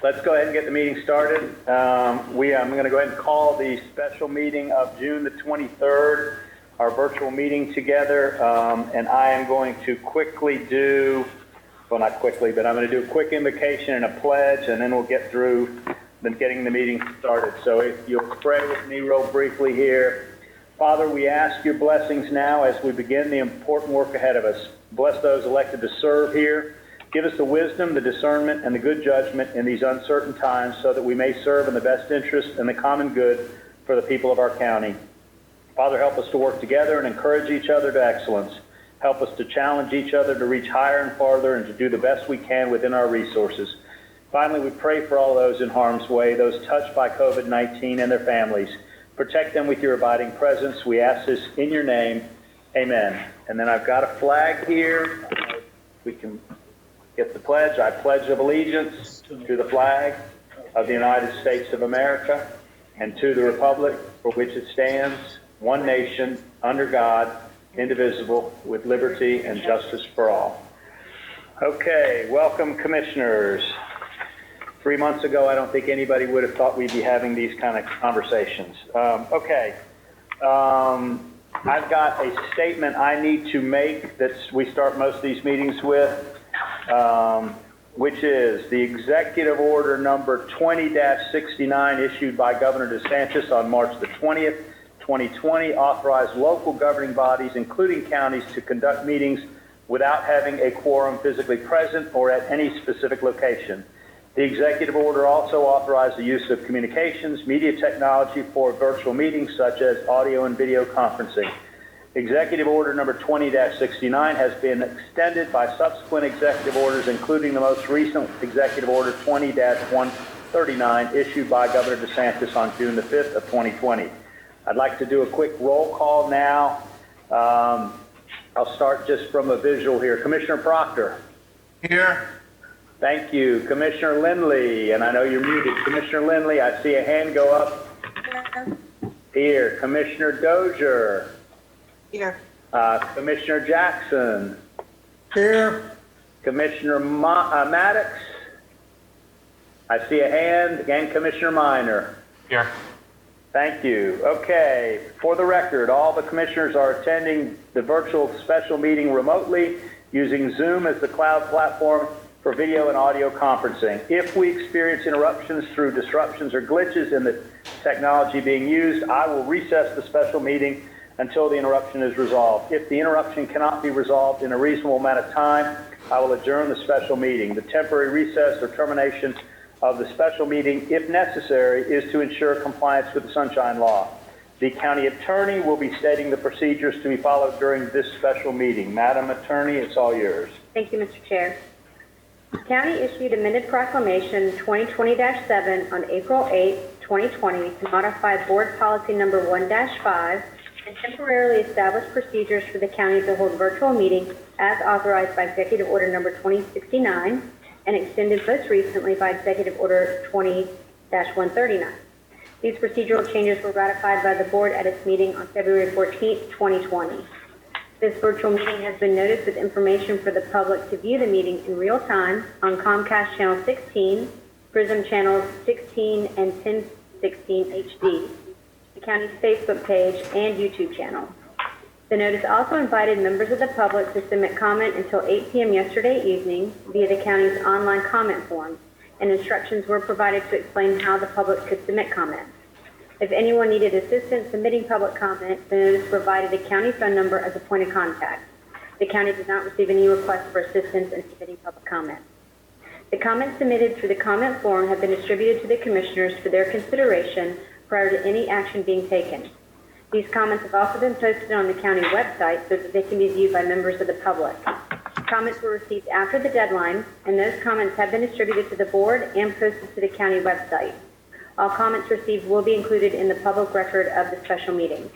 Let's go ahead and get the meeting started. I'm going to go ahead and call the special meeting of June the 23rd, our virtual meeting together, and I am going to quickly do, well, not quickly, but I'm going to do a quick invocation and a pledge, and then we'll get through getting the meeting started. So if you'll pray with me real briefly here. Father, we ask your blessings now as we begin the important work ahead of us. Bless those elected to serve here. Give us the wisdom, the discernment, and the good judgment in these uncertain times so that we may serve in the best interest and the common good for the people of our county. Father, help us to work together and encourage each other to excellence. Help us to challenge each other to reach higher and farther and to do the best we can within our resources. Finally, we pray for all those in harm's way, those touched by COVID-19 and their families. Protect them with your abiding presence. We ask this in your name. Amen. And then I've got a flag here. We can get the pledge. I pledge of allegiance to the flag of the United States of America and to the republic for which it stands, one nation, under God, indivisible, with liberty and justice for all. Okay, welcome, commissioners. 3 months ago, I don't think anybody would have thought we'd be having these kind of conversations. I've got a statement I need to make that we start most of these meetings with. Which is the executive order number 20-69 issued by Governor DeSantis on March the 20th, 2020, authorized local governing bodies, including counties, to conduct meetings without having a quorum physically present or at any specific location. The executive order also authorized the use of communications, media technology for virtual meetings such as audio and video conferencing. Executive Order number 20-69 has been extended by subsequent executive orders, including the most recent Executive Order 20-139 issued by Governor DeSantis on June the 5th of 2020. I'd like to do a quick roll call now. I'll start just from a visual here. Commissioner Proctor. Here. Thank you. Commissioner Lindley, and I know you're muted. Commissioner Lindley, I see a hand go up. Here. Commissioner Dozier. Here. Commissioner Jackson. Here. Commissioner Maddox. I see a hand. And Commissioner Minor. Here. Thank you. Okay. For the record, all the commissioners are attending the virtual special meeting remotely using Zoom as the cloud platform for video and audio conferencing. If we experience interruptions through disruptions or glitches in the technology being used, I will recess the special meeting until the interruption is resolved. If the interruption cannot be resolved in a reasonable amount of time, I will adjourn the special meeting. The temporary recess or termination of the special meeting, if necessary, is to ensure compliance with the Sunshine Law. The county attorney will be stating the procedures to be followed during this special meeting. Madam Attorney, it's all yours. Thank you, Mr. Chair. The county issued amended proclamation 2020-7 on April 8, 2020 to modify board policy number 1-5 and temporarily establish procedures for the county to hold virtual meetings as authorized by Executive Order number 2069 and extended most recently by Executive Order 20-139. These procedural changes were ratified by the board at its meeting on February 14, 2020. This virtual meeting has been noticed with information for the public to view the meeting in real time on Comcast Channel 16, Prism Channels 16 and 1016 HD, the county's Facebook page, and YouTube channel. The notice also invited members of the public to submit comment until 8 p.m. yesterday evening via the county's online comment form, and instructions were provided to explain how the public could submit comments. If anyone needed assistance submitting public comment, the notice provided a county phone number as a point of contact. The county did not receive any requests for assistance in submitting public comment. The comments submitted through the comment form have been distributed to the commissioners for their consideration prior to any action being taken. These comments have also been posted on the county website so that they can be viewed by members of the public. Comments were received after the deadline, and those comments have been distributed to the board and posted to the county website. All comments received will be included in the public record of the special meeting.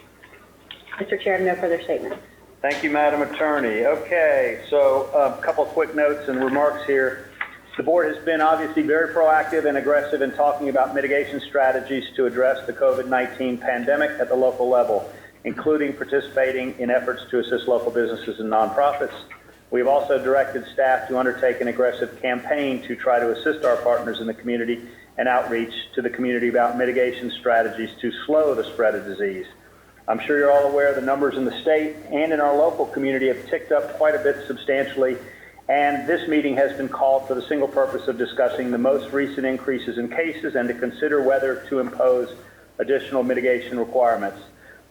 Mr. Chair, I have no further statements. Thank you, Madam Attorney. Okay, so a couple of quick notes and remarks here. The board has been obviously very proactive and aggressive in talking about mitigation strategies to address the COVID-19 pandemic at the local level, including participating in efforts to assist local businesses and nonprofits. We've also directed staff to undertake an aggressive campaign to try to assist our partners in the community and outreach to the community about mitigation strategies to slow the spread of disease. I'm sure you're all aware the numbers in the state and in our local community have ticked up quite a bit substantially, and this meeting has been called for the single purpose of discussing the most recent increases in cases and to consider whether to impose additional mitigation requirements.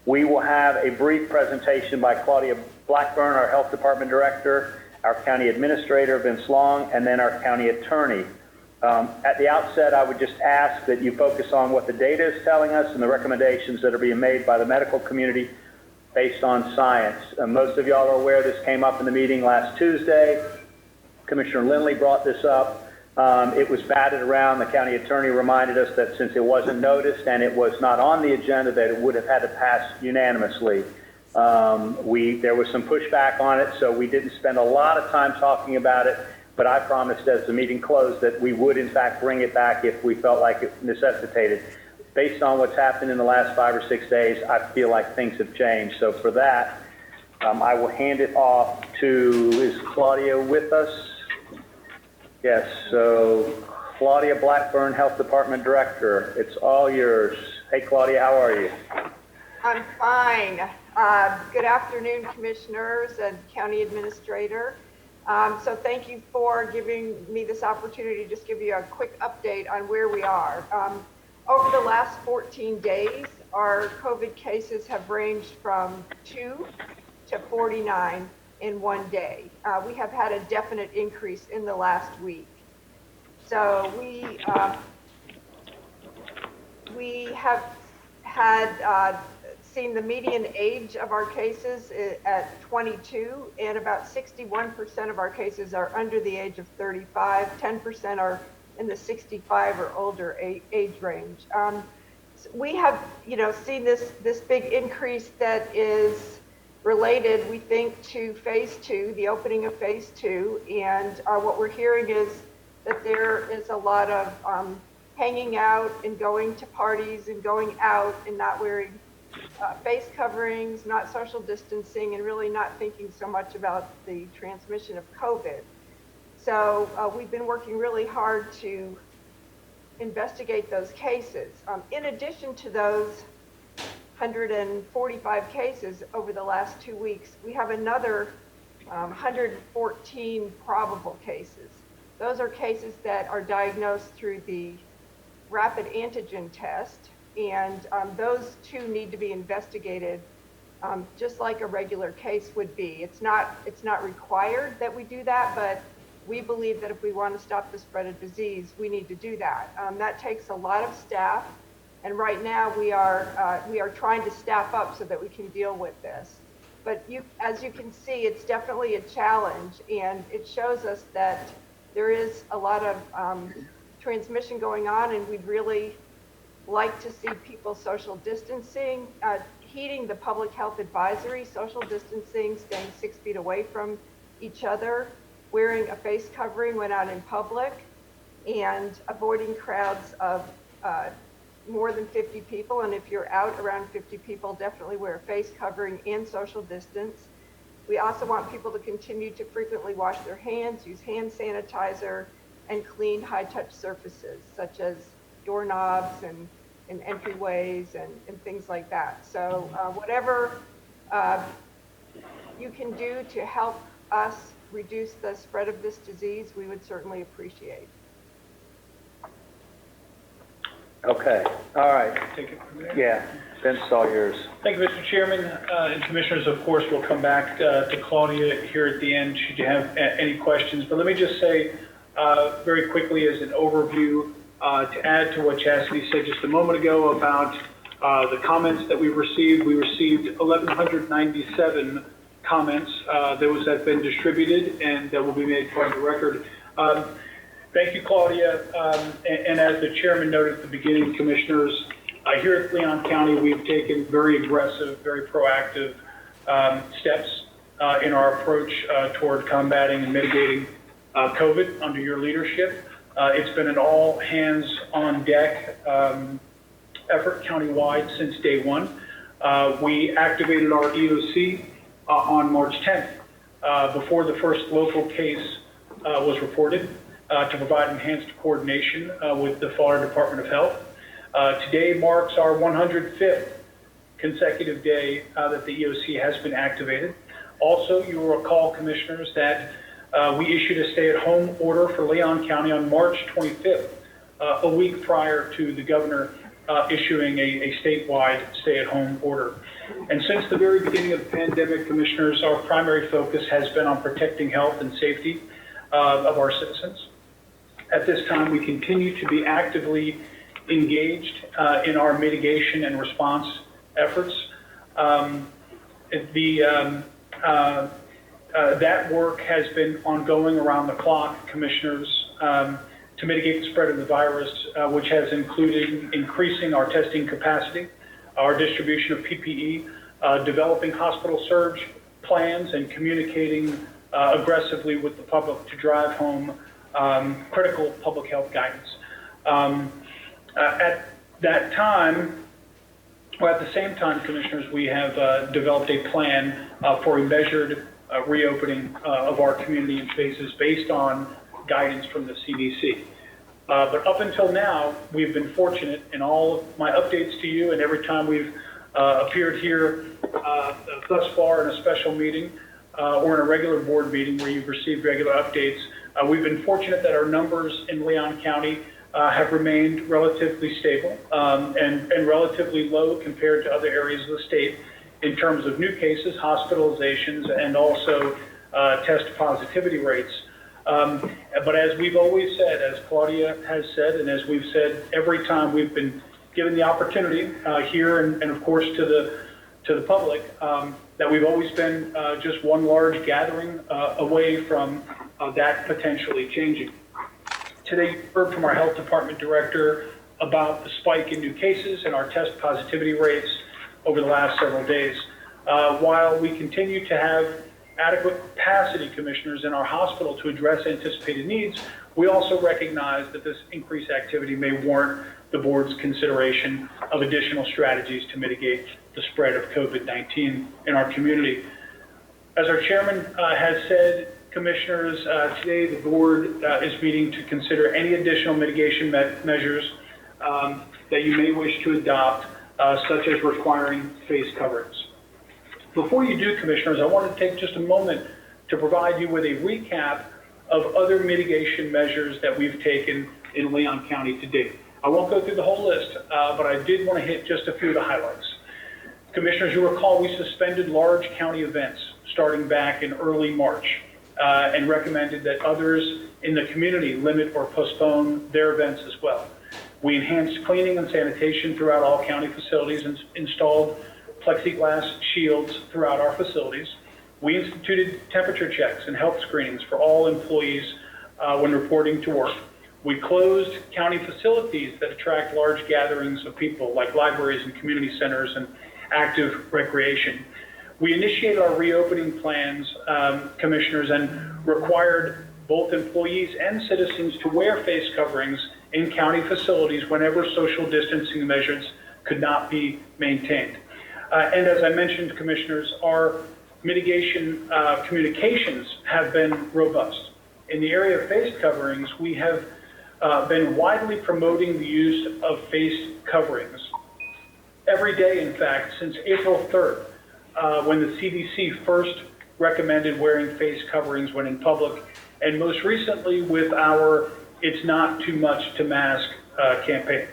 We will have a brief presentation by Claudia Blackburn, our Health Department Director, our County Administrator, Vince Long, and then our County Attorney. At the outset, I would just ask that you focus on what the data is telling us and the recommendations that are being made by the medical community based on science. Most of y'all are aware this came up in the meeting last Tuesday. Commissioner Lindley brought this up. It was batted around. The county attorney reminded us that since it wasn't noticed and it was not on the agenda, that it would have had to pass unanimously. There was some pushback on it, so we didn't spend a lot of time talking about it, but I promised as the meeting closed that we would in fact bring it back if we felt like it necessitated. Based on what's happened in the last 5 or 6 days, I feel like things have changed. So for that, I will hand it off to, is Claudia with us? Yes, so Claudia Blackburn, Health Department Director, it's all yours. Hey Claudia, how are you? I'm fine. Good afternoon, Commissioners and County Administrator. So thank you for giving me this opportunity to just give you a quick update on where we are. Over the last 14 days, our COVID cases have ranged from 2 to 49 in one day. We have had a definite increase in the last week. So we have had seen the median age of our cases at 22, and about 61% of our cases are under the age of 35, 10% are in the 65 or older age range. We have, seen this big increase that is related, we think, to phase 2, the opening of phase 2, and what we're hearing is that there is a lot of hanging out and going to parties and going out and not wearing face coverings, not social distancing, and really not thinking so much about the transmission of COVID. So we've been working really hard to investigate those cases. In addition to those 145 cases over the last 2 weeks, we have another 114 probable cases. Those are cases that are diagnosed through the rapid antigen test, and those too need to be investigated just like a regular case would be. It's not required that we do that, but we believe that if we want to stop the spread of disease, we need to do that. That takes a lot of staff. And right now we are trying to staff up so that we can deal with this. But as you can see, it's definitely a challenge, and it shows us that there is a lot of transmission going on, and we'd really like to see people social distancing, heeding the public health advisory, social distancing, staying 6 feet away from each other, wearing a face covering when out in public, and avoiding crowds of more than 50 people. And if you're out around 50 people, definitely wear a face covering and social distance. We also want people to continue to frequently wash their hands, use hand sanitizer, and clean high-touch surfaces such as doorknobs and entryways and things like that. So whatever you can do to help us reduce the spread of this disease, we would certainly appreciate. Okay, all right. Take it from there. Yeah, Vince, all yours. Thank you, Mr. Chairman. And Commissioners, of course, we'll come back to Claudia here at the end should you have any questions. But let me just say very quickly as an overview to add to what Chastity said just a moment ago about the comments that we've received. We received 1,197 comments. Those have been distributed and that will be made part of the record. Thank you, Claudia. And as the chairman noted at the beginning, Commissioners, here at Leon County, we've taken very aggressive, very proactive steps in our approach toward combating and mitigating COVID under your leadership. It's been an all hands on deck effort countywide since day one. We activated our EOC on March 10th. before the first local case was reported to provide enhanced coordination with the Florida Department of Health. Today marks our 105th consecutive day that the EOC has been activated. Also, you will recall, Commissioners, that we issued a stay-at-home order for Leon County on March 25th, a week prior to the governor issuing a statewide stay-at-home order. And since the very beginning of the pandemic, Commissioners, our primary focus has been on protecting health and safety of our citizens. At this time, we continue to be actively engaged in our mitigation and response efforts. That work has been ongoing around the clock, Commissioners, to mitigate the spread of the virus, which has included increasing our testing capacity, our distribution of PPE, developing hospital surge plans, and communicating aggressively with the public to drive home critical public health guidance. At that time, well, at the same time, Commissioners, we have developed a plan for a measured reopening of our community in phases based on guidance from the CDC. But up until now, we've been fortunate in all of my updates to you and every time we've appeared here thus far in a special meeting or in a regular board meeting where you've received regular updates. We've been fortunate that our numbers in Leon County have remained relatively stable and relatively low compared to other areas of the state in terms of new cases, hospitalizations, and also test positivity rates. But as we've always said, as Claudia has said, and as we've said every time we've been given the opportunity here and of course to the public, that we've always been just one large gathering away from that potentially changing. Today, you heard from our health department director about the spike in new cases and our test positivity rates over the last several days. While we continue to have adequate capacity, Commissioners, in our hospital to address anticipated needs, we also recognize that this increased activity may warrant the board's consideration of additional strategies to mitigate the spread of COVID-19 in our community. As our chairman has said, Commissioners, today the board is meeting to consider any additional mitigation measures that you may wish to adopt, such as requiring face coverings. Before you do, Commissioners, I want to take just a moment to provide you with a recap of other mitigation measures that we've taken in Leon County to date. I won't go through the whole list, but I did want to hit just a few of the highlights. Commissioners, you recall we suspended large county events starting back in early March and recommended that others in the community limit or postpone their events as well. We enhanced cleaning and sanitation throughout all county facilities and installed plexiglass shields throughout our facilities. We instituted temperature checks and health screenings for all employees when reporting to work. We closed county facilities that attract large gatherings of people like libraries and community centers and active recreation. We initiated our reopening plans, Commissioners, and required both employees and citizens to wear face coverings in county facilities whenever social distancing measures could not be maintained. And as I mentioned, Commissioners, our mitigation communications have been robust. In the area of face coverings, we have been widely promoting the use of face coverings every day, in fact, since April 3rd, when the CDC first recommended wearing face coverings when in public, and most recently with our It's Not Too Much to Mask campaign.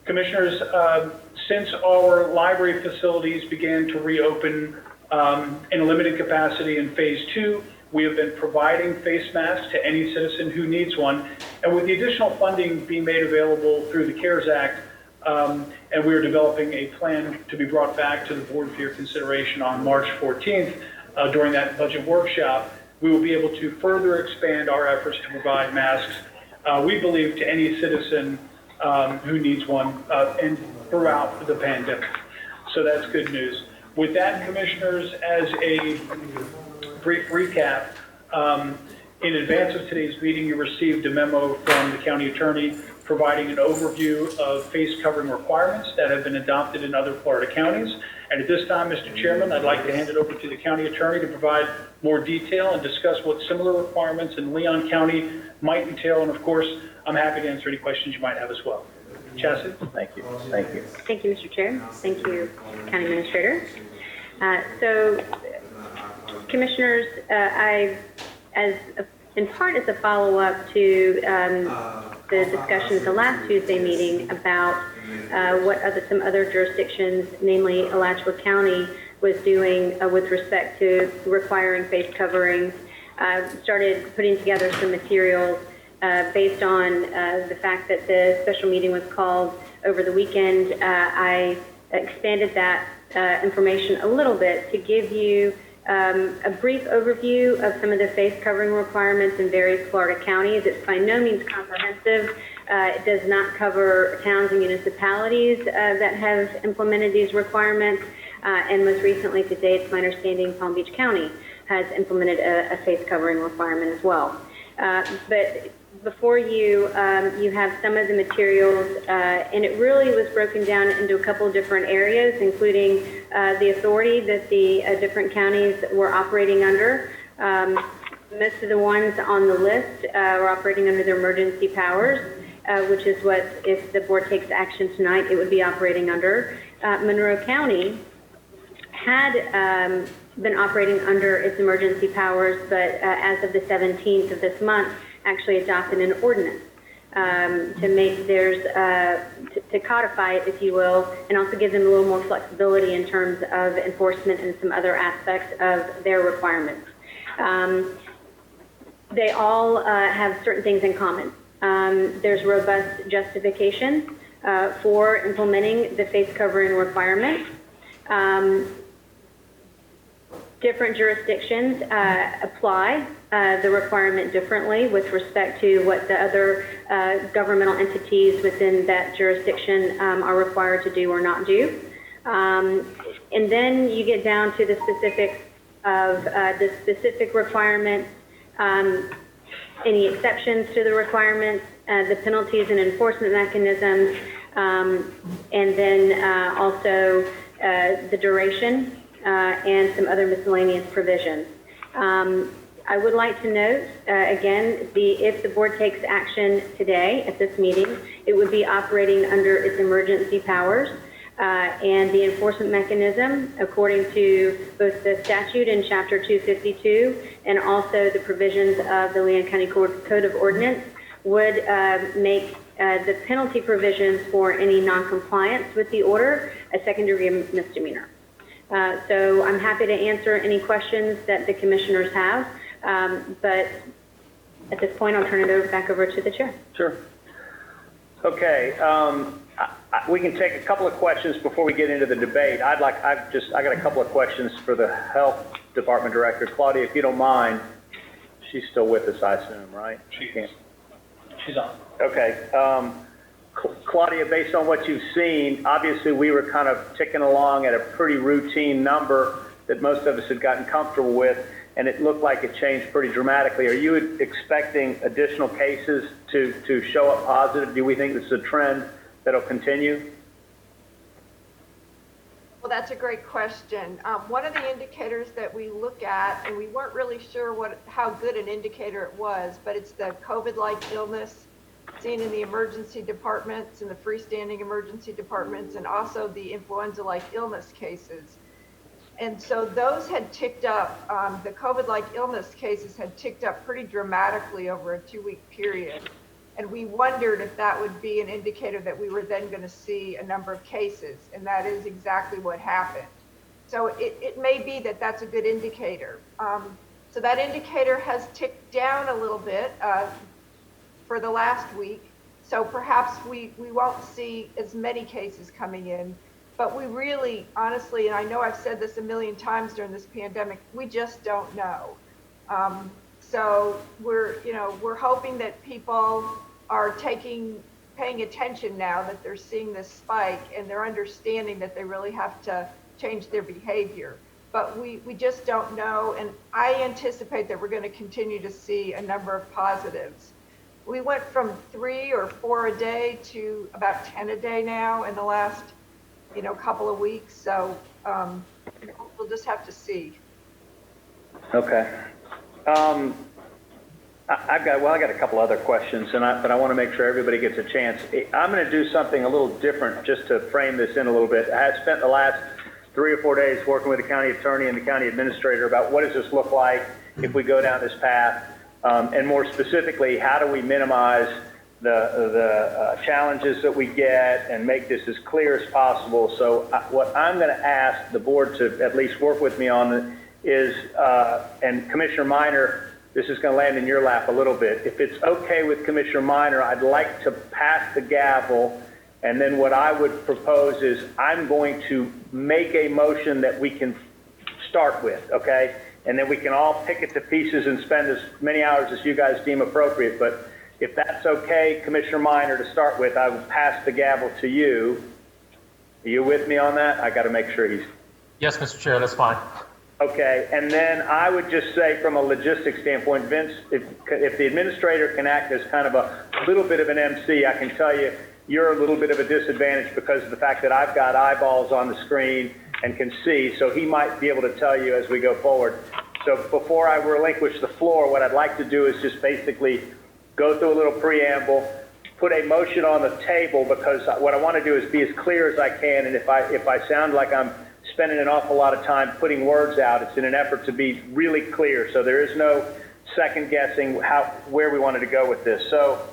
Commissioners, since our library facilities began to reopen in a limited capacity in phase 2, we have been providing face masks to any citizen who needs one. And with the additional funding being made available through the CARES Act, and we are developing a plan to be brought back to the board for your consideration on March 14th during that budget workshop, we will be able to further expand our efforts to provide masks, we believe, to any citizen who needs one and throughout the pandemic. So that's good news. With that, Commissioners, as a brief recap, in advance of today's meeting, you received a memo from the county attorney providing an overview of face covering requirements that have been adopted in other Florida counties, And at this time, Mr. Chairman, I'd like to hand it over to the county attorney to provide more detail and discuss what similar requirements in Leon County might entail. And of course, I'm happy to answer any questions you might have as well. Chastity? Thank you. Thank you. Thank you, Mr. Chair. Thank you, County Administrator. So, Commissioners, in part as a follow-up to the discussion at the last Tuesday meeting about what some other jurisdictions, namely Alachua County, was doing with respect to requiring face coverings, started putting together some materials based on the fact that the special meeting was called over the weekend. I expanded that information a little bit to give you a brief overview of some of the face covering requirements in various Florida counties. It's by no means comprehensive. It does not cover towns and municipalities that have implemented these requirements. And most recently to date, it's my understanding Palm Beach County has implemented a face covering requirement as well. But before you, you have some of the materials, and it really was broken down into a couple of different areas, including the authority that the different counties were operating under. Most of the ones on the list were operating under their emergency powers, which is what, if the board takes action tonight, it would be operating under. Monroe County had been operating under its emergency powers, but as of the 17th of this month, actually adopted an ordinance to make theirs, to codify it, if you will, and also give them a little more flexibility in terms of enforcement and some other aspects of their requirements. They all have certain things in common. There's robust justification for implementing the face covering requirement. Different jurisdictions apply the requirement differently with respect to what the other governmental entities within that jurisdiction are required to do or not do. And then you get down to the specifics of the specific requirements, any exceptions to the requirements, the penalties and enforcement mechanisms, and then also the duration and some other miscellaneous provisions. I would like to note, again, if the board takes action today at this meeting, it would be operating under its emergency powers, and the enforcement mechanism, according to both the statute in Chapter 252 and also the provisions of the Leon County Code of Ordinance, would make the penalty provisions for any noncompliance with the order a second-degree misdemeanor. So I'm happy to answer any questions that the commissioners have, but at this point, I'll turn it back over to the chair. Sure. Okay. We can take a couple of questions before we get into the debate. I got a couple of questions for the Health Department Director. Claudia, if you don't mind, she's still with us, I assume, right? She's on. Okay. Claudia, based on what you've seen, obviously we were kind of ticking along at a pretty routine number that most of us had gotten comfortable with, and it looked like it changed pretty dramatically. Are you expecting additional cases to show up positive? Do we think this is a trend that'll continue? Well, that's a great question. One of the indicators that we look at, and we weren't really sure how good an indicator it was, but it's the COVID-like illness seen in the emergency departments and the freestanding emergency departments, and also the influenza-like illness cases. And so those had ticked up, the COVID-like illness cases had ticked up pretty dramatically over a 2-week period. And we wondered if that would be an indicator that we were then going to see a number of cases, and that is exactly what happened. So it may be that that's a good indicator. So that indicator has ticked down a little bit for the last week. So perhaps we won't see as many cases coming in, but we really, honestly, and I know I've said this a million times during this pandemic, we just don't know. So we're hoping that people are paying attention now that they're seeing this spike, and they're understanding that they really have to change their behavior. But we just don't know, and I anticipate that we're going to continue to see a number of positives. We went from 3 or 4 a day to about 10 a day now in the last couple of weeks. So We'll just have to see. Okay. I got a couple other questions, but I want to make sure everybody gets a chance. I'm going to do something a little different just to frame this in a little bit. I have spent the last 3 or 4 days working with the county attorney and the county administrator about what does this look like if we go down this path, and more specifically, how do we minimize the challenges that we get and make this as clear as possible. So what I'm going to ask the board to at least work with me on is, and Commissioner Minor, this is going to land in your lap a little bit. If it's okay with Commissioner Minor, I'd like to pass the gavel, and then what I would propose is I'm going to make a motion that we can start with, okay? And then we can all pick it to pieces and spend as many hours as you guys deem appropriate. But if that's okay, Commissioner Minor, to start with, I will pass the gavel to you. Are you with me on that? I got to make sure he's... Yes, Mr. Chair, that's fine. Okay, and then I would just say from a logistics standpoint, Vince, if the administrator can act as kind of a little bit of an MC, I can tell you, you're a little bit of a disadvantage because of the fact that I've got eyeballs on the screen and can see, so he might be able to tell you as we go forward. So before I relinquish the floor, what I'd like to do is just basically go through a little preamble, put a motion on the table, because what I want to do is be as clear as I can, and if I sound like I'm spending an awful lot of time putting words out, it's in an effort to be really clear, so there is no second guessing where we wanted to go with this. So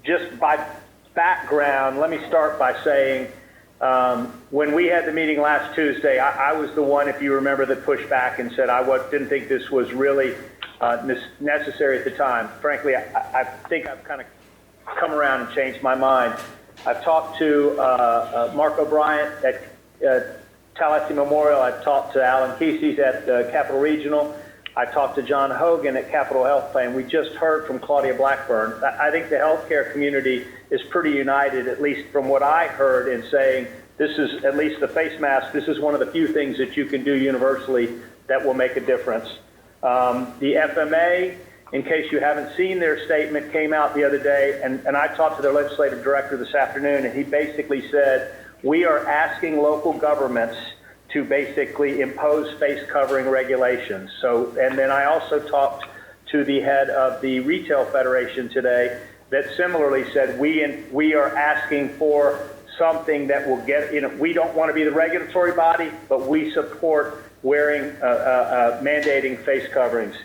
just by background, let me start by saying when we had the meeting last Tuesday, I was the one, if you remember, that pushed back and said I didn't think this was really necessary at the time. Frankly, I think I've kind of come around and changed my mind. I've talked to Mark O'Brien at Tallahassee Memorial. I've talked to Alan Kesey's at Capital Regional. I talked to John Hogan at Capital Health Plan. We just heard from Claudia Blackburn. I think the healthcare community is pretty united, at least from what I heard, in saying this is, at least the face mask, this is one of the few things that you can do universally that will make a difference. The FMA, in case you haven't seen their statement, came out the other day, and I talked to their legislative director this afternoon, and he basically said, we are asking local governments to basically impose face covering regulations. So, and then I also talked to the head of the Retail Federation today that similarly said, we are asking for something that will get, we don't want to be the regulatory body, but we support wearing, mandating face coverings.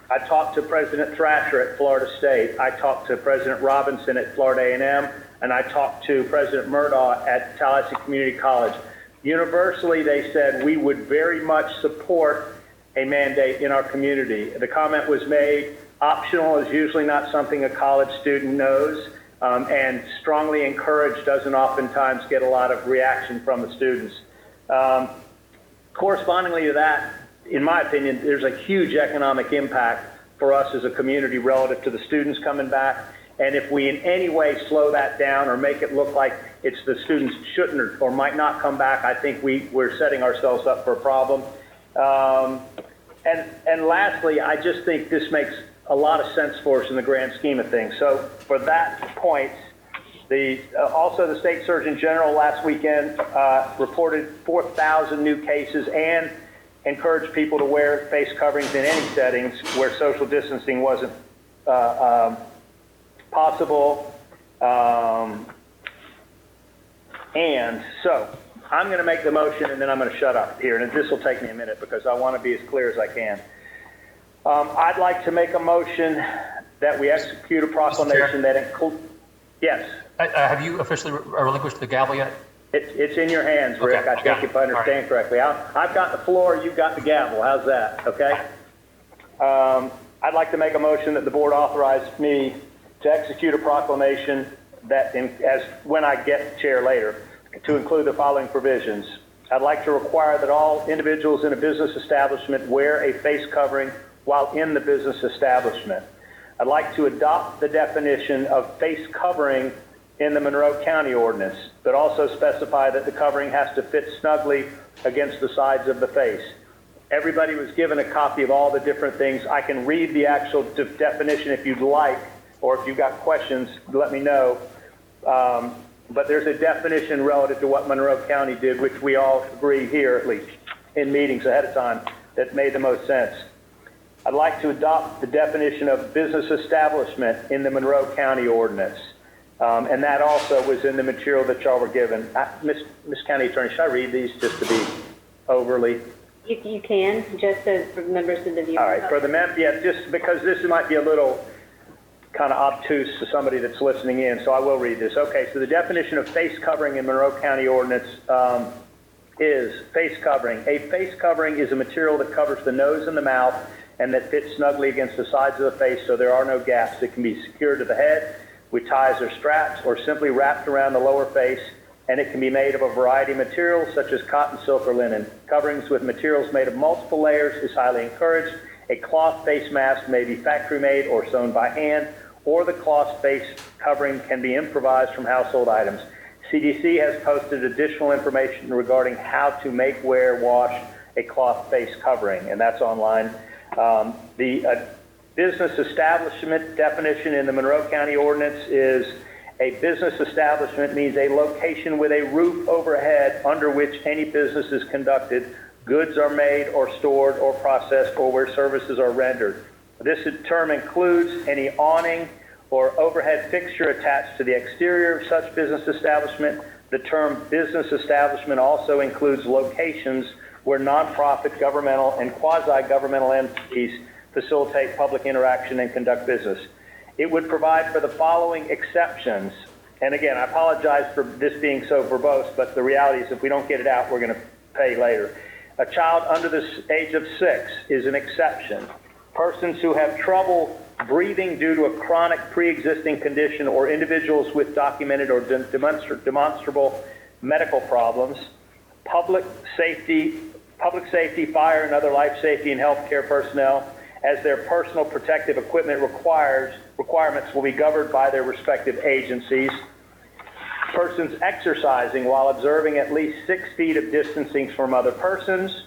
I talked to President Thrasher at Florida State. I talked to President Robinson at Florida A&M, and I talked to President Murdaugh at Tallahassee Community College. Universally, they said we would very much support a mandate in our community. The comment was made, optional is usually not something a college student knows, and strongly encouraged doesn't oftentimes get a lot of reaction from the students. Correspondingly to that, in my opinion, there's a huge economic impact for us as a community relative to the students coming back. And if we in any way slow that down or make it look like it's the students shouldn't or might not come back, I think we're setting ourselves up for a problem. And lastly, I just think this makes a lot of sense for us in the grand scheme of things. So for that point, also the State Surgeon General last weekend reported 4,000 new cases and encouraged people to wear face coverings in any settings where social distancing wasn't possible. And so I'm going to make the motion and then I'm going to shut up here. And this will take me a minute because I want to be as clear as I can. I'd like to make a motion that we execute a proclamation that includes... Yes. Have you officially relinquished the gavel yet? It's in your hands, Rick. Okay, I think if I understand correctly. I've got the floor, you've got the gavel. How's that? Okay? I'd like to make a motion that the board authorize me to execute a proclamation that, when I get chair later, to include the following provisions. I'd like to require that all individuals in a business establishment wear a face covering while in the business establishment. I'd like to adopt the definition of face covering in the Monroe County Ordinance, but also specify that the covering has to fit snugly against the sides of the face. Everybody was given a copy of all the different things. I can read the actual definition if you'd like, or if you've got questions, let me know. but there's a definition relative to what Monroe County did, which we all agree here, at least in meetings ahead of time, that made the most sense. I'd like to adopt the definition of business establishment in the Monroe County ordinance. And that also was in the material that y'all were given. Miss County Attorney, should I read these just to be overly? You can, just so for members of the viewer. All right, for the yeah, just because this might be a little kind of obtuse to somebody that's listening in, so I will read this. Okay, so the definition of face covering in Monroe County ordinance is face covering. A face covering is a material that covers the nose and the mouth and that fits snugly against the sides of the face so there are no gaps. It can be secured to the head with ties or straps or simply wrapped around the lower face, and it can be made of a variety of materials such as cotton, silk, or linen. Coverings with materials made of multiple layers is highly encouraged. A cloth face mask may be factory made or sewn by hand, or the cloth face covering can be improvised from household items. CDC has posted additional information regarding how to make, wear, wash a cloth face covering, and that's online. The business establishment definition in the Monroe County ordinance is a business establishment means a location with a roof overhead under which any business is conducted, goods are made or stored or processed, or where services are rendered. This term includes any awning or overhead fixture attached to the exterior of such business establishment. The term business establishment also includes locations where nonprofit, governmental, and quasi-governmental entities facilitate public interaction and conduct business. It would provide for the following exceptions. And again, I apologize for this being so verbose, but the reality is if we don't get it out, we're going to pay later. A child under the age of 6 is an exception. Persons who have trouble breathing due to a chronic pre-existing condition or individuals with documented or demonstrable medical problems, public safety, fire and other life safety and healthcare personnel, as their personal protective equipment requirements will be governed by their respective agencies. Persons exercising while observing at least 6 feet of distancing from other persons.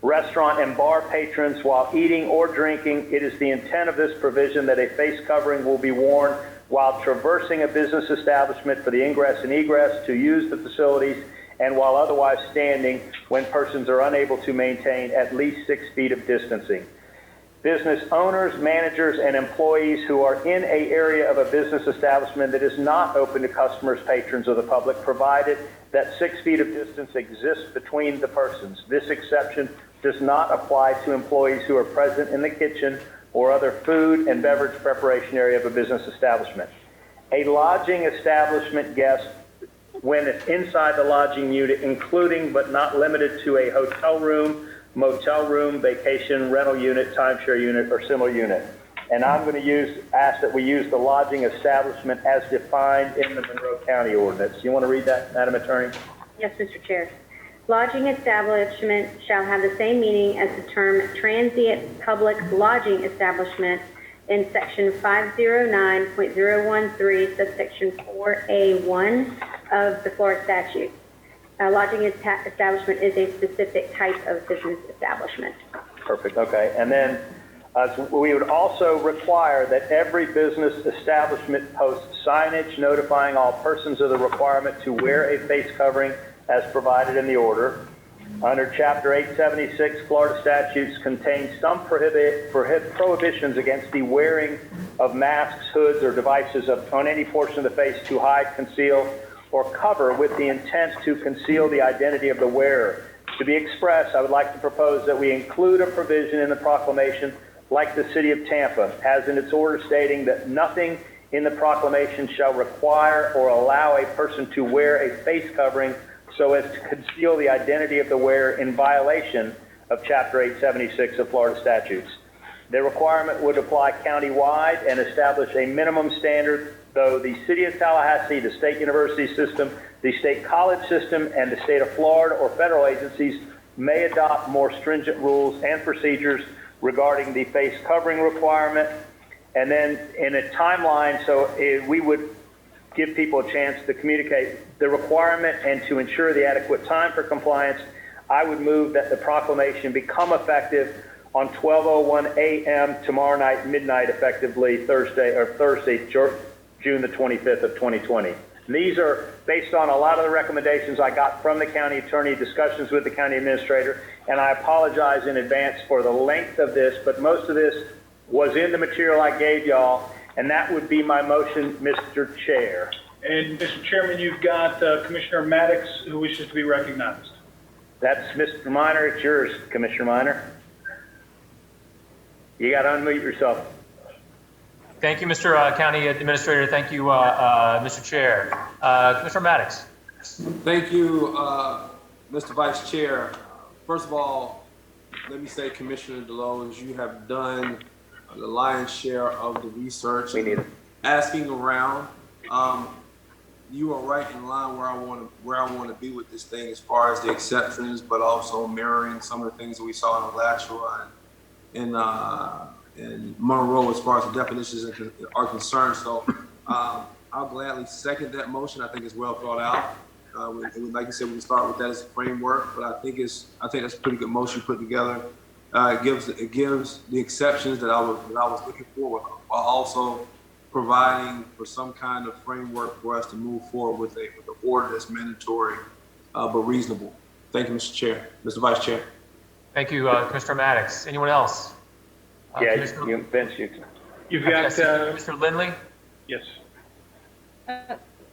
Restaurant and bar patrons while eating or drinking. It is the intent of this provision that a face covering will be worn while traversing a business establishment for the ingress and egress to use the facilities and while otherwise standing when persons are unable to maintain at least 6 feet of distancing. Business owners, managers, and employees who are in an area of a business establishment that is not open to customers, patrons, or the public, provided that 6 feet of distance exists between the persons. This exception does not apply to employees who are present in the kitchen or other food and beverage preparation area of a business establishment. A lodging establishment guest, when it's inside the lodging unit, including but not limited to a hotel room, motel room, vacation rental unit, timeshare unit, or similar unit. And I'm going to ask that we use the lodging establishment as defined in the Monroe County ordinance. You want to read that, Madam Attorney? Yes, Mr. Chair. Lodging establishment shall have the same meaning as the term transient public lodging establishment in section 509.013, subsection 4A1 of the Florida statute. Lodging establishment is a specific type of business establishment. Perfect. Okay. And then we would also require that every business establishment post signage notifying all persons of the requirement to wear a face covering as provided in the order. Under Chapter 876, Florida statutes contain some prohibitions against the wearing of masks, hoods, or devices on any portion of the face to hide, conceal, or cover with the intent to conceal the identity of the wearer. To be expressed, I would like to propose that we include a provision in the proclamation like the City of Tampa has in its order stating that nothing in the proclamation shall require or allow a person to wear a face covering so as to conceal the identity of the wearer in violation of Chapter 876 of Florida statutes. The requirement would apply countywide and establish a minimum standard, though the City of Tallahassee, the State University system, the State College system, and the State of Florida or federal agencies may adopt more stringent rules and procedures regarding the face covering requirement. And then in a timeline, so we would give people a chance to communicate the requirement and to ensure the adequate time for compliance. I would move that the proclamation become effective on 12:01 a.m. tomorrow night, midnight, effectively Thursday, June the 25th of 2020. And these are based on a lot of the recommendations I got from the county attorney, discussions with the county administrator, and I apologize in advance for the length of this, but most of this was in the material I gave y'all, and that would be my motion, Mr. Chair. And Mr. Chairman, you've got Commissioner Maddox who wishes to be recognized. That's Mr. Minor. It's yours, Commissioner Minor. You got to unmute yourself. Thank you, Mr. County Administrator. Thank you, Mr. Chair. Commissioner Maddox. Thank you, Mr. Vice Chair. First of all, let me say, Commissioner DeLoge, you have done the lion's share of the research. We need it. Asking around. You are right in line where I want to be with this thing as far as the exceptions, but also mirroring some of the things that we saw in Alachua and Monroe as far as the definitions are concerned. So I'll gladly second that motion. I think it's well thought out. Like you said, we can start with that as a framework, but I think that's a pretty good motion put together. It gives the exceptions that I was looking for, while also providing for some kind of framework for us to move forward with an order that's mandatory but reasonable. Thank you, Mr. Chair, Mr. Vice Chair. Thank you, Commissioner Maddox. Anyone else? Yeah, Vince, You've got Mr. Lindley. yes.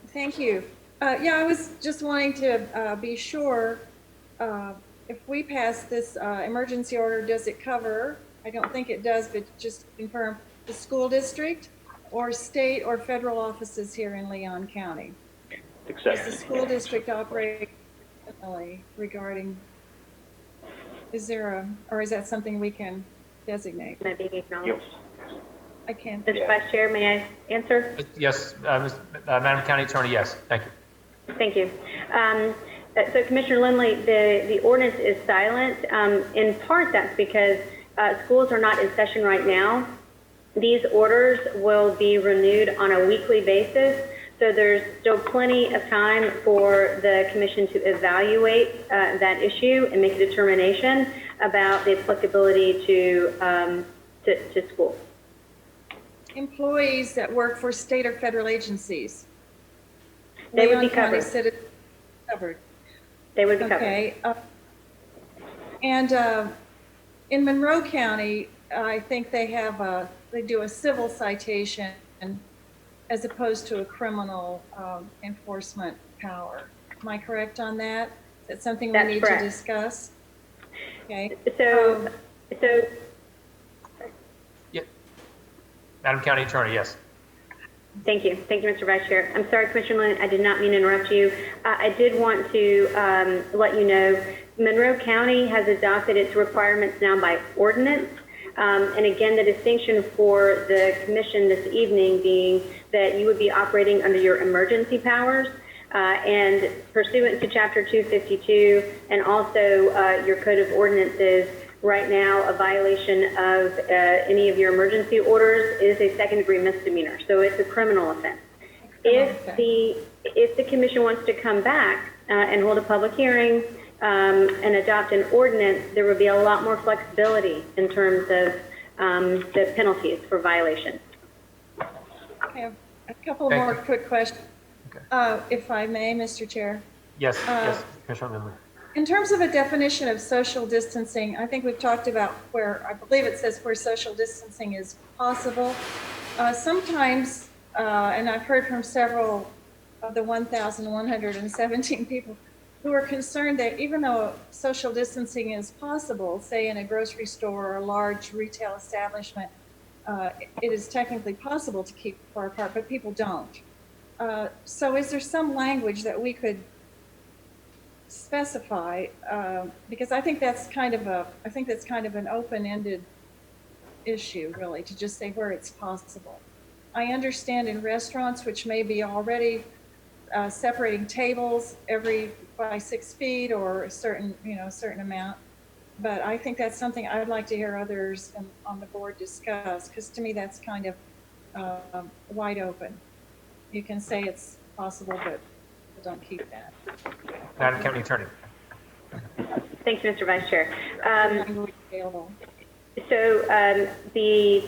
Thank you. Yeah, I was just wanting to be sure if we pass this emergency order, does it cover, I don't think it does, but just to confirm, the school district or state or federal offices here in Leon County? Does the school district operate regarding, is that something we can designate? Can I be acknowledged? I can. Mr. Vice Chair, may I answer? Yes, Madam County Attorney, yes. Thank you. Thank you. So Commissioner Lindley, the ordinance is silent. In part, that's because schools are not in session right now. These orders will be renewed on a weekly basis. So there's still plenty of time for the commission to evaluate that issue and make a determination about the applicability to schools. Employees that work for state or federal agencies. They would be Leon County covered. citizens covered. They would be covered. Okay. And in Monroe County, I think they do a civil citation as opposed to a criminal enforcement power. Am I correct on that? Is that something we need to discuss? Okay. So Yeah. Madam County Attorney, yes. Thank you. Thank you, Mr. Vice Chair. I'm sorry, Commissioner Lynn, I did not mean to interrupt you. I did want to let you know, Monroe County has adopted its requirements now by ordinance. And again, the distinction for the commission this evening being that you would be operating under your emergency powers and pursuant to Chapter 252 and also your Code of Ordinances. Right now, a violation of any of your emergency orders is a second-degree misdemeanor, so it's a criminal offense. If the commission wants to come back and hold a public hearing and adopt an ordinance, there would be a lot more flexibility in terms of the penalties for violations. I have a couple more quick questions, if I may, Mr. Chair. Yes, yes, Commissioner Lindley. In terms of a definition of social distancing, I think we've talked about where, I believe it says where social distancing is possible. Sometimes, and I've heard from several of the 1,117 people who are concerned that even though social distancing is possible, say in a grocery store or a large retail establishment, it is technically possible to keep far apart, but people don't. So is there some language that we could specify, because I think that's kind of an open-ended issue, really, to just say where it's possible. I understand in restaurants, which may be already separating tables by 6 feet or a certain amount, but I think that's something I'd like to hear others on the board discuss, because to me that's kind of wide open. You can say it's possible, but don't keep that. Madam County Attorney. Thanks, Mr. Vice Chair. So the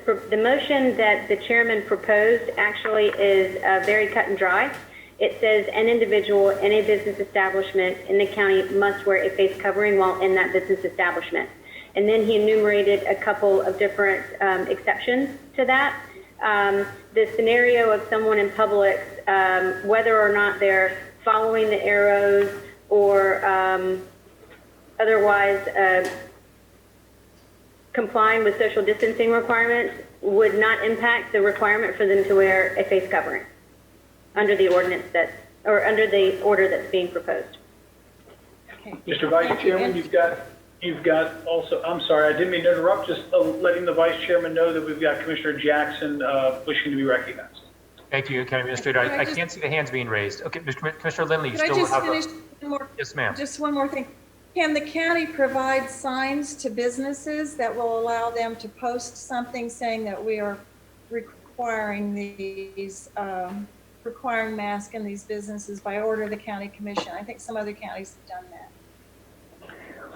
the motion that the chairman proposed actually is very cut and dry. It says an individual in a business establishment in the county must wear a face covering while in that business establishment. And then he enumerated a couple of different exceptions to that. The scenario of someone in Publix, whether or not they're following the arrows or otherwise complying with social distancing requirements, would not impact the requirement for them to wear a face covering under the ordinance under the order that's being proposed. Okay. Mr. Vice Chairman, you've got also, I'm sorry, I didn't mean to interrupt, just letting the Vice Chairman know that we've got Commissioner Jackson wishing to be recognized. Thank you, County Administrator. I can't see the hands being raised. Okay, Commissioner Lindley, you Could I still just have finish one more? Yes, ma'am. Just one more thing. Can the county provide signs to businesses that will allow them to post something saying that we are requiring these, requiring masks in these businesses by order of the county commission? I think some other counties have done that.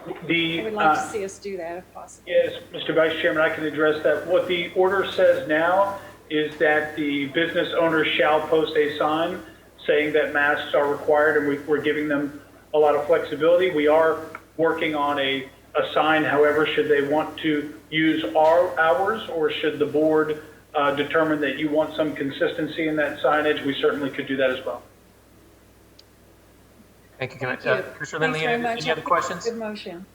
I would like to see us do that if possible. Yes, Mr. Vice Chairman, I can address that. What the order says now is that the business owner shall post a sign saying that masks are required, and we're giving them a lot of flexibility. We are working on a sign, however, should they want to use ours, or should the board determine that you want some consistency in that signage, we certainly could do that as well. Thank you, Thank Commissioner. you. Commissioner Lindley, Thanks very much. any other questions? Good motion.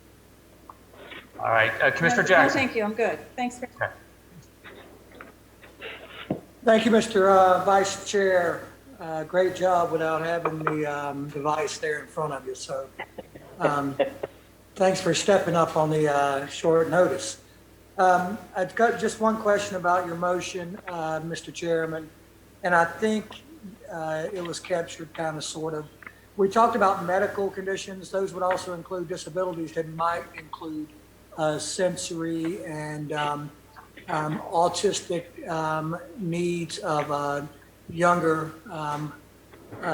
All right, Commissioner No, Jackson. thank you. I'm good. Thanks. Okay. Thank you, Mr. Vice Chair. Great job without having the device there in front of you. So thanks for stepping up on the short notice. I've got just one question about your motion, Mr. Chairman, and I think it was captured kind of sort of. We talked about medical conditions. Those would also include disabilities that might include sensory and autistic needs of younger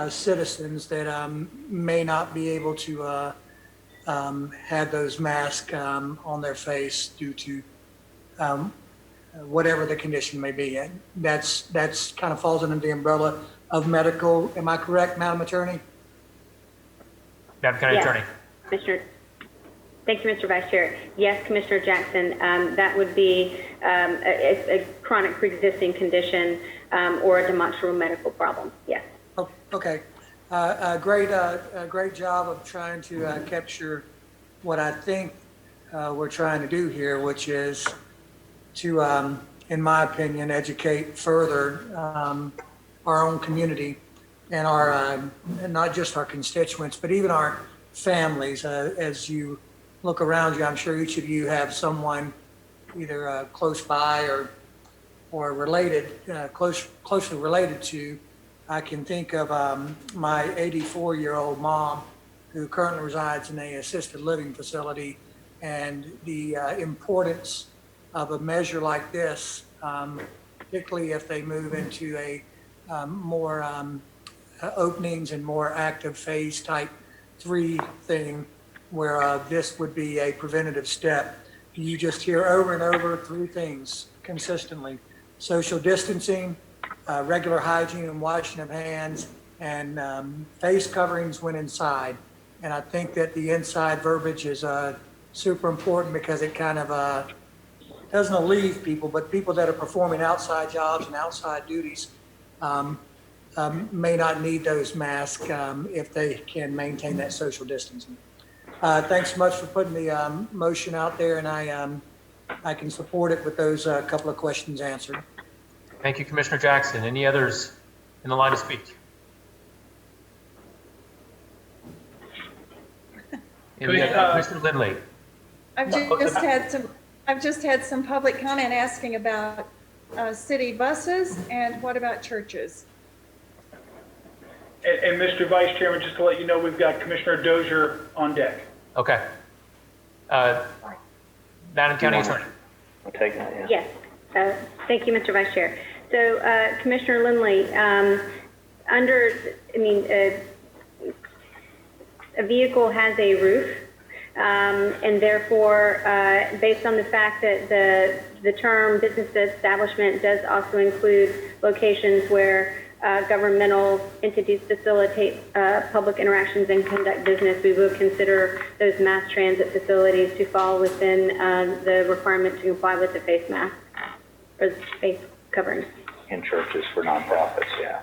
citizens that may not be able to have those masks on their face due to whatever the condition may be. And that's kind of falls under the umbrella of medical. Am I correct, Madam Attorney? Madam County Attorney. Thank you, Mr. Vice Chair. Yes, Commissioner Jackson, that would be a chronic pre-existing condition or a demonstrable medical problem. Yes. Oh, okay. Great job of trying to capture what I think we're trying to do here, which is to, in my opinion, educate further our own community and our, and not just our constituents, but even our families. As you look around you, I'm sure each of you have someone either close by or related, closely related to. I can think of my 84-year-old mom who currently resides in an assisted living facility, and the importance of a measure like this, particularly if they move into a more openings and more active phase type 3 thing, where this would be a preventative step. You just hear over and over 3 things consistently: social distancing, regular hygiene and washing of hands, and face coverings when inside. And I think that the inside verbiage is super important because it kind of doesn't alleviate people, but people that are performing outside jobs and outside duties may not need those masks if they can maintain that social distancing. Thanks so much for putting the motion out there, and I can support it with those couple of questions answered. Thank you, Commissioner Jackson. Any others in the line of speech? Commissioner Lindley. I've just had some public comment asking about city buses, and what about churches? And Mr. Vice Chairman, just to let you know, we've got Commissioner Dozier on deck. Okay. Madam County Attorney. I'll take that, yeah. Yes. Thank you, Mr. Vice Chair. So, Commissioner Lindley, a vehicle has a roof. And therefore, based on the fact that the term business establishment does also include locations where governmental entities facilitate public interactions and conduct business, we will consider those mass transit facilities to fall within the requirement to comply with the face mask or face covering. In churches for nonprofits, yeah.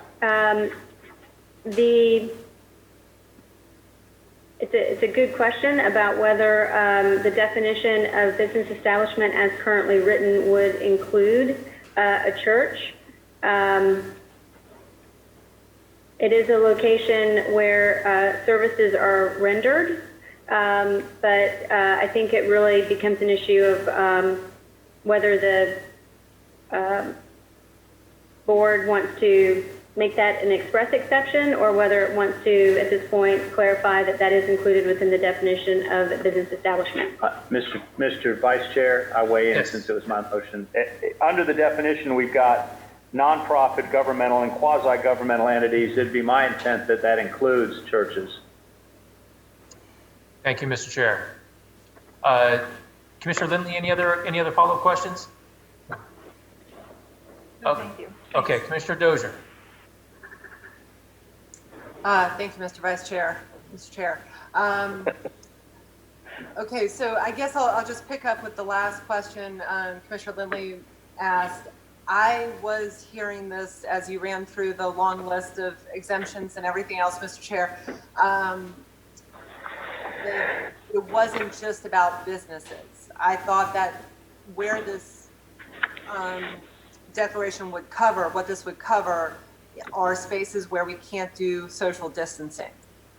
It's a good question about whether the definition of business establishment as currently written would include a church. It is a location where services are rendered, but I think it really becomes an issue of whether the board wants to make that an express exception or whether it wants to, at this point, clarify that that is included within the definition of business establishment. Mr. Vice Chair, I weigh in Yes. since it was my motion. Under the definition, we've got nonprofit, governmental, and quasi-governmental entities. It'd be my intent that that includes churches. Thank you, Mr. Chair. Commissioner Lindley, any other follow-up questions? No, thank you. Okay, Commissioner Dozier. Thank you, Mr. Vice Chair. Mr. Chair. Okay, so I guess I'll just pick up with the last question Commissioner Lindley asked. I was hearing this as you ran through the long list of exemptions and everything else, Mr. Chair. That it wasn't just about businesses. I thought that where this declaration would cover, what this would cover, are spaces where we can't do social distancing.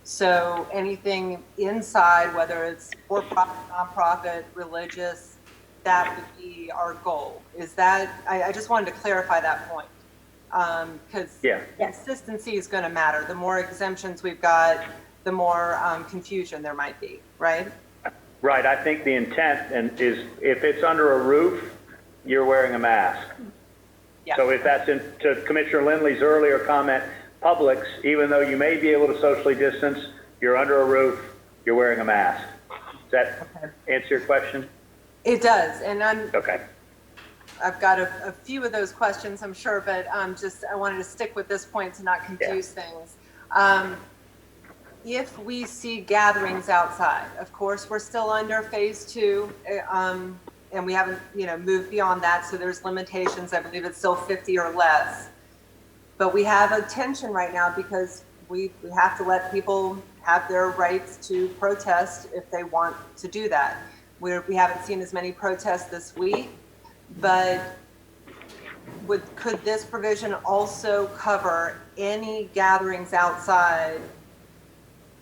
So anything inside, whether it's for-profit, nonprofit, religious, that would be our goal. Is that, I just wanted to clarify that point. Because consistency is going to matter. The more exemptions we've got, the more confusion there might be, right? Right, I think the intent is if it's under a roof, you're wearing a mask. Yeah. So if that's to Commissioner Lindley's earlier comment, Publix, even though you may be able to socially distance, you're under a roof, you're wearing a mask. Does that answer your question? It does, and Okay. I've got a few of those questions, I'm sure, but I wanted to stick with this point to not confuse things. If we see gatherings outside, of course, we're still under phase 2, and we haven't, moved beyond that, so there's limitations. I believe it's still 50 or less. But we have a tension right now because we have to let people have their rights to protest if they want to do that. We haven't seen as many protests this week, but could this provision also cover any gatherings outside,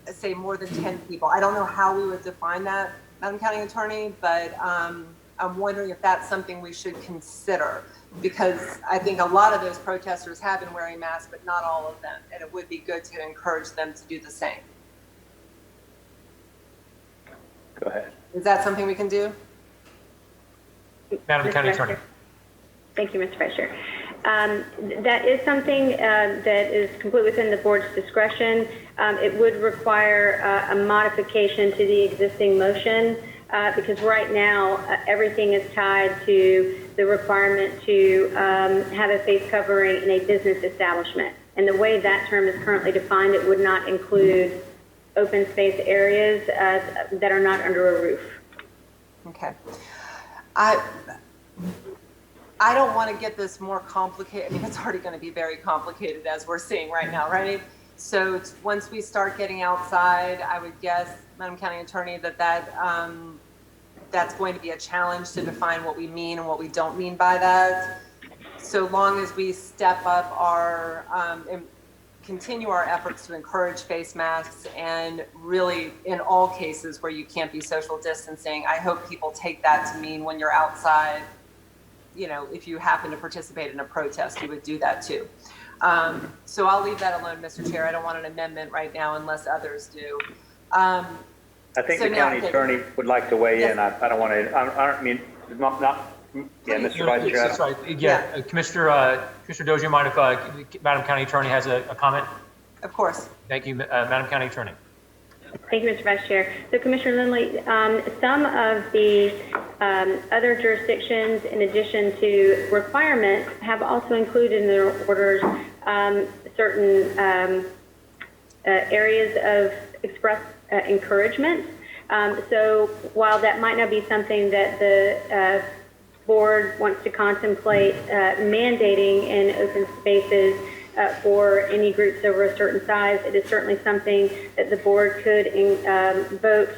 say more than 10 people? I don't know how we would define that, Madam County Attorney, but I'm wondering if that's something we should consider, because I think a lot of those protesters have been wearing masks, but not all of them, and it would be good to encourage them to do the same. Go ahead. Is that something we can do? Madam County Attorney. Thank you, Mr. Vice Chair. That is something that is completely within the board's discretion. It would require a modification to the existing motion because right now everything is tied to the requirement to have a face covering in a business establishment. And the way that term is currently defined, it would not include open space areas that are not under a roof. Okay. I don't want to get this more complicated. I mean, it's already going to be very complicated as we're seeing right now, right? So once we start getting outside, I would guess, Madam County Attorney, that's going to be a challenge to define what we mean and what we don't mean by that. So long as we step up our, and continue our efforts to encourage face masks, and really in all cases where you can't be social distancing, I hope people take that to mean when you're outside, if you happen to participate in a protest, you would do that too. So I'll leave that alone, Mr. Chair. I don't want an amendment right now unless others do. I think the county attorney would like to weigh in. I don't want to, Mr. Vice Chair. That's right. Yeah. Commissioner Dozier, mind if Madam County Attorney has a comment? Of course. Thank you, Madam County Attorney. Thank you, Mr. Vice Chair. So, Commissioner Lindley, some of the other jurisdictions, in addition to requirements, have also included in their orders certain areas of express encouragement. So while that might not be something that the board wants to contemplate mandating in open spaces for any groups over a certain size, it is certainly something that the board could vote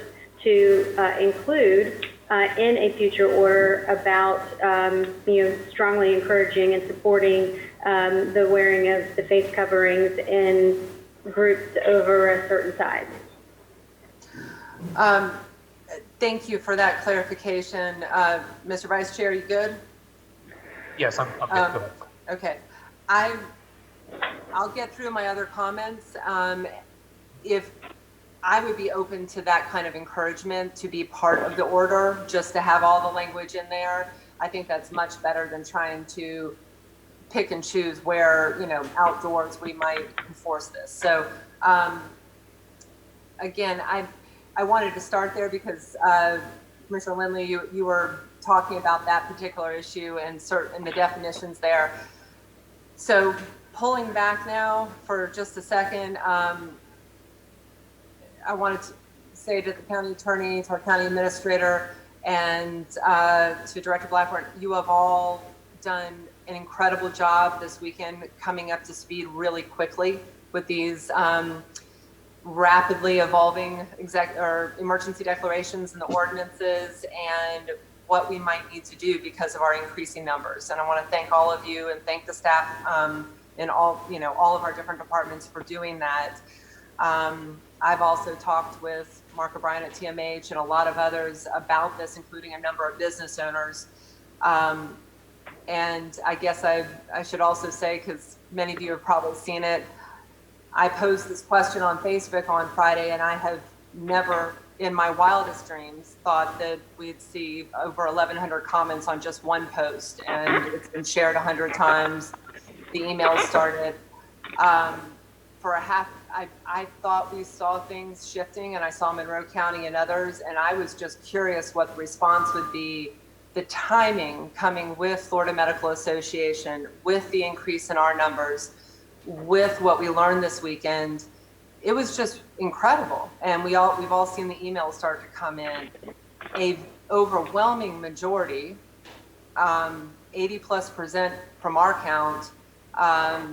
to include in a future order about, strongly encouraging and supporting the wearing of the face coverings in groups over a certain size. Thank you for that clarification. Mr. Vice Chair, you good? Yes, I'm good. Go ahead. Okay. I'll get through my other comments. If I would be open to that kind of encouragement to be part of the order, just to have all the language in there, I think that's much better than trying to pick and choose where, outdoors we might enforce this. So, again, I wanted to start there because Commissioner Lindley, you were talking about that particular issue and the definitions there. So pulling back now for just a second, I wanted to say to the county attorney, to our county administrator, and to Director Blackburn, you have all done an incredible job this weekend coming up to speed really quickly with these rapidly evolving emergency declarations and the ordinances and what we might need to do because of our increasing numbers. And I want to thank all of you and thank the staff in all of our different departments for doing that. I've also talked with Mark O'Brien at TMH and a lot of others about this, including a number of business owners. And I guess I should also say, because many of you have probably seen it, I posed this question on Facebook on Friday, and I have never in my wildest dreams thought that we'd see over 1,100 comments on just one post, and it's been shared 100 times. The emails started. For I thought we saw things shifting, and I saw Monroe County and others, and I was just curious what the response would be. The timing coming with Florida Medical Association, with the increase in our numbers, with what we learned this weekend, it was just incredible. And we've all seen the emails start to come in. A overwhelming majority, 80+% from our count, are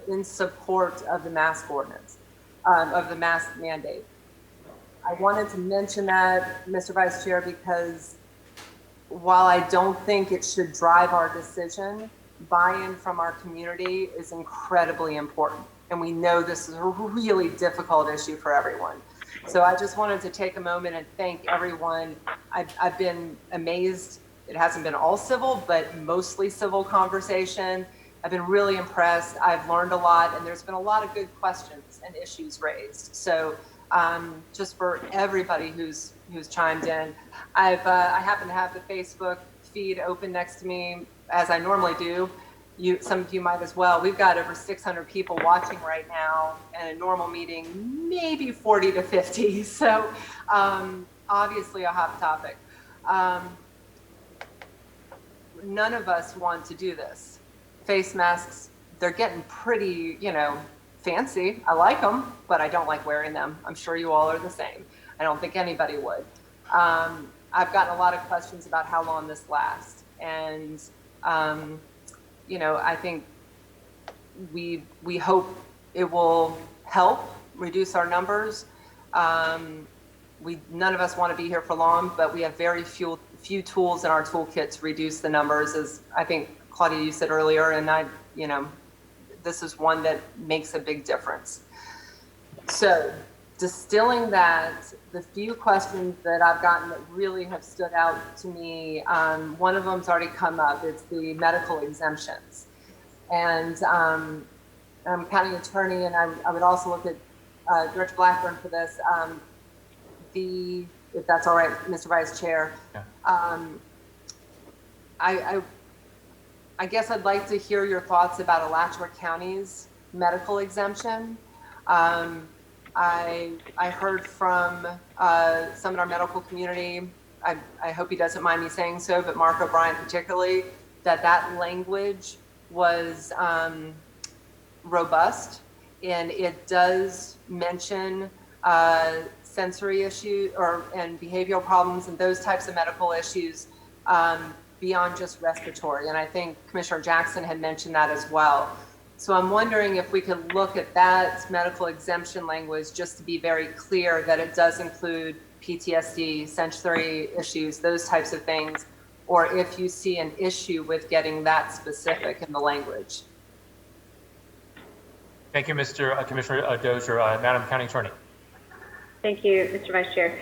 in support of the mask ordinance, of the mask mandate. I wanted to mention that, Mr. Vice Chair, because while I don't think it should drive our decision, buy-in from our community is incredibly important. And we know this is a really difficult issue for everyone. So I just wanted to take a moment and thank everyone. I've been amazed. It hasn't been all civil, but mostly civil conversation. I've been really impressed. I've learned a lot, and there's been a lot of good questions and issues raised. So just for everybody who's chimed in, I happen to have the Facebook feed open next to me, as I normally do. Some of you might as well. We've got over 600 people watching right now, and a normal meeting, maybe 40 to 50. So obviously a hot topic. None of us want to do this. Face masks, they're getting pretty, fancy. I like them, but I don't like wearing them. I'm sure you all are the same. I don't think anybody would. I've gotten a lot of questions about how long this lasts. And, I think we hope it will help reduce our numbers. None of us want to be here for long, but we have very few tools in our toolkit to reduce the numbers, as I think, Claudia, you said earlier, and this is one that makes a big difference. So distilling that, the few questions that I've gotten that really have stood out to me, one of them's already come up. It's the medical exemptions. And I'm a county attorney, and I would also look at Director Blackburn for this. If that's all right, Mr. Vice Chair. Yeah. I guess I'd like to hear your thoughts about Alachua County's medical exemption. I heard from some in our medical community, I hope he doesn't mind me saying so, but Mark O'Brien particularly, that language was robust, and it does mention sensory issues and behavioral problems and those types of medical issues beyond just respiratory. And I think Commissioner Jackson had mentioned that as well. So I'm wondering if we could look at that medical exemption language just to be very clear that it does include PTSD, sensory issues, those types of things, or if you see an issue with getting that specific in the language. Thank you, Commissioner Dozier. Madam County Attorney. Thank you, Mr. Vice Chair.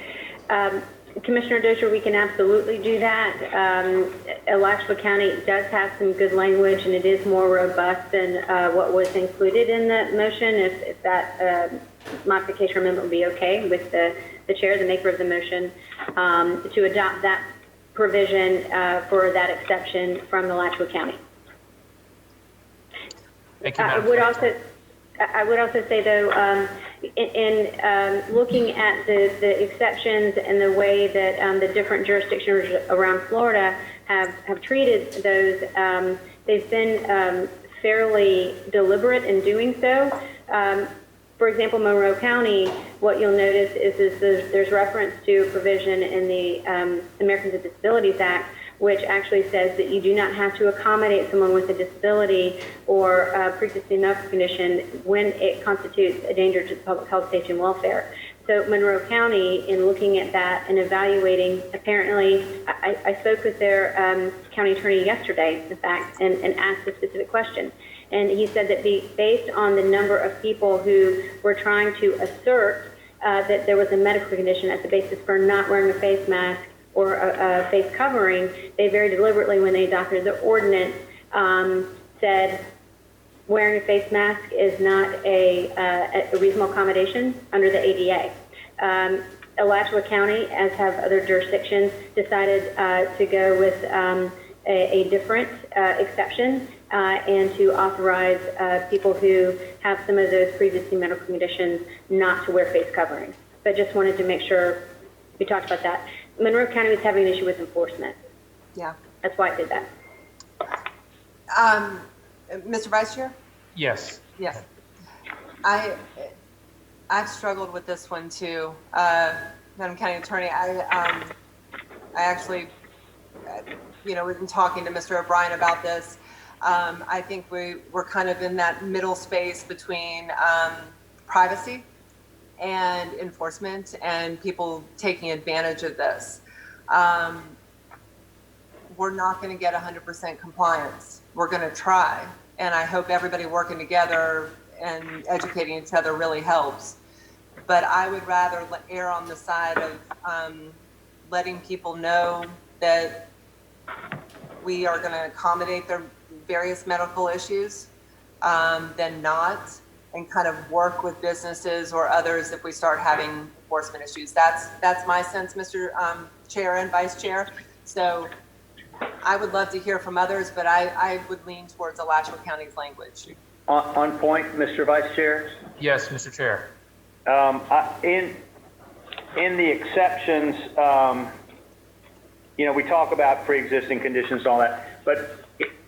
Commissioner Dozier, we can absolutely do that. Alachua County does have some good language, and it is more robust than what was included in the motion. If that modification amendment would be okay with the chair, the maker of the motion, to adopt that provision for that exception from Alachua County. Thank you, I would also say, though, in looking at the exceptions and the way that the different jurisdictions around Florida have treated those, they've been fairly deliberate in doing so. For example, Monroe County, what you'll notice is there's reference to a provision in the Americans with Disabilities Act, which actually says that you do not have to accommodate someone with a disability or a pre-existing medical condition when it constitutes a danger to the public health, safety, and welfare. So Monroe County, in looking at that and evaluating, apparently, I spoke with their county attorney yesterday, in fact, and asked a specific question. And he said that based on the number of people who were trying to assert that there was a medical condition as the basis for not wearing a face mask or a face covering, they very deliberately, when they adopted the ordinance, said wearing a face mask is not a reasonable accommodation under the ADA. Alachua County, as have other jurisdictions, decided to go with a different exception and to authorize people who have some of those pre-existing medical conditions not to wear face coverings. But just wanted to make sure we talked about that. Monroe County was having an issue with enforcement. Yeah. That's why I did that. Mr. Vice Chair? Yes. Yes. I've struggled with this one too. Madam County Attorney, I actually, we've been talking to Mr. O'Brien about this. I think we're kind of in that middle space between privacy and enforcement and people taking advantage of this. We're not going to get 100% compliance. We're going to try. And I hope everybody working together and educating each other really helps. But I would rather err on the side of letting people know that we are going to accommodate their various medical issues than not, and kind of work with businesses or others if we start having enforcement issues. That's my sense, Mr. Chair and Vice Chair. So I would love to hear from others, but I would lean towards Alachua County's language. On point, Mr. Vice Chair? Yes, Mr. Chair. In the exceptions, we talk about pre-existing conditions and all that, but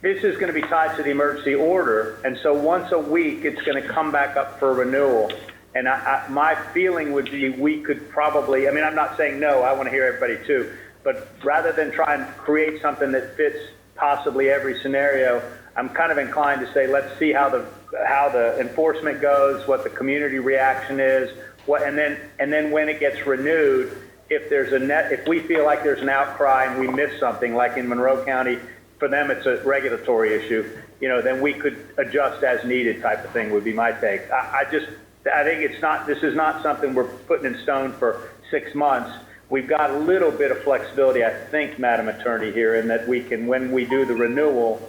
this is going to be tied to the emergency order, and so once a week it's going to come back up for renewal. And my feeling would be we could probably, I'm not saying no, I want to hear everybody too, but rather than try and create something that fits possibly every scenario, I'm kind of inclined to say let's see how the enforcement goes, what the community reaction is, and then when it gets renewed, if we feel like there's an outcry and we miss something, like in Monroe County, for them it's a regulatory issue, then we could adjust as needed type of thing would be my take. I think this is not something we're putting in stone for 6 months. We've got a little bit of flexibility, I think, Madam Attorney, here, in that we can, when we do the renewal,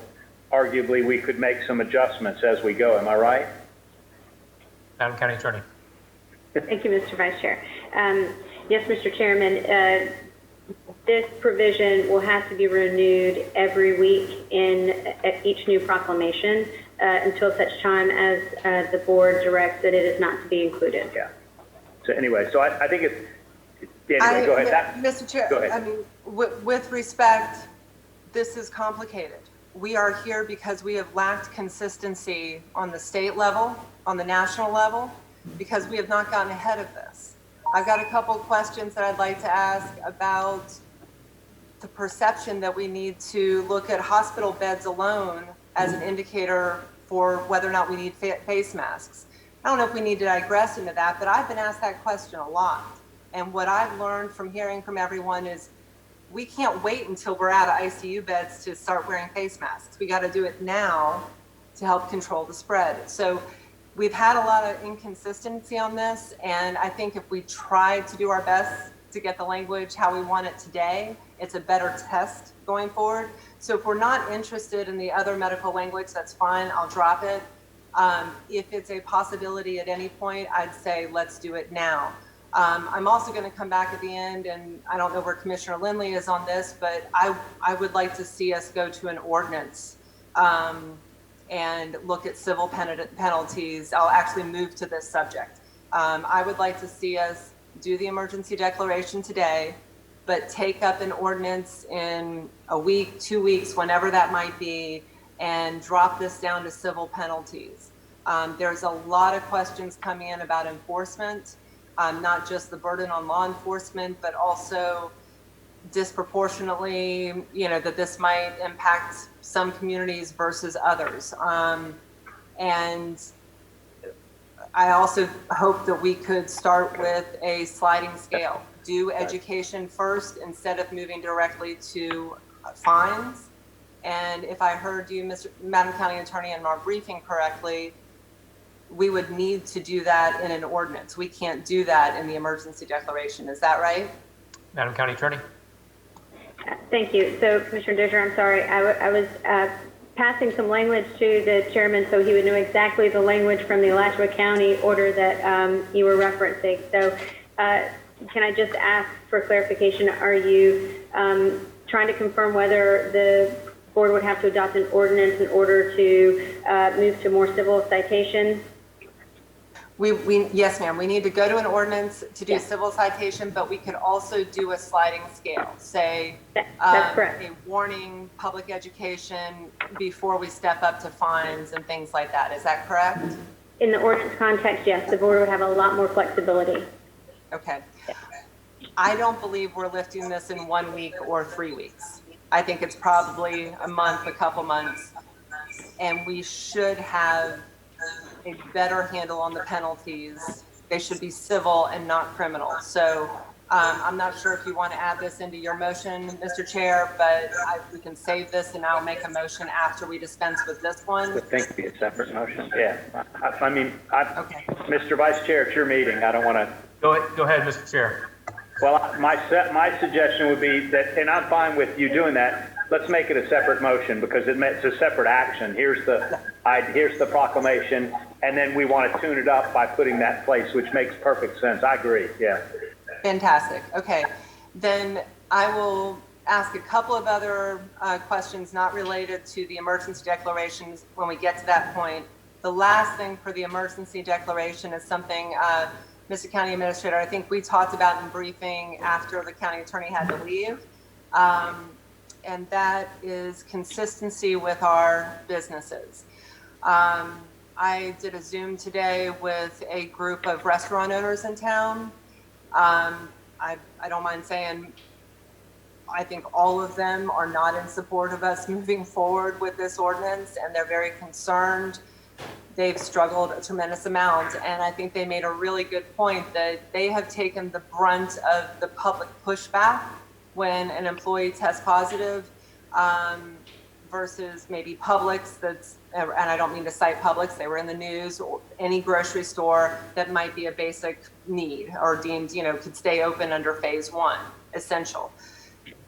arguably we could make some adjustments as we go. Am I right? Madam County Attorney. Thank you, Mr. Vice Chair. Yes, Mr. Chairman, this provision will have to be renewed every week in each new proclamation until such time as the board directs that it is not to be included. Yeah. So anyway, so I think anyway, go ahead. Mr. Chair, Go ahead. I mean, with respect, this is complicated. We are here because we have lacked consistency on the state level, on the national level, because we have not gotten ahead of this. I've got a couple questions that I'd like to ask about the perception that we need to look at hospital beds alone as an indicator for whether or not we need face masks. I don't know if we need to digress into that, but I've been asked that question a lot. And what I've learned from hearing from everyone is we can't wait until we're out of ICU beds to start wearing face masks. We got to do it now to help control the spread. So we've had a lot of inconsistency on this, and I think if we try to do our best to get the language how we want it today, it's a better test going forward. So if we're not interested in the other medical language, that's fine, I'll drop it. If it's a possibility at any point, I'd say let's do it now. I'm also going to come back at the end, and I don't know where Commissioner Lindley is on this, but I would like to see us go to an ordinance and look at civil penalties. I'll actually move to this subject. I would like to see us do the emergency declaration today, but take up an ordinance in a week, 2 weeks, whenever that might be, and drop this down to civil penalties. There's a lot of questions coming in about enforcement. Not just the burden on law enforcement, but also disproportionately, that this might impact some communities versus others. And I also hope that we could start with a sliding scale. Do education first instead of moving directly to fines. And if I heard you, Madam County Attorney, in our briefing correctly, we would need to do that in an ordinance. We can't do that in the emergency declaration. Is that right? Madam County Attorney. Thank you. So, Commissioner Disher, I'm sorry. I was passing some language to the chairman so he would know exactly the language from the Alachua County order that you were referencing. So, can I just ask for clarification? Are you trying to confirm whether the board would have to adopt an ordinance in order to move to more civil citations? Yes, ma'am. We need to go to an ordinance to do civil citation, but we could also do a sliding scale, say That's correct. a warning, public education before we step up to fines and things like that. Is that correct? In the ordinance context, yes, the board would have a lot more flexibility. Okay. I don't believe we're lifting this in 1 week or 3 weeks. I think it's probably a month, a couple months, and we should have a better handle on the penalties. They should be civil and not criminal. So I'm not sure if you want to add this into your motion, Mr. Chair, but we can save this and I'll make a motion after we dispense with this one. I think it'd be a separate motion. Yeah. Okay. Mr. Vice Chair, it's your meeting. I don't want to. Go ahead, Mr. Chair. Well, my suggestion would be that, and I'm fine with you doing that. Let's make it a separate motion because it's a separate action. Here's the proclamation, and then we want to tune it up by putting that in place, which makes perfect sense. I agree. Yeah. Fantastic. Okay. Then I will ask a couple of other questions not related to the emergency declarations when we get to that point. The last thing for the emergency declaration is something, Mr. County Administrator, I think we talked about in briefing after the county attorney had to leave. And that is consistency with our businesses. I did a Zoom today with a group of restaurant owners in town. I don't mind saying, I think all of them are not in support of us moving forward with this ordinance, and they're very concerned. They've struggled a tremendous amount, and I think they made a really good point that they have taken the brunt of the public pushback when an employee tests positive versus maybe Publix and I don't mean to cite Publix, they were in the news, or any grocery store that might be a basic need or deemed, could stay open under phase 1, essential.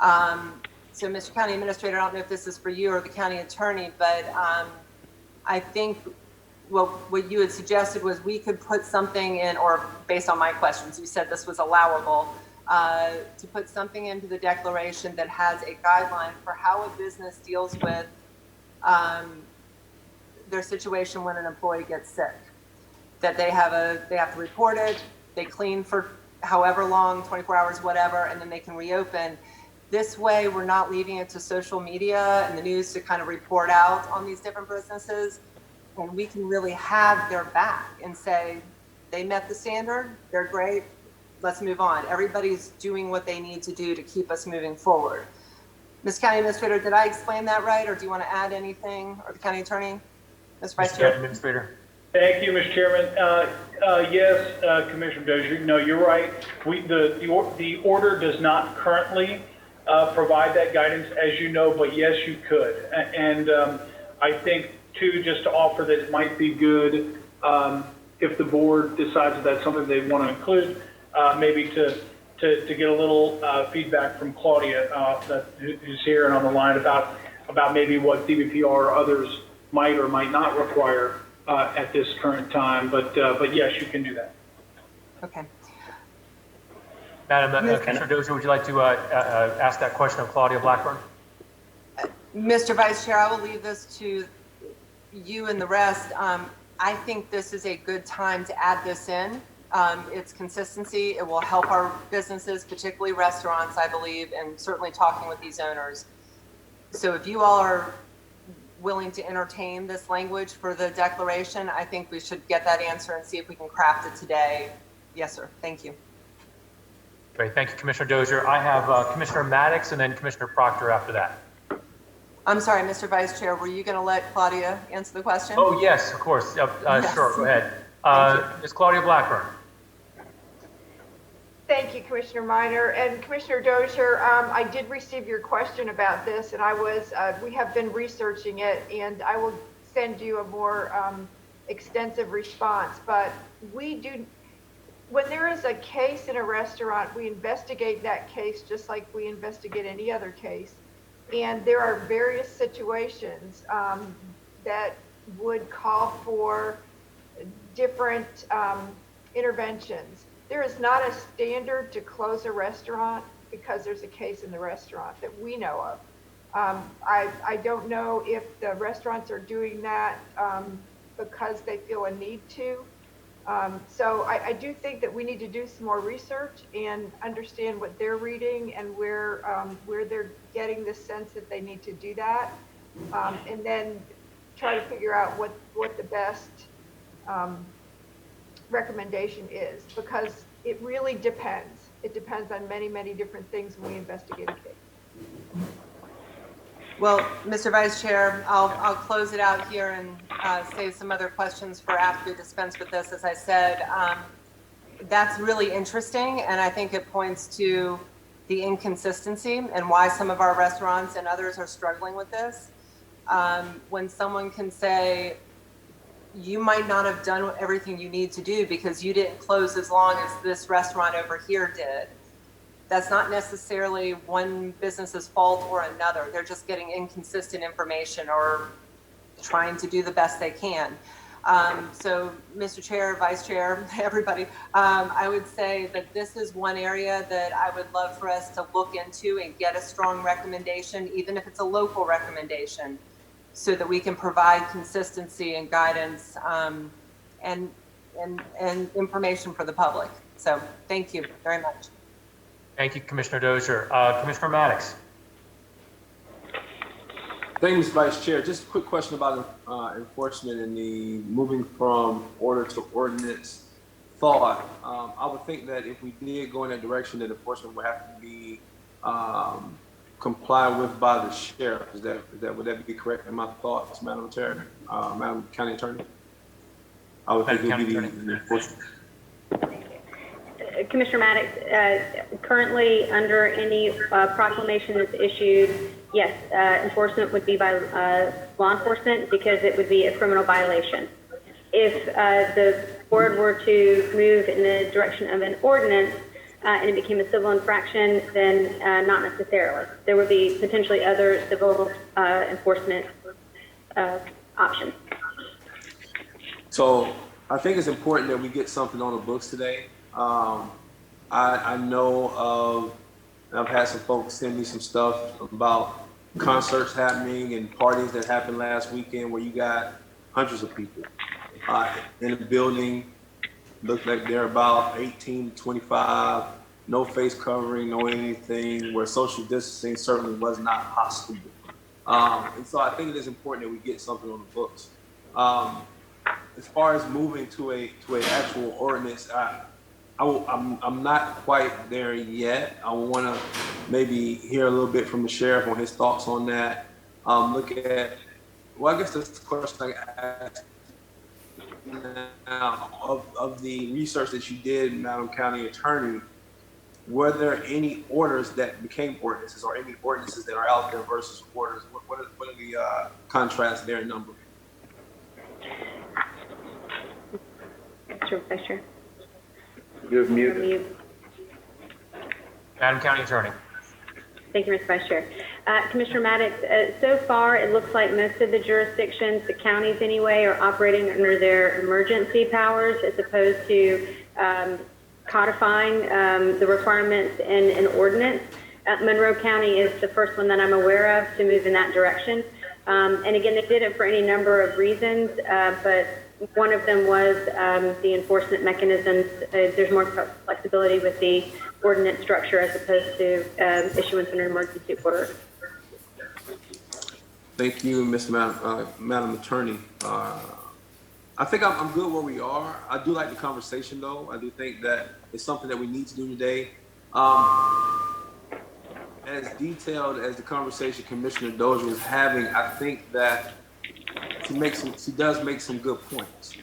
So Mr. County Administrator, I don't know if this is for you or the county attorney, but I think what you had suggested was we could put something in, or based on my questions, you said this was allowable, to put something into the declaration that has a guideline for how a business deals with their situation when an employee gets sick. That they have to report it, they clean for however long, 24 hours, whatever, and then they can reopen. This way, we're not leaving it to social media and the news to kind of report out on these different businesses. And we can really have their back and say, they met the standard, they're great, let's move on. Everybody's doing what they need to do to keep us moving forward. Ms. County Administrator, did I explain that right, or do you want to add anything, or the County Attorney? Mr. Vice Chair? Administrator. Thank you, Mr. Chairman. Yes, Commissioner Dozier, no, you're right. The order does not currently provide that guidance, as you know, but yes, you could. And I think, too, just to offer that it might be good if the board decides that that's something they want to include, maybe to get a little feedback from Claudia, who's here and on the line, about maybe what DBPR or others might or might not require at this current time. But yes, you can do that. Okay. Madam Commissioner Dozier, would you like to ask that question of Claudia Blackburn? Mr. Vice Chair, I will leave this to you and the rest. I think this is a good time to add this in. It's consistency. It will help our businesses, particularly restaurants, I believe, and certainly talking with these owners. So if you all are willing to entertain this language for the declaration, I think we should get that answer and see if we can craft it today. Yes, sir. Thank you. Great. Thank you, Commissioner Dozier. I have Commissioner Maddox and then Commissioner Proctor after that. I'm sorry, Mr. Vice Chair, were you going to let Claudia answer the question? Oh, yes, of course. Yes. Sure, go ahead. Ms. Claudia Blackburn. Thank you, Commissioner Minor. And Commissioner Dozier, I did receive your question about this, and we have been researching it, and I will send you a more extensive response. But when there is a case in a restaurant, we investigate that case just like we investigate any other case. And there are various situations that would call for different interventions. There is not a standard to close a restaurant because there's a case in the restaurant that we know of. I don't know if the restaurants are doing that because they feel a need to. So I do think that we need to do some more research and understand what they're reading and where they're getting the sense that they need to do that, and then try to figure out what the best recommendation is, because it really depends. It depends on many, many different things when we investigate a case. Well, Mr. Vice Chair, I'll close it out here and save some other questions for after we dispense with this. As I said, that's really interesting, and I think it points to the inconsistency and why some of our restaurants and others are struggling with this. When someone can say, you might not have done everything you need to do because you didn't close as long as this restaurant over here did. That's not necessarily one business's fault or another. They're just getting inconsistent information or trying to do the best they can. So, Mr. Chair, Vice Chair, everybody, I would say that this is one area that I would love for us to look into and get a strong recommendation, even if it's a local recommendation, so that we can provide consistency and guidance and information for the public. So, thank you very much. Thank you, Commissioner Dozier. Commissioner Maddox. Thank you, Mr. Vice Chair. Just a quick question about enforcement and the moving from order to ordinance thought. I would think that if we did go in that direction, that enforcement would have to be complied with by the sheriff. Would that be correct in my thoughts, Madam Chair, Madam County Attorney? I would think it would be the enforcement. Commissioner Maddox, currently under any proclamation that's issued, yes, enforcement would be by law enforcement because it would be a criminal violation. If the board were to move in the direction of an ordinance and it became a civil infraction, then not necessarily. There would be potentially other civil enforcement options. So I think it's important that we get something on the books today. I know of, and I've had some folks send me some stuff about concerts happening and parties that happened last weekend where you got hundreds of people in a building look like they're about 18 to 25, no face covering, no anything, where social distancing certainly was not possible. And so I think it is important that we get something on the books. As far as moving to an actual ordinance, I'm not quite there yet. I want to maybe hear a little bit from the sheriff on his thoughts on that. Look at, well, I guess that's the question I asked now. Of the research that you did, Madam County Attorney, were there any orders that became ordinances, or any ordinances that are out there versus orders? What are the contrasts there in number? Mr. Vice Chair. You're muted. Madam County Attorney. Thank you, Mr. Vice Chair. Commissioner Maddox, so far it looks like most of the jurisdictions, the counties anyway, are operating under their emergency powers as opposed to codifying the requirements in an ordinance. Monroe County is the first one that I'm aware of to move in that direction. And again, they did it for any number of reasons, but one of them was the enforcement mechanisms. There's more flexibility with the ordinance structure as opposed to issuance under emergency order. Thank you, Madam Attorney. I think I'm good where we are. I do like the conversation, though. I do think that it's something that we need to do today. As detailed as the conversation Commissioner Dozier was having, I think that she does make some good points.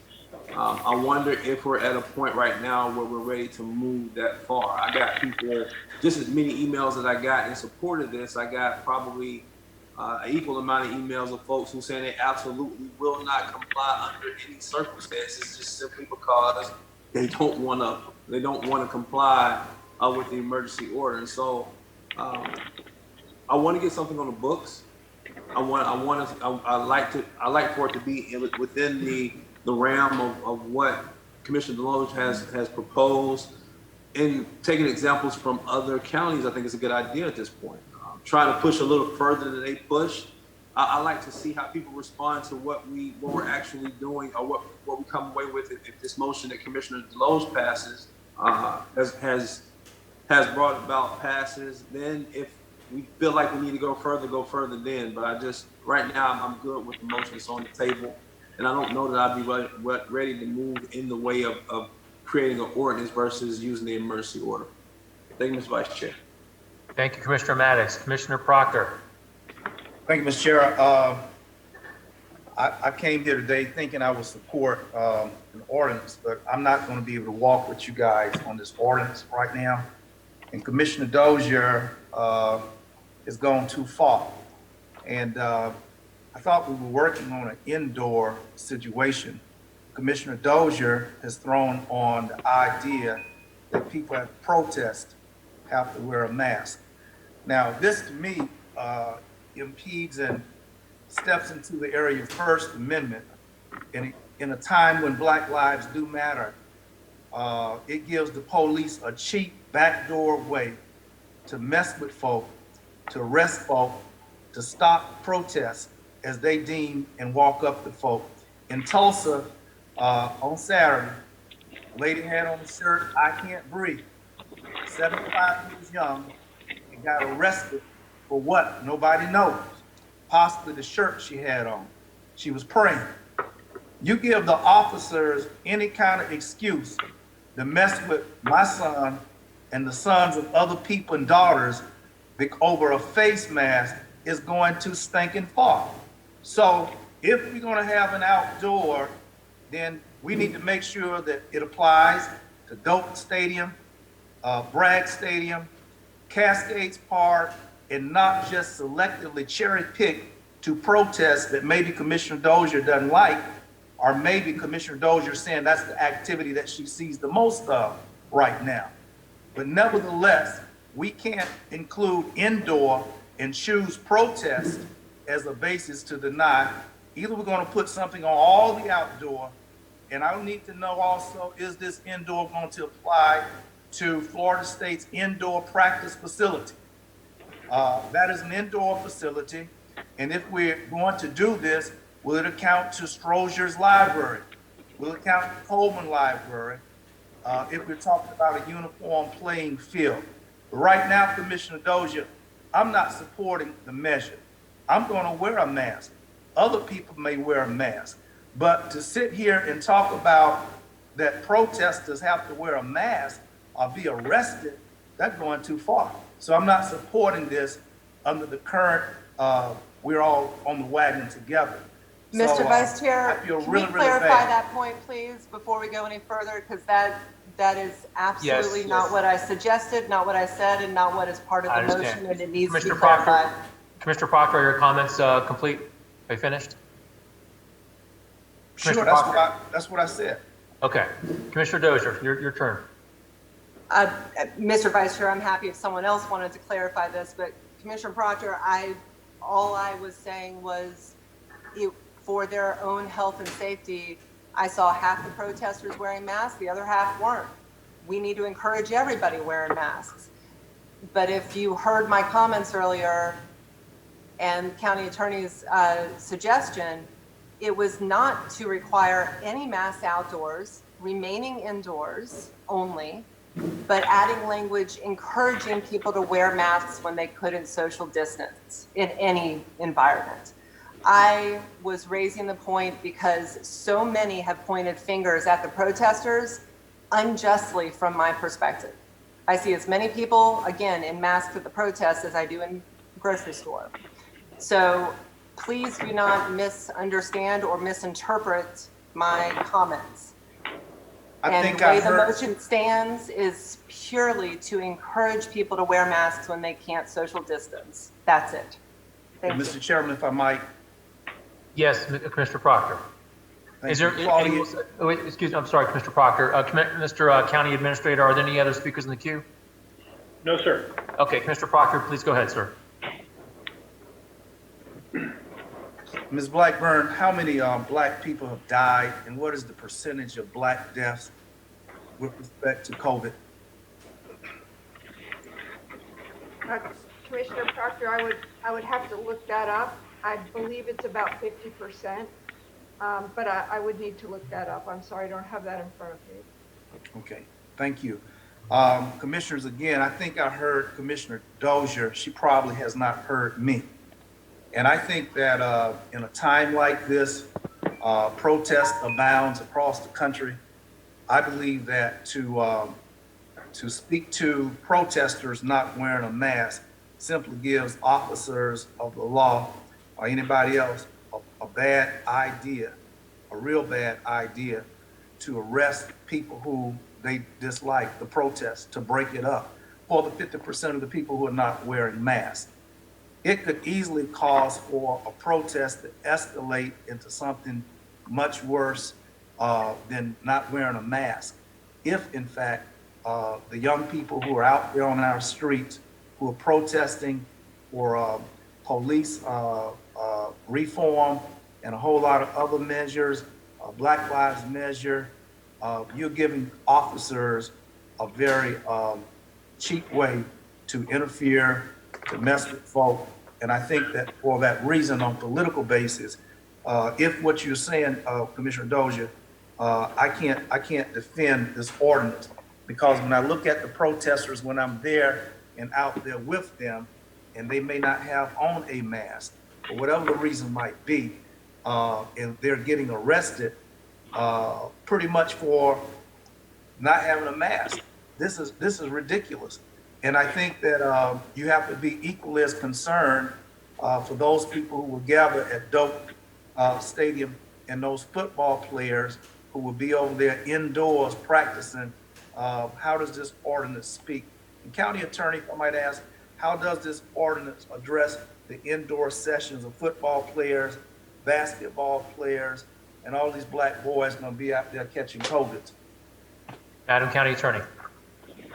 I wonder if we're at a point right now where we're ready to move that far. I got people, just as many emails that I got in support of this, I got probably an equal amount of emails of folks who saying they absolutely will not comply under any circumstances, just simply because they don't want to comply with the emergency order. And so I want to get something on the books. I like for it to be within the realm of what Commissioner Deloge has proposed. And taking examples from other counties, I think it's a good idea at this point. Trying to push a little further than they pushed. I like to see how people respond to what we're actually doing, or what we come away with if this motion that Commissioner Deloge passes has brought about passes. Then if we feel like we need to go further then. But right now I'm good with the motion that's on the table. And I don't know that I'd be ready to move in the way of creating an ordinance versus using the emergency order. Thank you, Mr. Vice Chair. Thank you, Commissioner Maddox. Commissioner Proctor. Thank you, Mr. Chair. I came here today thinking I would support an ordinance, but I'm not going to be able to walk with you guys on this ordinance right now. And Commissioner Dozier has gone too far. And I thought we were working on an indoor situation. Commissioner Dozier has thrown on the idea that people at protest have to wear a mask. Now, this to me impedes and steps into the area of First Amendment. And in a time when Black lives do matter, it gives the police a cheap backdoor way to mess with folk, to arrest folk, to stop protests as they deem and walk up to folk. In Tulsa, on Saturday, a lady had on a shirt, "I can't breathe," 75 years young, and got arrested for what? Nobody knows. Possibly the shirt she had on. She was praying. You give the officers any kind of excuse to mess with my son and the sons of other people and daughters over a face mask is going to stinking far. So if we're going to have an outdoor, then we need to make sure that it applies to Doak Stadium, Bragg Stadium, Cascades Park, and not just selectively cherry pick to protests that maybe Commissioner Dozier doesn't like, or maybe Commissioner Dozier saying that's the activity that she sees the most of right now. But nevertheless, we can't include indoor and choose protest as a basis to deny. Either we're going to put something on all the outdoor, and I need to know also, is this indoor going to apply to Florida State's indoor practice facility? That is an indoor facility, and if we're going to do this, will it account to Strozier's Library? Will it account to Coleman Library? if we're talking about a uniform playing field. But right now, Commissioner Dozier, I'm not supporting the measure. I'm going to wear a mask. Other people may wear a mask. But to sit here and talk about that protesters have to wear a mask or be arrested, that's going too far. So I'm not supporting this under the current, we're all on the wagon together. Mr. So, Vice Chair, I feel can really, we really clarify bad. that point, please, before we go any further? Because that is absolutely Yes, not yes. what I suggested, not what I said, and not what is part of I the understand. motion, and it needs to be Commissioner Proctor, clarified. Commissioner Proctor, are your comments complete? Are you finished? Sure, Commissioner Proctor? that's what I said. Okay. Commissioner Dozier, your turn. Mr. Vice Chair, I'm happy if someone else wanted to clarify this, but Commissioner Proctor, all I was saying was for their own health and safety, I saw half the protesters wearing masks, the other half weren't. We need to encourage everybody wearing masks. But if you heard my comments earlier and County Attorney's suggestion, it was not to require any masks outdoors, remaining indoors only, but adding language encouraging people to wear masks when they couldn't social distance in any environment. I was raising the point because so many have pointed fingers at the protesters unjustly from my perspective. I see as many people, again, in masks at the protests as I do in grocery store. So please do not misunderstand or misinterpret my comments. And the way the motion stands is purely to encourage people to wear masks when they can't social distance. That's it. Thank you. Mr. Chairman, if I might. Yes, Commissioner Proctor. Is there, wait, excuse me, I'm sorry, Commissioner Proctor. Mr. County Administrator, are there any other speakers in the queue? No, sir. Okay, Commissioner Proctor, please go ahead, sir. Ms. Blackburn, how many black people have died, and what is the percentage of black deaths with respect to COVID? Commissioner Proctor, I would have to look that up. I believe it's about 50%, but I would need to look that up. I'm sorry, I don't have that in front of me. Okay, thank you. Commissioners, again, I think I heard Commissioner Dozier. She probably has not heard me. And I think that in a time like this, protest abounds across the country. I believe that to speak to protesters not wearing a mask simply gives officers of the law or anybody else a bad idea, a real bad idea to arrest people who they dislike the protest, to break it up for the 50% of the people who are not wearing masks. It could easily cause for a protest to escalate into something much worse than not wearing a mask. If, in fact, the young people who are out there on our streets who are protesting for police reform and a whole lot of other measures, Black Lives Measure, you're giving officers a very cheap way to interfere, to mess with folk. And I think that for that reason, on political basis, if what you're saying, Commissioner Dozier, I can't defend this ordinance, because when I look at the protesters, when I'm there and out there with them, and they may not have on a mask, or whatever the reason might be, and they're getting arrested pretty much for not having a mask. This is ridiculous. And I think that you have to be equally as concerned for those people who will gather at Doak Stadium and those football players who will be over there indoors practicing. How does this ordinance speak? And County Attorney, if I might ask, how does this ordinance address the indoor sessions of football players, basketball players, and all these black boys going to be out there catching COVID? Madam County Attorney.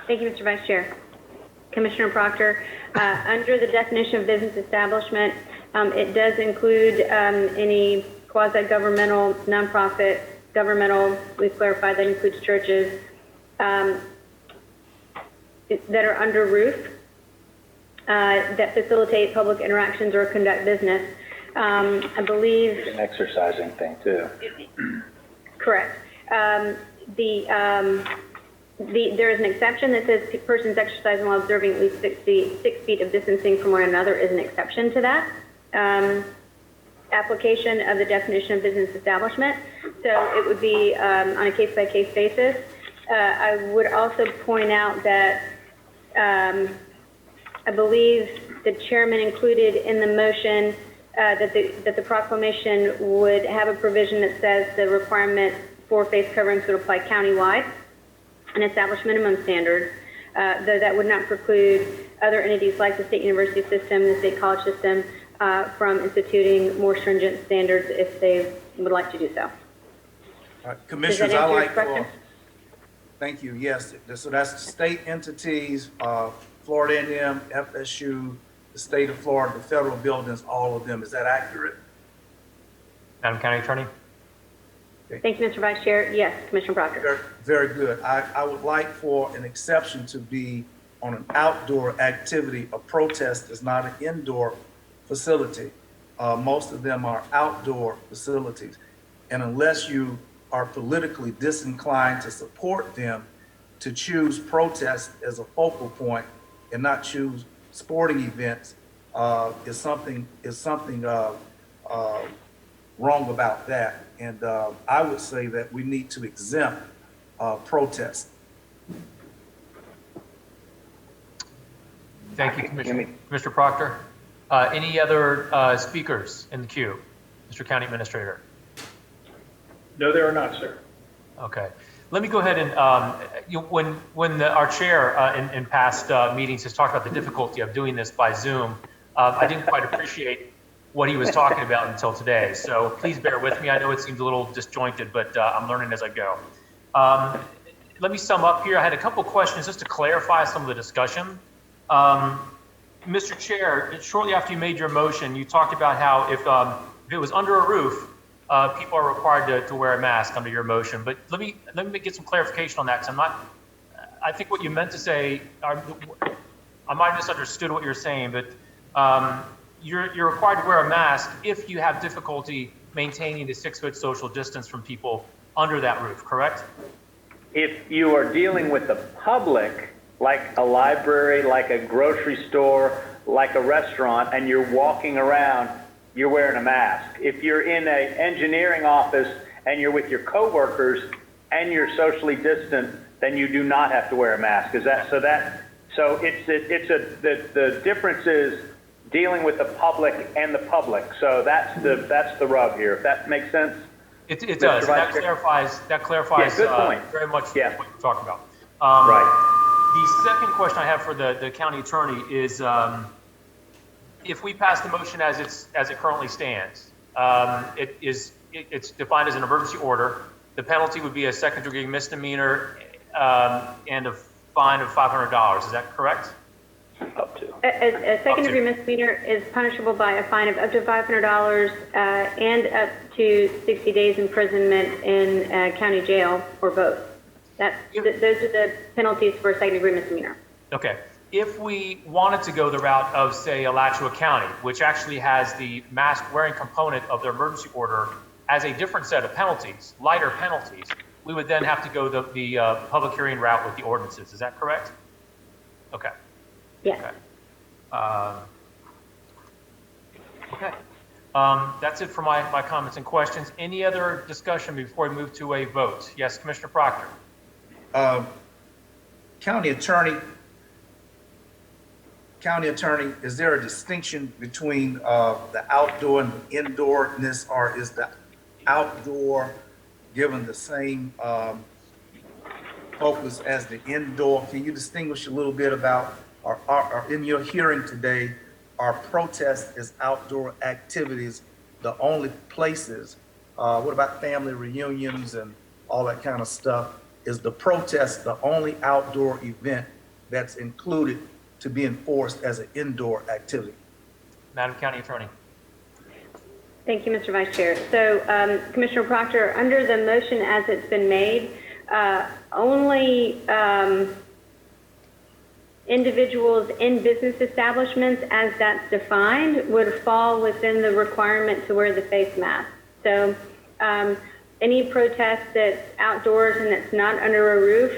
Thank you, Mr. Vice Chair. Commissioner Proctor, under the definition of business establishment, it does include any quasi-governmental, nonprofit, governmental, we've clarified that includes churches, that are under roof, that facilitate public interactions or conduct business. I believe... It's an exercising thing too. Correct. there is an exception that says persons exercising while observing at least 6 feet of distancing from one another is an exception to that. Application of the definition of business establishment. So it would be on a case-by-case basis. I would also point out that I believe the chairman included in the motion that the proclamation would have a provision that says the requirement for face coverings would apply countywide and establish minimum standards, though that would not preclude other entities like the state university system, the state college system, from instituting more stringent standards if they would like to do so. All right, Commissioners, I like for, thank you, yes. So that's state entities, Florida A&M, FSU, the state of Florida, the federal buildings, all of them. Is that accurate? Madam County Attorney? Okay. Thank you, Mr. Vice Chair. Yes, Commissioner Proctor. Very, very good. I would like for an exception to be on an outdoor activity. A protest is not an indoor facility. Most of them are outdoor facilities. And unless you are politically disinclined to support them, to choose protest as a focal point and not choose sporting events is something wrong about that. And I would say that we need to exempt protest. Thank you, Commissioner Proctor. Any other speakers in the queue? Mr. County Administrator. No, there are not, sir. Okay. Let me go ahead and, our chair in past meetings has talked about the difficulty of doing this by Zoom, I didn't quite appreciate what he was talking about until today. So please bear with me. I know it seems a little disjointed, but I'm learning as I go. Let me sum up here. I had a couple questions just to clarify some of the discussion. Mr. Chair, shortly after you made your motion, you talked about how if it was under a roof, people are required to wear a mask under your motion. But let me get some clarification on that, because I think what you meant to say, I might have misunderstood what you're saying, but you're required to wear a mask if you have difficulty maintaining the 6-foot social distance from people under that roof, correct? If you are dealing with the public, like a library, like a grocery store, like a restaurant, and you're walking around, you're wearing a mask. If you're in an engineering office and you're with your coworkers and you're socially distant, then you do not have to wear a mask. The difference is dealing with the public and the public. So that's the rub here. If that makes sense. It does. That clarifies yeah, good point. Very much yeah. what you're talking about. Right. The second question I have for the county attorney is, if we pass the motion as it currently stands, it's defined as an emergency order. The penalty would be a second-degree misdemeanor and a fine of $500. Is that correct? Up to. A second-degree misdemeanor is punishable by a fine of up to $500 and up to 60 days imprisonment in county jail, or both. Those are the penalties for a second-degree misdemeanor. Okay. If we wanted to go the route of, say, Alachua County, which actually has the mask-wearing component of their emergency order as a different set of penalties, lighter penalties, we would then have to go the public hearing route with the ordinances. Is that correct? Okay. Yes. Okay. That's it for my comments and questions. Any other discussion before we move to a vote? Yes, Commissioner Proctor. County Attorney, is there a distinction between the outdoor and the indoorness, or is the outdoor given the same focus as the indoor? Can you distinguish a little bit about, or in your hearing today, are protests as outdoor activities the only places? What about family reunions and all that kind of stuff? Is the protest the only outdoor event that's included to be enforced as an indoor activity? Madam County Attorney. Thank you, Mr. Vice Chair. So, Commissioner Proctor, under the motion as it's been made, only individuals in business establishments, as that's defined, would fall within the requirement to wear the face mask. So, any protest that's outdoors and that's not under a roof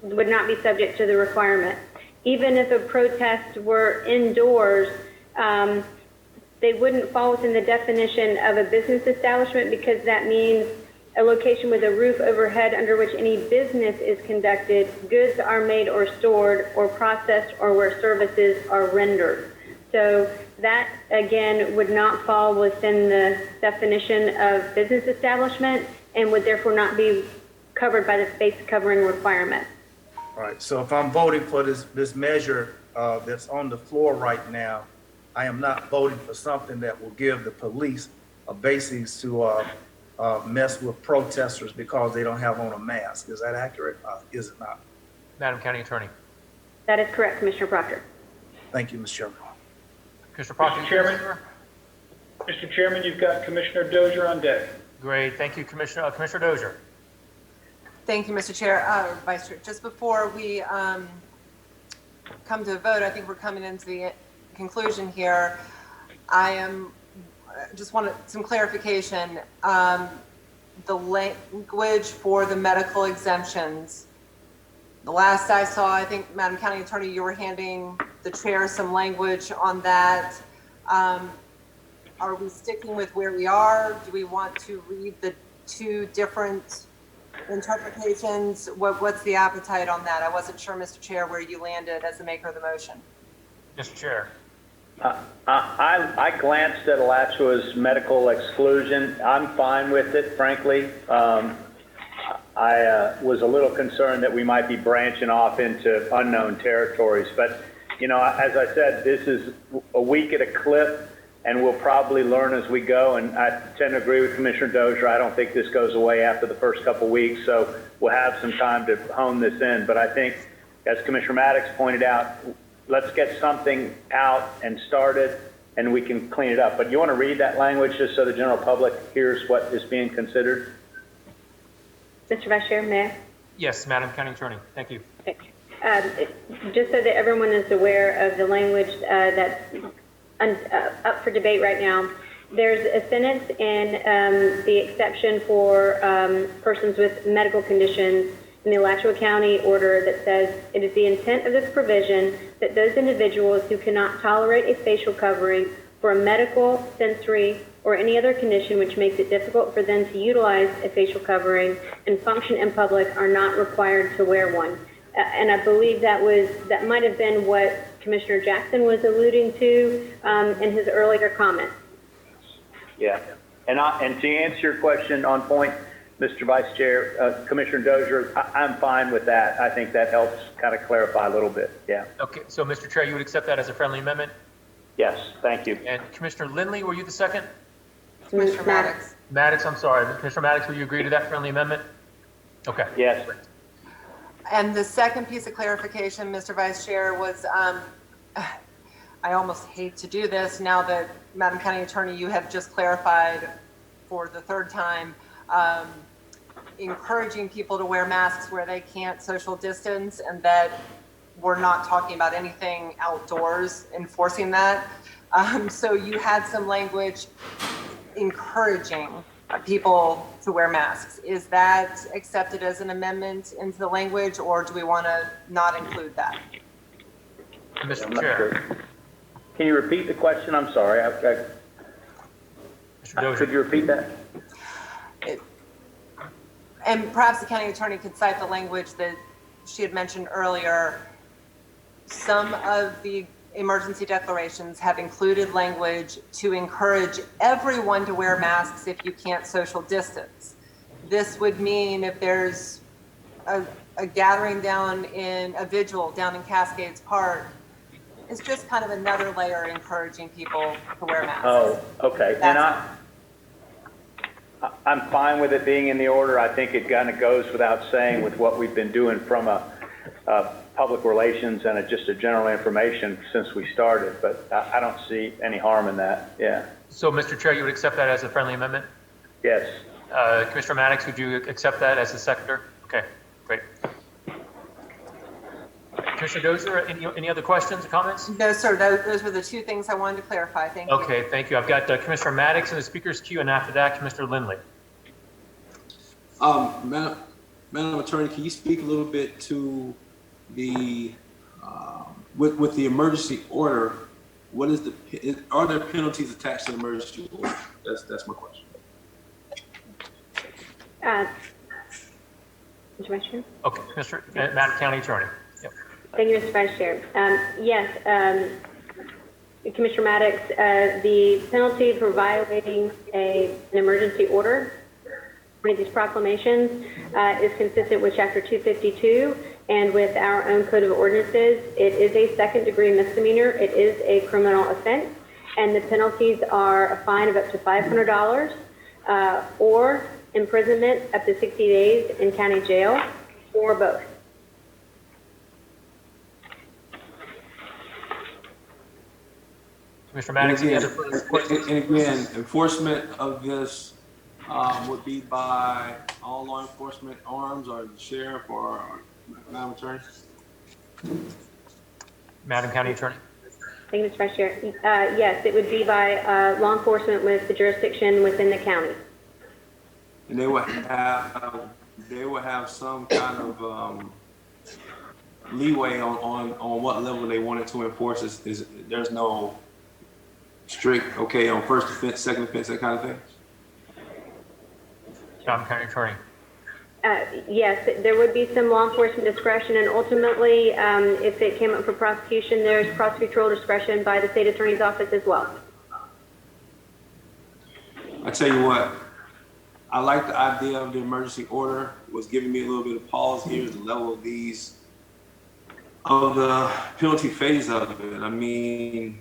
would not be subject to the requirement. Even if a protest were indoors, they wouldn't fall within the definition of a business establishment, because that means a location with a roof overhead under which any business is conducted, goods are made or stored or processed, or where services are rendered. So that, again, would not fall within the definition of business establishment and would therefore not be covered by the face covering requirement. All right, so if I'm voting for this measure that's on the floor right now, I am not voting for something that will give the police a basis to mess with protesters because they don't have on a mask. Is that accurate? Is it not? Madam County Attorney. That is correct, Commissioner Proctor. Thank you, Mr. Chairman. Commissioner Proctor. Mr. Chairman, you've got Commissioner Dozier on deck. Great, thank you, Commissioner Dozier. Thank you, Mr. Chair, Vice Chair. Just before we come to a vote, I think we're coming into the conclusion here. Just wanted some clarification. The language for the medical exemptions. The last I saw, I think, Madam County Attorney, you were handing the chair some language on that. Are we sticking with where we are? Do we want to read the two different interpretations? What's the appetite on that? I wasn't sure, Mr. Chair, where you landed as the maker of the motion. Mr. Chair. I glanced at Alachua's medical exclusion. I'm fine with it, frankly. I was a little concerned that we might be branching off into unknown territories. But, you know, as I said, this is a week at a clip, and we'll probably learn as we go. And I tend to agree with Commissioner Dozier. I don't think this goes away after the first couple weeks, so we'll have some time to hone this in. But I think, as Commissioner Maddox pointed out, let's get something out and started, and we can clean it up. But you want to read that language just so the general public hears what is being considered? Mr. Vice Chair, may I? Yes, Madam County Attorney. Thank you. Okay. Just so that everyone is aware of the language that's up for debate right now, there's a sentence in the exception for persons with medical conditions in the Alachua County order that says, it is the intent of this provision that those individuals who cannot tolerate a facial covering for a medical, sensory, or any other condition which makes it difficult for them to utilize a facial covering and function in public are not required to wear one. And I believe that might have been what Commissioner Jackson was alluding to in his earlier comment. Yeah, and to answer your question on point, Mr. Vice Chair, Commissioner Dozier, I'm fine with that. I think that helps kind of clarify a little bit. Yeah. Okay, so Mr. Chair, you would accept that as a friendly amendment? Yes, thank you. And Commissioner Lindley, were you the second? Commissioner Maddox. Maddox, I'm sorry. Commissioner Maddox, will you agree to that friendly amendment? Okay. Yes. And the second piece of clarification, Mr. Vice Chair, was I almost hate to do this now that, Madam County Attorney, you have just clarified for the third time, encouraging people to wear masks where they can't social distance, and that we're not talking about anything outdoors enforcing that. So you had some language encouraging people to wear masks. Is that accepted as an amendment into the language, or do we want to not include that? Mr. Chair. Sure. Can you repeat the question? I'm sorry. Mr. Dozier. Could you repeat that? And perhaps the county attorney could cite the language that she had mentioned earlier. Some of the emergency declarations have included language to encourage everyone to wear masks if you can't social distance. This would mean if there's a gathering down in a vigil down in Cascades Park, it's just kind of another layer encouraging people to wear masks. Oh, okay. And I'm fine with it being in the order. I think it kind of goes without saying with what we've been doing from a public relations and just a general information since we started, but I don't see any harm in that. Yeah. So, Mr. Chair, you would accept that as a friendly amendment? Yes. Commissioner Maddox, would you accept that as a seconder? Okay, great. Commissioner Dozier, any other questions or comments? No, sir. Those were the two things I wanted to clarify. Thank you. Okay, thank you. I've got Commissioner Maddox in the speaker's queue, and after that, Commissioner Lindley. Madam Attorney, can you speak a little bit to the, with the emergency order, what is are there penalties attached to the emergency order? That's my question. Mr. Vice Chair? Okay, Madam County Attorney. Yep. Thank you, Mr. Vice Chair. Yes, Commissioner Maddox, the penalty for violating an emergency order, one of these proclamations, is consistent with Chapter 252 and with our own Code of Ordinances. It is a second-degree misdemeanor. It is a criminal offense, and the penalties are a fine of up to $500 or imprisonment up to 60 days in county jail, or both. Commissioner Maddox, any other questions? And again, enforcement of this would be by all law enforcement arms, or the sheriff, or Madam Attorney? Madam County Attorney. Thank you, Mr. Vice Chair. Yes, it would be by law enforcement with the jurisdiction within the county. And they would have some kind of leeway on what level they wanted to enforce. There's no strict, okay, on first offense, second offense, that kind of thing? Madam County Attorney. Yes, there would be some law enforcement discretion, and ultimately, if it came up for prosecution, there's prosecutorial discretion by the state attorney's office as well. I tell you what, I like the idea of the emergency order. It was giving me a little bit of pause here, the level of the penalty phase of it. I mean,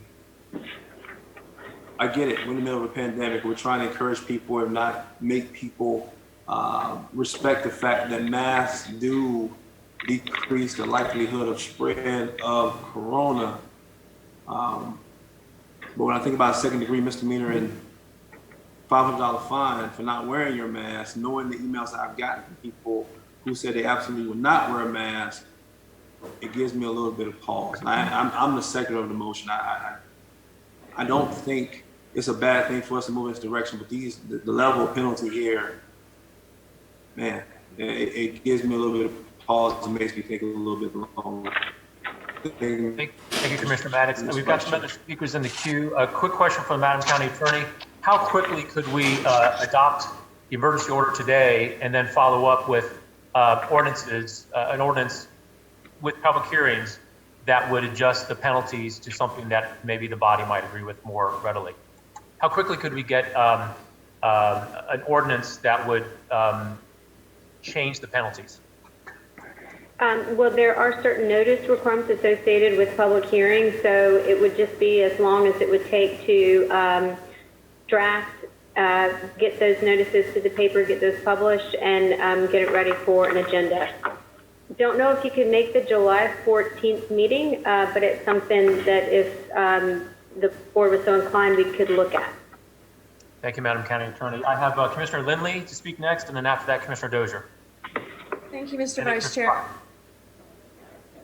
I get it. We're in the middle of a pandemic. We're trying to encourage people and not make people respect the fact that masks do decrease the likelihood of spread of corona. But when I think about second-degree misdemeanor and $500 fine for not wearing your mask, knowing the emails that I've gotten from people who said they absolutely would not wear a mask, it gives me a little bit of pause. I'm the second of the motion. I don't think it's a bad thing for us to move in this direction, but the level of penalty here, man, it gives me a little bit of pause and makes me think a little bit longer. Thank you, Commissioner Maddox. We've got some other speakers in the queue. A quick question from the Madam County Attorney. How quickly could we adopt the emergency order today and then follow up with an ordinance with public hearings that would adjust the penalties to something that maybe the body might agree with more readily? How quickly could we get an ordinance that would change the penalties? Well, there are certain notice requirements associated with public hearings, so it would just be as long as it would take to draft, get those notices to the paper, get those published, and get it ready for an agenda. Don't know if you could make the July 14th meeting, but it's something that if the board was so inclined, we could look at. Thank you, Madam County Attorney. I have Commissioner Lindley to speak next, and then after that, Commissioner Dozier. Thank you, Mr. Vice Chair.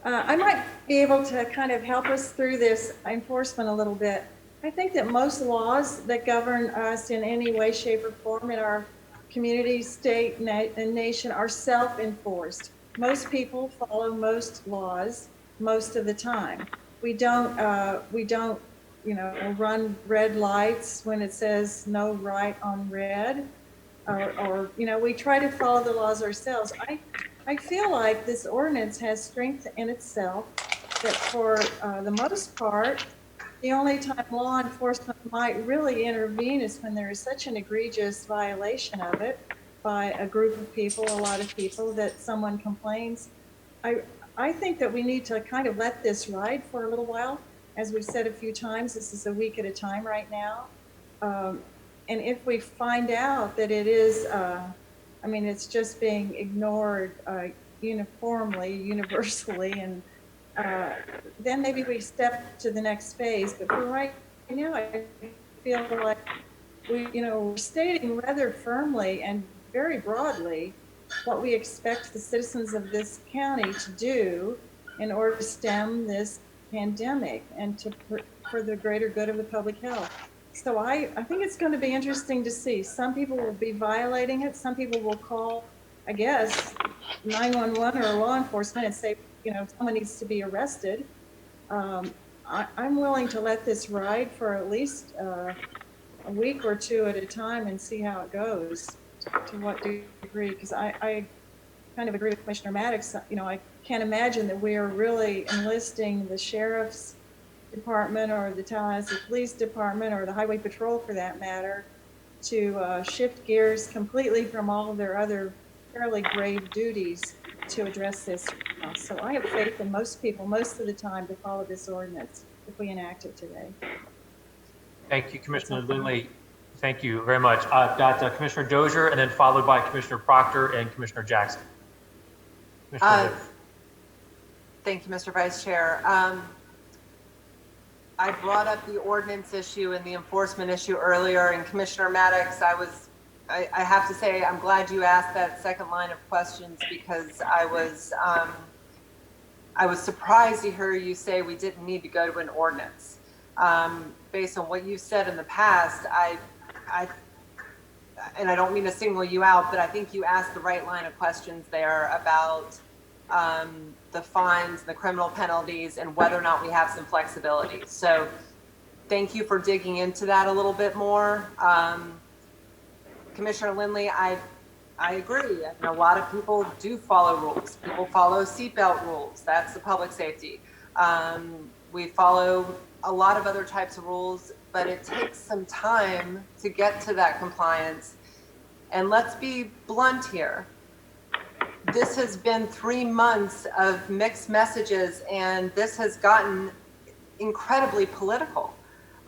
I might be able to kind of help us through this enforcement a little bit. I think that most laws that govern us in any way, shape, or form in our community, state, and nation are self-enforced. Most people follow most laws most of the time. We don't, run red lights when it says no right on red, or we try to follow the laws ourselves. I feel like this ordinance has strength in itself, that for the most part, the only time law enforcement might really intervene is when there is such an egregious violation of it by a group of people, a lot of people, that someone complains. I think that we need to kind of let this ride for a little while. As we've said a few times, this is a week at a time right now. And if we find out that it is, it's just being ignored uniformly, universally, and then maybe we step to the next phase. But for right now, I feel like we're stating rather firmly and very broadly what we expect the citizens of this county to do in order to stem this pandemic and for the greater good of the public health. So I think it's going to be interesting to see. Some people will be violating it. Some people will call, I guess, 911 or law enforcement and say, someone needs to be arrested. I'm willing to let this ride for at least a week or two at a time and see how it goes, to what degree, because I kind of agree with Commissioner Maddox. I can't imagine that we are really enlisting the sheriff's department or the Tallahassee Police Department or the Highway Patrol, for that matter, to shift gears completely from all of their other fairly grave duties to address this. So I have faith in most people, most of the time, to follow this ordinance if we enact it today. Thank you, Commissioner Lindley. Thank you very much. I've got Commissioner Dozier and then followed by Commissioner Proctor and Commissioner Jackson. Commissioner Thank you, Mr. Vice Chair. I brought up the ordinance issue and the enforcement issue earlier, and Commissioner Maddox, I have to say, I'm glad you asked that second line of questions, because I was surprised to hear you say we didn't need to go to an ordinance. Based on what you said in the past, and I don't mean to single you out, but I think you asked the right line of questions there about the fines, the criminal penalties, and whether or not we have some flexibility. So thank you for digging into that a little bit more. Commissioner Lindley, I agree. A lot of people do follow rules. People follow seatbelt rules. That's the public safety. We follow a lot of other types of rules, but it takes some time to get to that compliance. And let's be blunt here. This has been 3 months of mixed messages, and this has gotten incredibly political.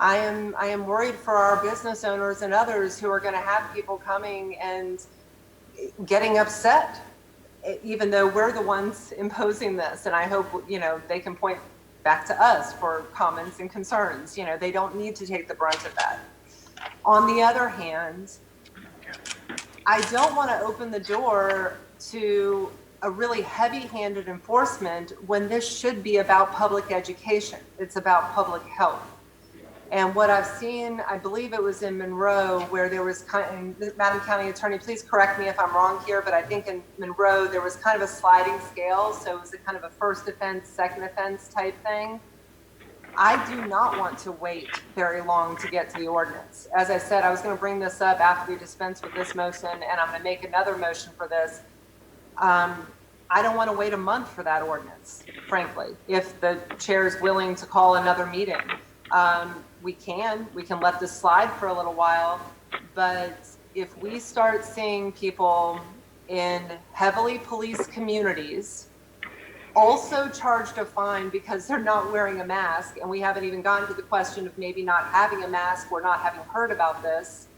I am worried for our business owners and others who are going to have people coming and getting upset, even though we're the ones imposing this. And I hope, they can point back to us for comments and concerns. They don't need to take the brunt of that. On the other hand, I don't want to open the door to a really heavy-handed enforcement when this should be about public education. It's about public health. And what I've seen, I believe it was in Monroe, where there was Madam County Attorney, please correct me if I'm wrong here, but I think in Monroe there was kind of a sliding scale. So it was a kind of a first offense, second offense type thing. I do not want to wait very long to get to the ordinance. As I said, I was going to bring this up after we dispense with this motion, and I'm going to make another motion for this. I don't want to wait a month for that ordinance, frankly. If the chair is willing to call another meeting, we can let this slide for a little while. But if we start seeing people in heavily policed communities also charged a fine because they're not wearing a mask, and we haven't even gotten to the question of maybe not having a mask or not having heard about this,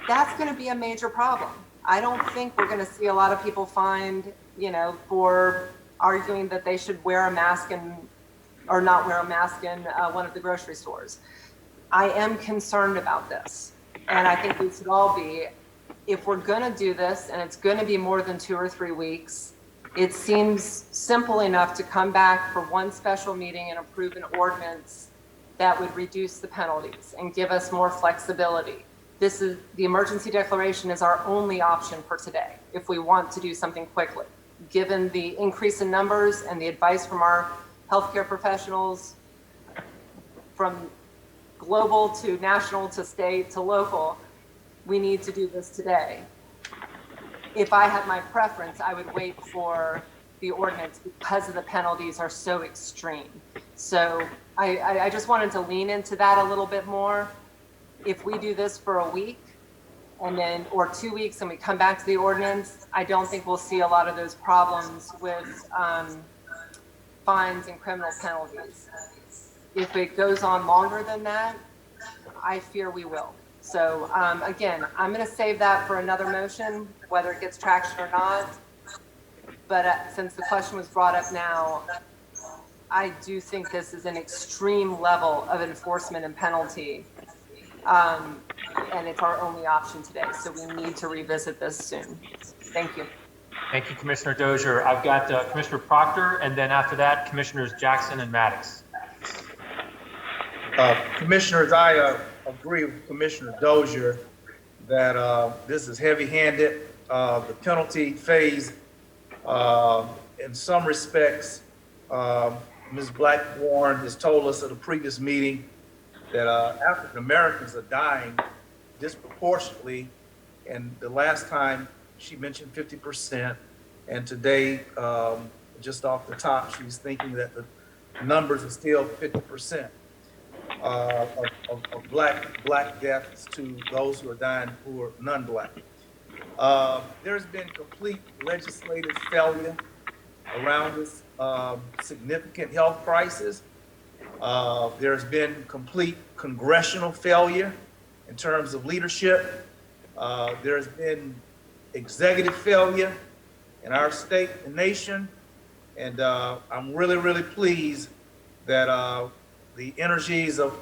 that's going to be a major problem. I don't think we're going to see a lot of people fined, for arguing that they should wear a mask or not wear a mask in one of the grocery stores. I am concerned about this, and I think we should all be. If we're going to do this, and it's going to be more than 2 or 3 weeks, it seems simple enough to come back for one special meeting and approve an ordinance that would reduce the penalties and give us more flexibility. The emergency declaration is our only option for today if we want to do something quickly. Given the increase in numbers and the advice from our healthcare professionals, from global to national to state to local, we need to do this today. If I had my preference, I would wait for the ordinance because of the penalties are so extreme. So I just wanted to lean into that a little bit more. If we do this for a week or 2 weeks and we come back to the ordinance, I don't think we'll see a lot of those problems with fines and criminal penalties. If it goes on longer than that, I fear we will. So again, I'm going to save that for another motion, whether it gets traction or not. But since the question was brought up now, I do think this is an extreme level of enforcement and penalty. And it's our only option today. So we need to revisit this soon. Thank you. Thank you, Commissioner Dozier. I've got Commissioner Proctor, and then after that, Commissioners Jackson and Maddox. Commissioners, I agree with Commissioner Dozier that this is heavy-handed. The penalty phase In some respects, Ms. Blackburn has told us at a previous meeting that African Americans are dying disproportionately. And the last time she mentioned 50%, and today, just off the top, she's thinking that the numbers are still 50% of black deaths to those who are dying who are non-black. There's been complete legislative failure around this significant health crisis. There's been complete congressional failure in terms of leadership. There's been executive failure in our state and nation. And I'm really, really pleased that the energies of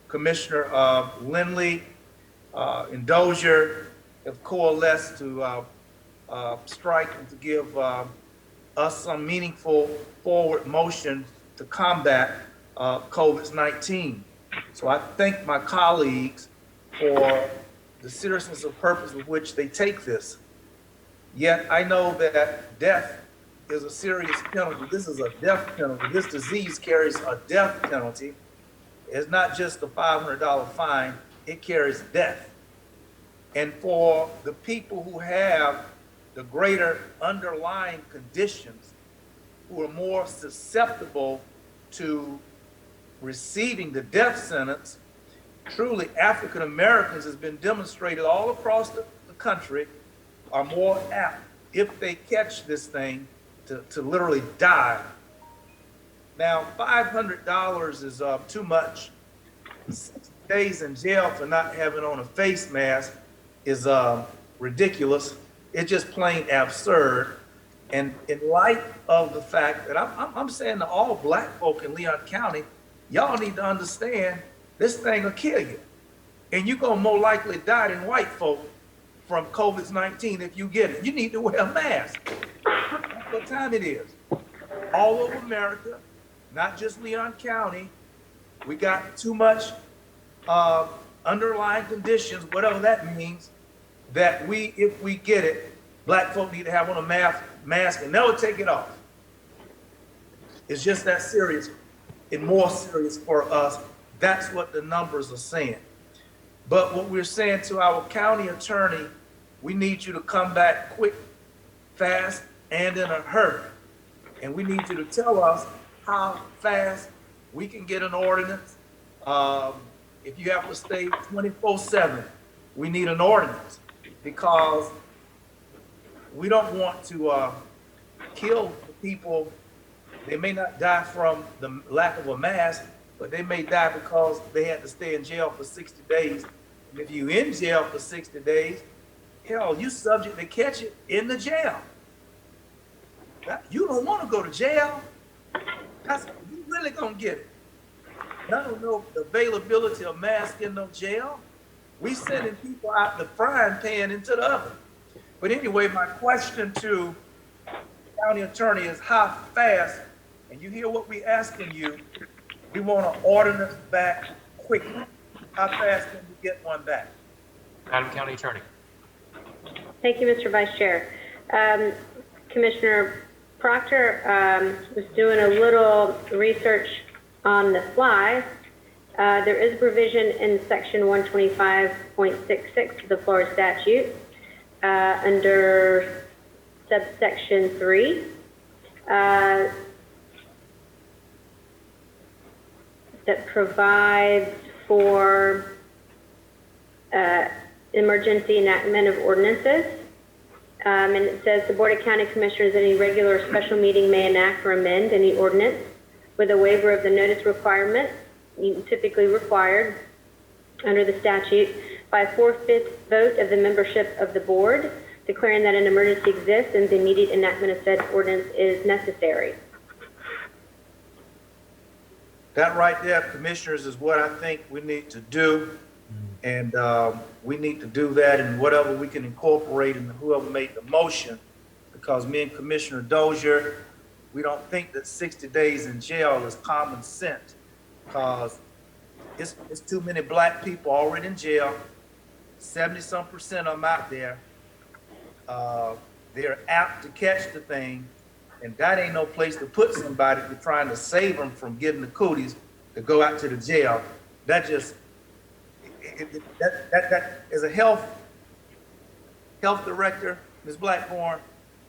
Commissioner Lindley and Dozier have coalesced to strike and to give us some meaningful forward motion to combat COVID-19. So I thank my colleagues for the seriousness of purpose with which they take this. Yet I know that death is a serious penalty. This is a death penalty. This disease carries a death penalty. It's not just a $500 fine, it carries death. And for the people who have the greater underlying conditions, who are more susceptible to receiving the death sentence, truly African Americans has been demonstrated all across the country are more apt, if they catch this thing, to literally die. Now, $500 is too much. 6 days in jail for not having on a face mask is ridiculous. It's just plain absurd. And in light of the fact that I'm saying to all black folk in Leon County, y'all need to understand this thing will kill you. And you're going to more likely die than white folk from COVID-19 if you get it. You need to wear a mask. That's what time it is. All over America, not just Leon County, we got too much underlying conditions, whatever that means, that if we get it, black folk need to have on a mask and never take it off. It's just that serious and more serious for us. That's what the numbers are saying. But what we're saying to our county attorney, we need you to come back quick, fast, and in a hurry. And we need you to tell us how fast we can get an ordinance. If you have to stay 24/7, we need an ordinance, because we don't want to kill the people. They may not die from the lack of a mask, but they may die because they had to stay in jail for 60 days. And if you're in jail for 60 days, hell, you're subject to catch it in the jail. You don't want to go to jail. You really gonna get it. I don't know the availability of masks in no jail. We sending people out the frying pan into the oven. But anyway, my question to the county attorney is how fast, and you hear what we asking you, we want an ordinance back quickly. How fast can we get one back? Madam County Attorney. Thank you, Mr. Vice Chair. Commissioner Proctor was doing a little research on the fly. There is a provision in section 125.66 of the Florida statute under subsection 3 that provides for emergency enactment of ordinances. And it says the Board of County Commissioners at any regular or special meeting may enact or amend any ordinance with a waiver of the notice requirement, typically required under the statute, by a 4/5 vote of the membership of the board, declaring that an emergency exists and the immediate enactment of said ordinance is necessary. That right there, commissioners, is what I think we need to do. And we need to do that, and whatever we can incorporate in whoever made the motion, because me and Commissioner Dozier, we don't think that 60 days in jail is common sense, because it's too many black people already in jail, 70-some% of them out there. they're apt to catch the thing, and that ain't no place to put somebody to trying to save them from getting the cooties to go out to the jail. That just, that as a health director, Ms. Blackburn,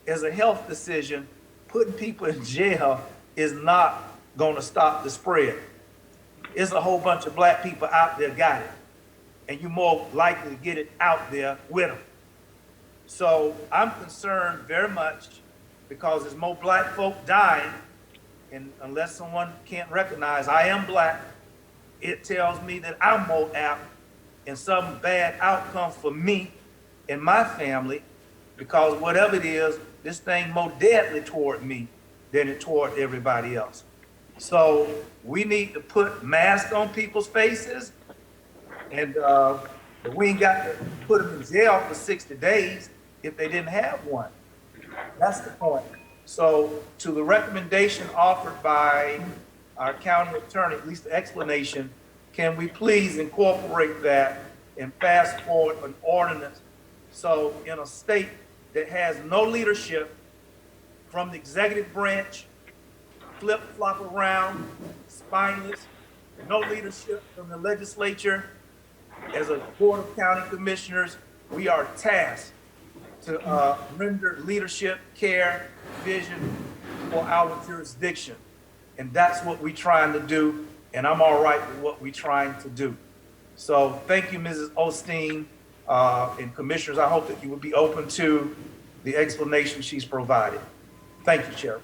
as a health decision, putting people in jail is not gonna stop the spread. There's a whole bunch of black people out there got it, and you're more likely to get it out there with them. So I'm concerned very much because there's more black folk dying, and unless someone can't recognize I am black, it tells me that I'm more apt in some bad outcome for me and my family, because whatever it is, this thing more deadly toward me than it toward everybody else. So we need to put masks on people's faces, and we ain't got to put them in jail for 60 days if they didn't have one. That's the point. So to the recommendation offered by our county attorney, at least the explanation, can we please incorporate that and fast forward an ordinance? So in a state that has no leadership from the executive branch, flip-flop around, spineless, no leadership from the legislature, as a board of county commissioners, we are tasked to render leadership, care, vision for our jurisdiction. And that's what we're trying to do, and I'm all right with what we're trying to do. So thank you, Mrs. Osteen, and commissioners. I hope that you will be open to the explanation she's provided. Thank you, Chair.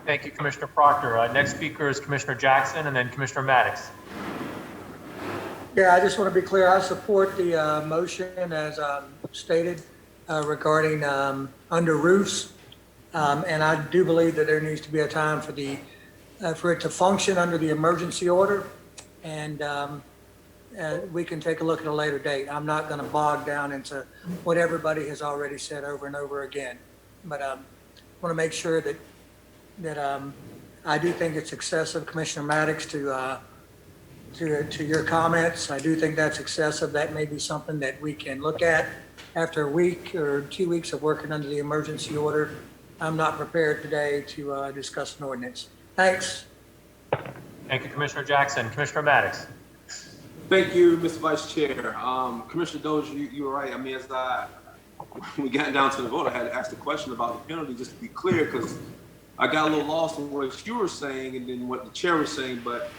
Thank you, Commissioner Proctor. Next speaker is Commissioner Jackson and then Commissioner Maddox. Yeah, I just want to be clear. I support the motion as stated regarding under roofs. And I do believe that there needs to be a time for for it to function under the emergency order. And we can take a look at a later date. I'm not going to bog down into what everybody has already said over and over again. But I want to make sure that I do think it's excessive, Commissioner Maddox, to your comments. I do think that's excessive. That may be something that we can look at after a week or 2 weeks of working under the emergency order. I'm not prepared today to discuss an ordinance. Thanks. Thank you, Commissioner Jackson. Commissioner Maddox. Thank you, Mr. Vice Chair. Commissioner Dozier, you were right. I mean, when we got down to the vote, I had to ask the question about the penalty just to be clear, because I got a little lost in what you were saying and then what the chair was saying, but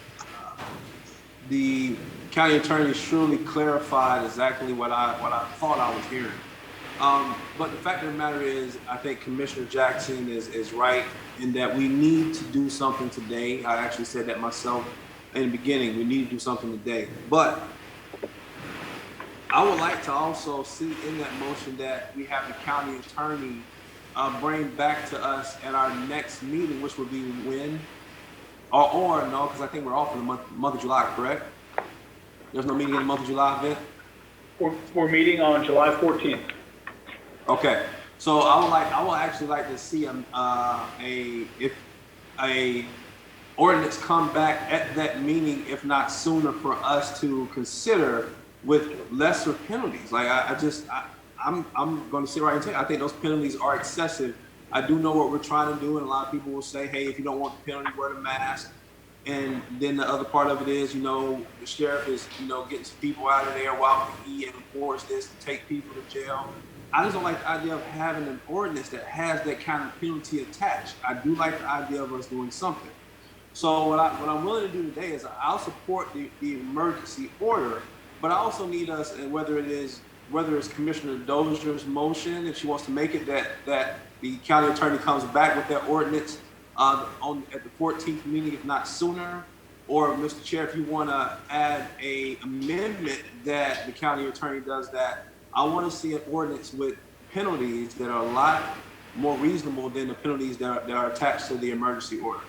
the county attorney surely clarified exactly what I thought I was hearing. But the fact of the matter is, I think Commissioner Jackson is right in that we need to do something today. I actually said that myself in the beginning. We need to do something today. But I would like to also see in that motion that we have the county attorney bring back to us at our next meeting, which would be when? Or no, because I think we're off in the month of July, correct? There's no meeting in the month of July, Vince? We're meeting on July 14th. Okay, so I would actually like to see if a ordinance come back at that meeting, if not sooner, for us to consider with lesser penalties. Like I'm going to sit right and tell you, I think those penalties are excessive. I do know what we're trying to do, and a lot of people will say, hey, if you don't want the penalty, wear the mask. And then the other part of it is, the sheriff is, getting some people out of there while he enforces this to take people to jail. I just don't like the idea of having an ordinance that has that kind of penalty attached. I do like the idea of us doing something. So what I'm willing to do today is I'll support the emergency order, but I also need us, and whether it's Commissioner Dozier's motion, if she wants to make it that the county attorney comes back with that ordinance at the 14th meeting, if not sooner, or Mr. Chair, if you want to add a amendment that the county attorney does that, I want to see an ordinance with penalties that are a lot more reasonable than the penalties that are attached to the emergency order.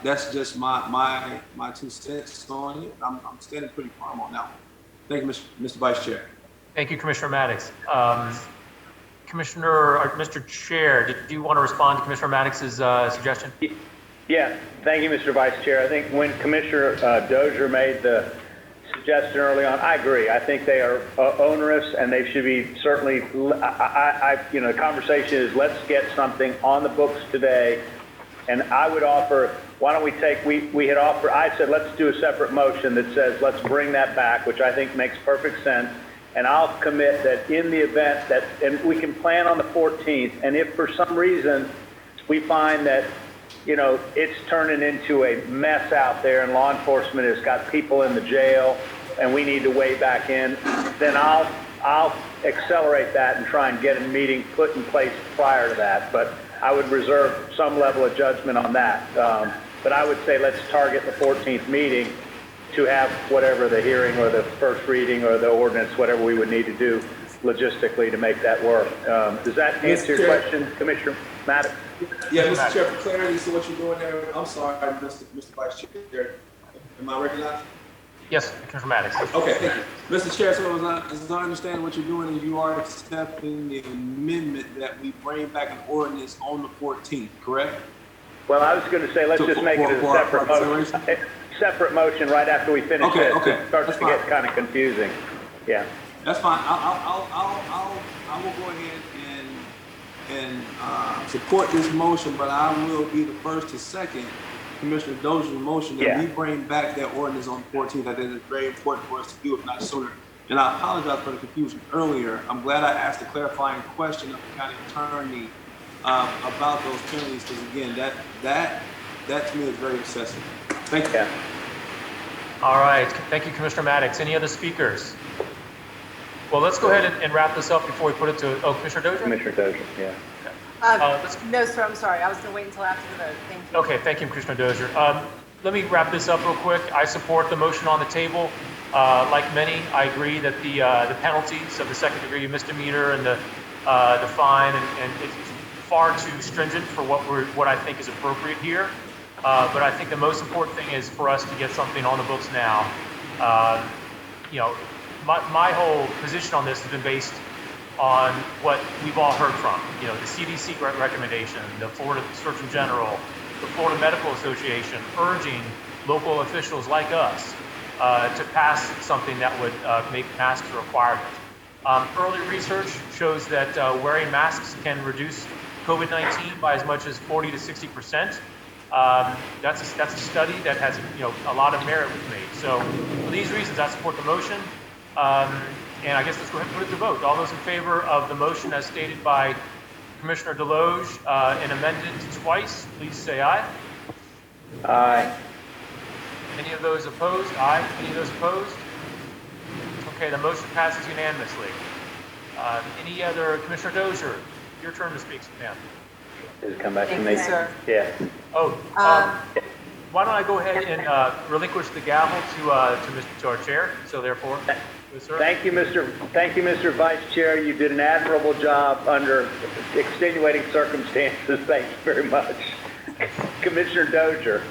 That's just my 2 cents on it. I'm standing pretty firm on that one. Thank you, Mr. Vice Chair. Thank you, Commissioner Maddox. Mr. Chair, did you want to respond to Commissioner Maddox's suggestion? Yes, thank you, Mr. Vice Chair. I think when Commissioner Dozier made the suggestion early on, I agree. I think they are onerous, and they should be certainly, the conversation is, let's get something on the books today. And I would offer, why don't we take, we had offered, I said, let's do a separate motion that says, let's bring that back, which I think makes perfect sense. And I'll commit that in the event that, and we can plan on the 14th, and if for some reason we find that, it's turning into a mess out there and law enforcement has got people in the jail and we need to weigh back in, then I'll accelerate that and try and get a meeting put in place prior to that. But I would reserve some level of judgment on that. But I would say let's target the 14th meeting to have whatever the hearing or the first reading or the ordinance, whatever we would need to do logistically to make that work. Does that answer your question, Commissioner Maddox? Yeah, Mr. Chair, for clarity, so what you're doing there, I'm sorry, Mr. Vice Chair, am I recognized? Yes, Commissioner Maddox. Okay, thank you. Mr. Chair, so as I understand what you're doing, is you are accepting the amendment that we bring back an ordinance on the 14th, correct? Well, I was going to say, let's just make it a separate motion. Separate motion right after we finish this. It starts to get kind of confusing. Yeah. That's fine. I will go ahead and support this motion, but I will be the first to second Commissioner Dozier's motion that we bring back that ordinance on the 14th. I think it's very important for us to do, if not sooner. And I apologize for the confusion earlier. I'm glad I asked a clarifying question of the county attorney about those penalties, because again, that to me is very excessive. Thank you. Yeah. All right. Thank you, Commissioner Maddox. Any other speakers? Well, let's go ahead and wrap this up before we put it to, Commissioner Dozier? Commissioner Dozier, yeah. No, sir, I'm sorry. I was going to wait until after the vote. Thank you. Okay, thank you, Commissioner Dozier. Let me wrap this up real quick. I support the motion on the table. Like many, I agree that the penalties of the second-degree misdemeanor and the fine and it's far too stringent for what I think is appropriate here. But I think the most important thing is for us to get something on the books now. My whole position on this has been based on what we've all heard from, the CDC recommendation, the Florida Surgeon General, the Florida Medical Association, urging local officials like us to pass something that would make masks a requirement. Early research shows that wearing masks can reduce COVID-19 by as much as 40 to 60%. That's a study that has a lot of merit with me. So for these reasons, I support the motion. And I guess let's go ahead and put it to vote. All those in favor of the motion as stated by Commissioner Deloge and amended twice, please say aye. Aye. Any of those opposed? Aye. Any of those opposed? Okay, the motion passes unanimously. Any other, Commissioner Dozier, your turn to speak, ma'am. Does it come back to me? Thank you, sir. Yeah. Oh, why don't I go ahead and relinquish the gavel to our chair? So therefore, sir. Thank you, Mr. Vice Chair. You did an admirable job under extenuating circumstances. Thank you very much. Commissioner Dozier.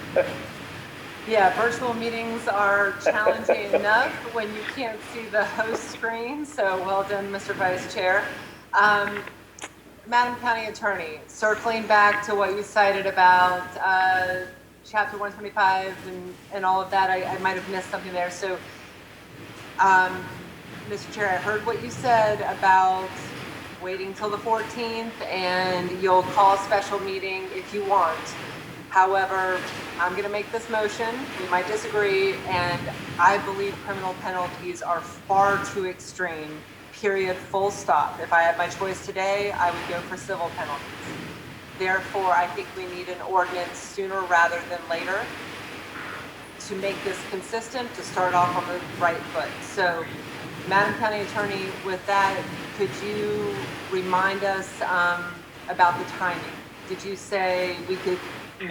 Yeah, virtual meetings are challenging enough when you can't see the host screen. So well done, Mr. Vice Chair. Madam County Attorney, circling back to what you cited about Chapter 125 and all of that, I might have missed something there. So, Mr. Chair, I heard what you said about waiting till the 14th and you'll call a special meeting if you want. However, I'm going to make this motion. We might disagree, and I believe criminal penalties are far too extreme. Period, full stop. If I had my choice today, I would go for civil penalties. Therefore, I think we need an ordinance sooner rather than later to make this consistent, to start off on the right foot. So, Madam County Attorney, with that, could you remind us about the timing? Did you say we could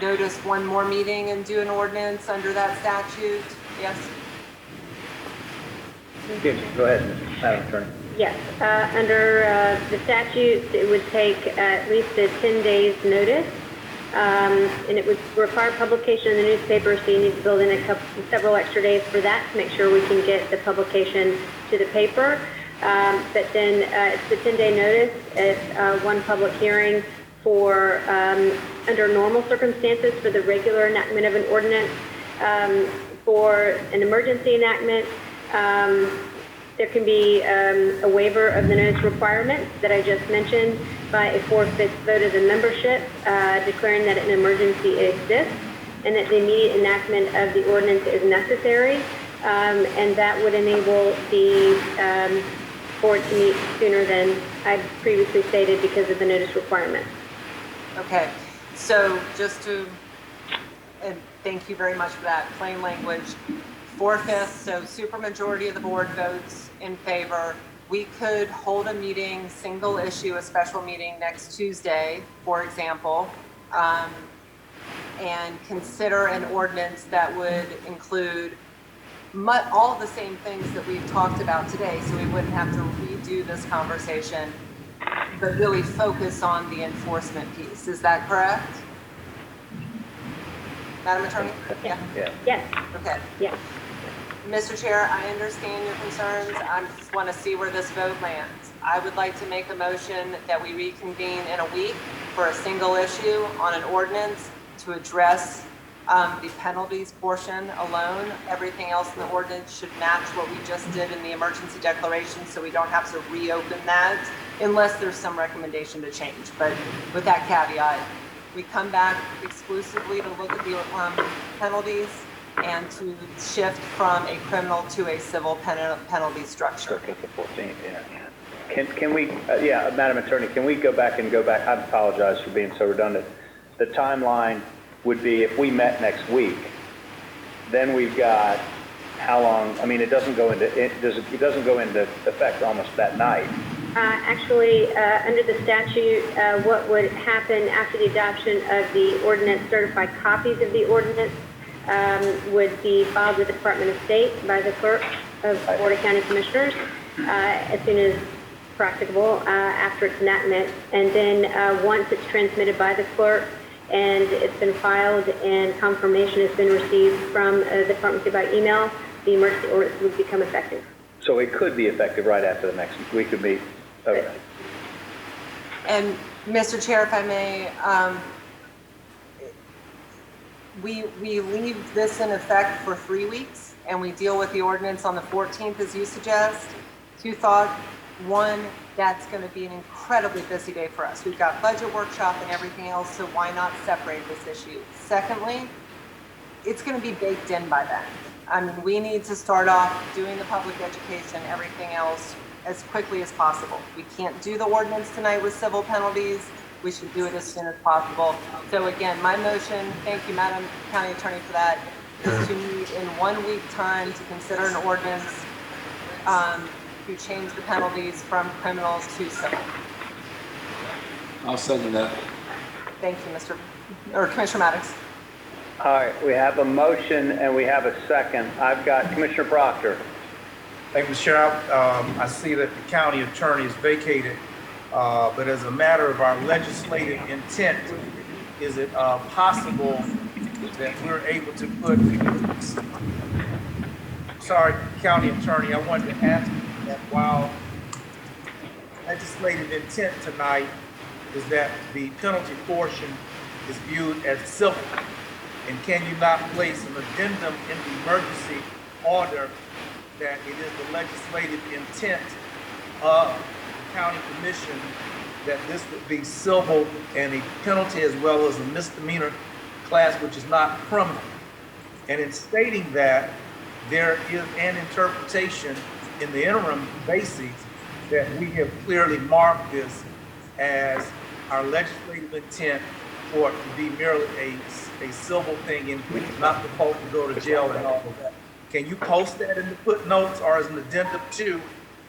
notice one more meeting and do an ordinance under that statute? Yes? Go ahead, Madam Attorney. Yes, under the statute, it would take at least a 10 days notice, and it would require publication in the newspaper, so you need to build in several extra days for that to make sure we can get the publication to the paper. But then it's a 10-day notice. It's one public hearing for under normal circumstances for the regular enactment of an ordinance. For an emergency enactment, There can be a waiver of the notice requirement that I just mentioned by a 4/5 vote of the membership, declaring that an emergency exists and that the immediate enactment of the ordinance is necessary, and that would enable the board to meet sooner than I previously stated because of the notice requirement. Okay, so just to, and thank you very much for that, plain language. 4/5, so supermajority of the board votes in favor. We could hold a meeting, single issue, a special meeting next Tuesday, for example, and consider an ordinance that would include all of the same things that we've talked about today, so we wouldn't have to redo this conversation, but really focus on the enforcement piece. Is that correct? Madam Attorney? Yeah. Yeah. Yes. Okay. Yes. Mr. Chair, I understand your concerns. I just want to see where this vote lands. I would like to make a motion that we reconvene in a week for a single issue on an ordinance to address the penalties portion alone. Everything else in the ordinance should match what we just did in the emergency declaration, so we don't have to reopen that unless there's some recommendation to change. But with that caveat, we come back exclusively to look at the penalties and to shift from a criminal to a civil penalty structure. Circuit the 14th, yeah. Can we, Madam Attorney, can we go back? I apologize for being so redundant. The timeline would be if we met next week, then we've got how long? I mean, it doesn't go into effect almost that night. Actually, under the statute, what would happen after the adoption of the ordinance, certified copies of the ordinance would be filed with the Department of State by the clerk of Board of County Commissioners as soon as practicable after its enactment. And then once it's transmitted by the clerk and it's been filed and confirmation has been received from the Department of State by email, the emergency ordinance would become effective. So it could be effective right after the next week. Could be. Okay. And Mr. Chair, if I may, we leave this in effect for 3 weeks and we deal with the ordinance on the 14th as you suggest. Two thoughts. One, that's going to be an incredibly busy day for us. We've got budget workshop and everything else, so why not separate this issue? Secondly, it's going to be baked in by then. I mean, we need to start off doing the public education, everything else as quickly as possible. We can't do the ordinance tonight with civil penalties. We should do it as soon as possible. So again, my motion, thank you, Madam County Attorney, for that, is to meet in 1 week time to consider an ordinance to change the penalties from criminals to civil. I'll second that. Thank you, Commissioner Maddox. All right, we have a motion and we have a second. I've got Commissioner Proctor. Thank you, Mr. Chair. I see that the county attorney is vacated, but as a matter of our legislative intent, is it possible that we're able to put, sorry, county attorney, I wanted to ask you that while legislative intent tonight is that the penalty portion is viewed as civil, and can you not place an addendum in the emergency order that it is the legislative intent of the county commission that this would be civil and a penalty as well as a misdemeanor class, which is not criminal. And in stating that, there is an interpretation in the interim basis that we have clearly marked this as our legislative intent for it to be merely a civil thing and not supposed to go to jail and all of that. Can you post that in the footnotes or as an addendum to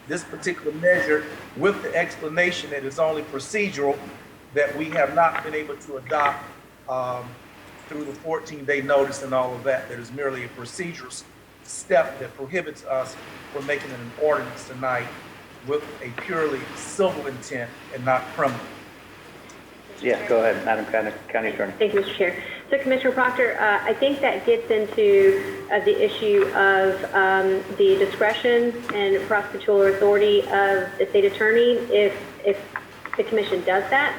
this particular measure with the explanation that it's only procedural, that we have not been able to adopt through the 14-day notice and all of that, that is merely a procedural step that prohibits us from making an ordinance tonight with a purely civil intent and not criminal? Yes, go ahead, Madam County Attorney. Thank you, Mr. Chair. So, Commissioner Proctor, I think that gets into the issue of the discretion and prosecutorial authority of the state attorney if the commission does that,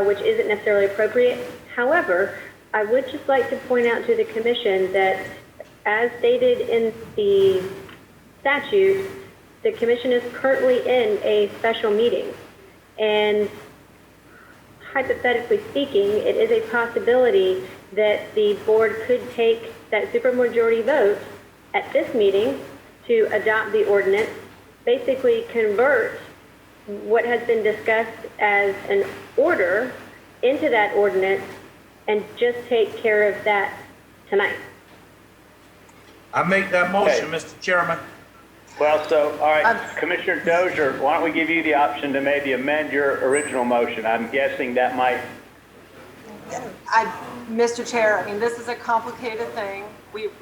which isn't necessarily appropriate. However, I would just like to point out to the commission that as stated in the statute, the commission is currently in a special meeting. And hypothetically speaking, it is a possibility that the board could take that supermajority vote at this meeting to adopt the ordinance, basically convert what has been discussed as an order into that ordinance, and just take care of that tonight. I make that motion, Okay. Mr. Chairman. Well, so, all right, Commissioner Dozier, why don't we give you the option to maybe amend your original motion? I'm guessing that might, Mr. Chair, I mean, this is a complicated thing. We've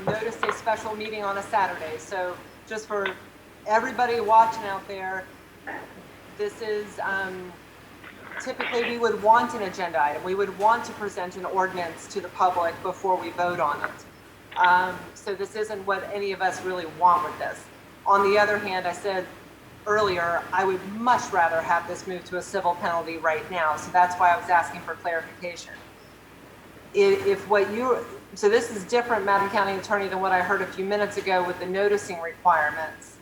noticed a special meeting on a Saturday, so just for everybody watching out there, this is, typically we would want an agenda item. We would want to present an ordinance to the public before we vote on it. So this isn't what any of us really want with this. On the other hand, I said earlier, I would much rather have this move to a civil penalty right now. So that's why I was asking for clarification. So this is different, Madam County Attorney, than what I heard a few minutes ago with the noticing requirements.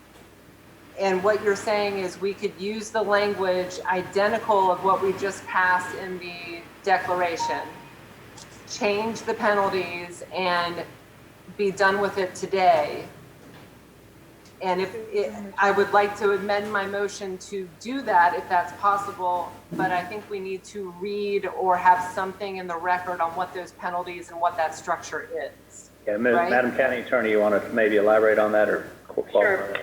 And what you're saying is we could use the language identical of what we just passed in the declaration, change the penalties, and be done with it today. And I would like to amend my motion to do that if that's possible, but I think we need to read or have something in the record on what those penalties and what that structure is. yeah, Right. Madam County Attorney, you want to maybe elaborate on that or? Sure.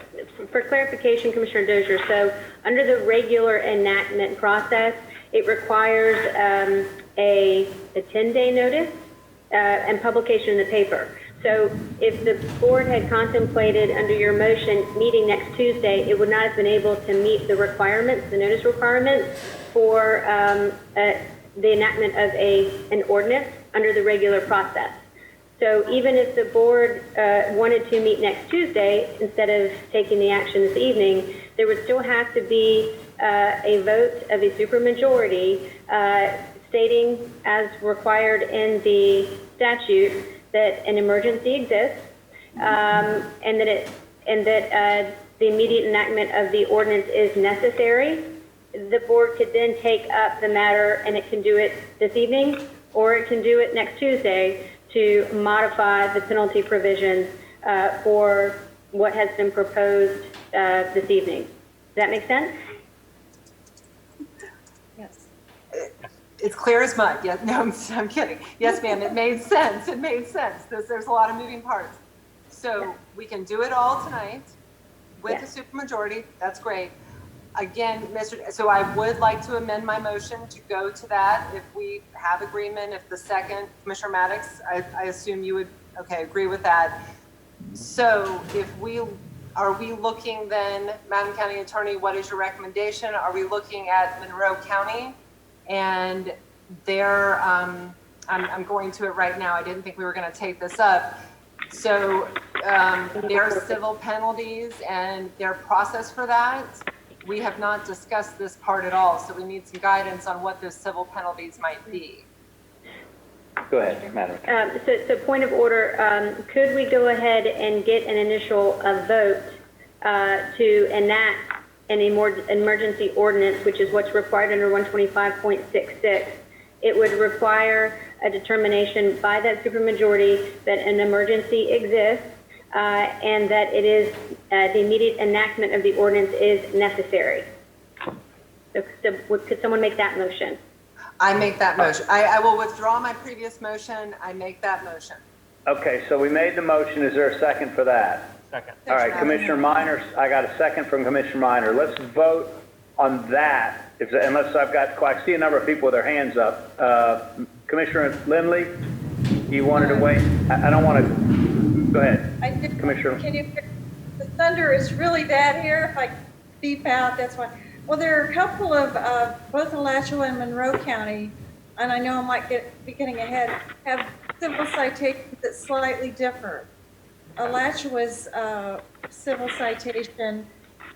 For clarification, Commissioner Dozier, so under the regular enactment process, it requires a 10-day notice and publication in the paper. So if the board had contemplated under your motion meeting next Tuesday, it would not have been able to meet the requirements, the notice requirements for the enactment of an ordinance under the regular process. So even if the board wanted to meet next Tuesday, instead of taking the action this evening, there would still have to be a vote of a supermajority stating, as required in the statute, that an emergency exists, and that the immediate enactment of the ordinance is necessary. The board could then take up the matter, and it can do it this evening, or it can do it next Tuesday to modify the penalty provisions for what has been proposed this evening. Does that make sense? Yes. It's clear as mud. Yeah, no, I'm kidding. Yes, ma'am, it made sense. It made sense. There's a lot of moving parts. So we can do it all tonight with the supermajority. That's great. Again, so I would like to amend my motion to go to that if we have agreement. If the second, Commissioner Maddox, I assume you would, agree with that. So are we looking then, Madam County Attorney, what is your recommendation? Are we looking at Monroe County and their, I'm going to it right now. I didn't think we were going to take this up. So their civil penalties and their process for that, we have not discussed this part at all. So we need some guidance on what those civil penalties might be. Go ahead, Madam. So point of order, could we go ahead and get an initial vote to enact an emergency ordinance, which is what's required under 125.66? It would require a determination by that supermajority that an emergency exists and that it is the immediate enactment of the ordinance is necessary. So could someone make that motion? I make that motion. I will withdraw my previous motion. I make that motion. Okay, so we made the motion. Is there a second for that? Second. All right, Commissioner Minor, I got a second from Commissioner Minor. Let's vote on that. Unless I see a number of people with their hands up. Commissioner Lindley, you wanted to wait? I don't want to, go ahead. Commissioner. The thunder is really bad here. If I beep out, that's why. Well, there are a couple of, both Alachua and Monroe County, and I know I might be getting ahead, have civil citations that's slightly different. Alachua's civil citation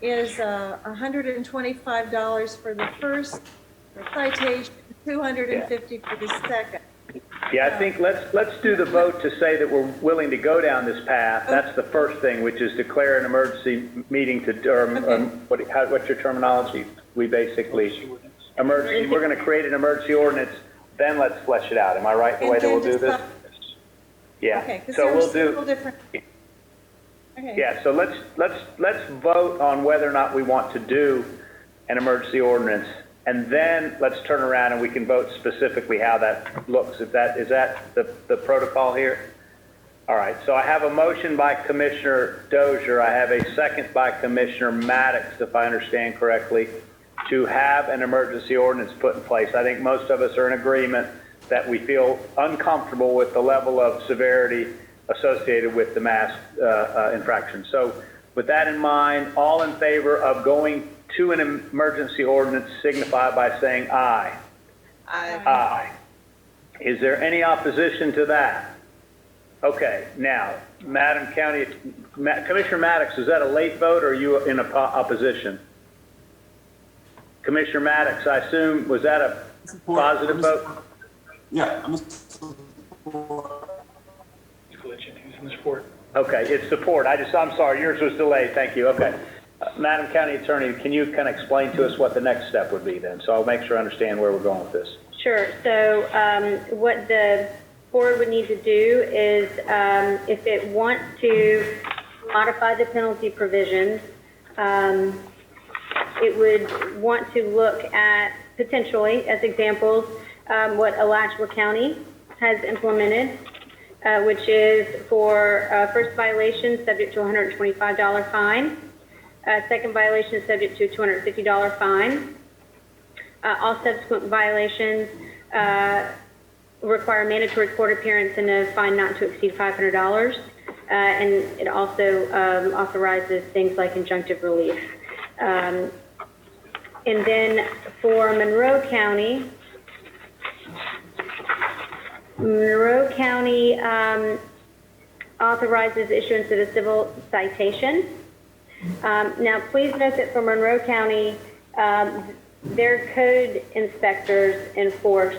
is $125 for the first citation, $250 for the second. Yeah, I think let's do the vote to say that we're willing to go down this path. That's the first thing, which is declare an emergency meeting to, what's your terminology? We basically, emergency, we're going to create an emergency ordinance, then let's flesh it out. Am I right the way that we'll do this? Yeah. Okay, because So there are we'll several do, different. Okay. yeah, so let's vote on whether or not we want to do an emergency ordinance. And then let's turn around and we can vote specifically how that looks. Is that the protocol here? All right, so I have a motion by Commissioner Dozier. I have a second by Commissioner Maddox, if I understand correctly, to have an emergency ordinance put in place. I think most of us are in agreement that we feel uncomfortable with the level of severity associated with the mask infraction. So with that in mind, all in favor of going to an emergency ordinance signify by saying aye. Aye. Aye. Is there any opposition to that? Okay, now, Commissioner Maddox, is that a late vote or are you in opposition? Commissioner Maddox, I assume, was that a positive vote? Yeah, I'm Who's in support? Okay, it's support. I'm sorry, yours was delayed. Thank you. Okay. Madam County Attorney, can you kind of explain to us what the next step would be then? So I'll make sure I understand where we're going with this. Sure. So what the board would need to do is if it wants to modify the penalty provisions, it would want to look at potentially, as examples, what Alachua County has implemented, which is for first violation subject to a $125 fine. Second violation is subject to a $250 fine. All subsequent violations require mandatory court appearance and a fine not to exceed $500. And it also authorizes things like injunctive relief. And then for Monroe County authorizes issuance of a civil citation. Now, please note that for Monroe County, their code inspectors enforce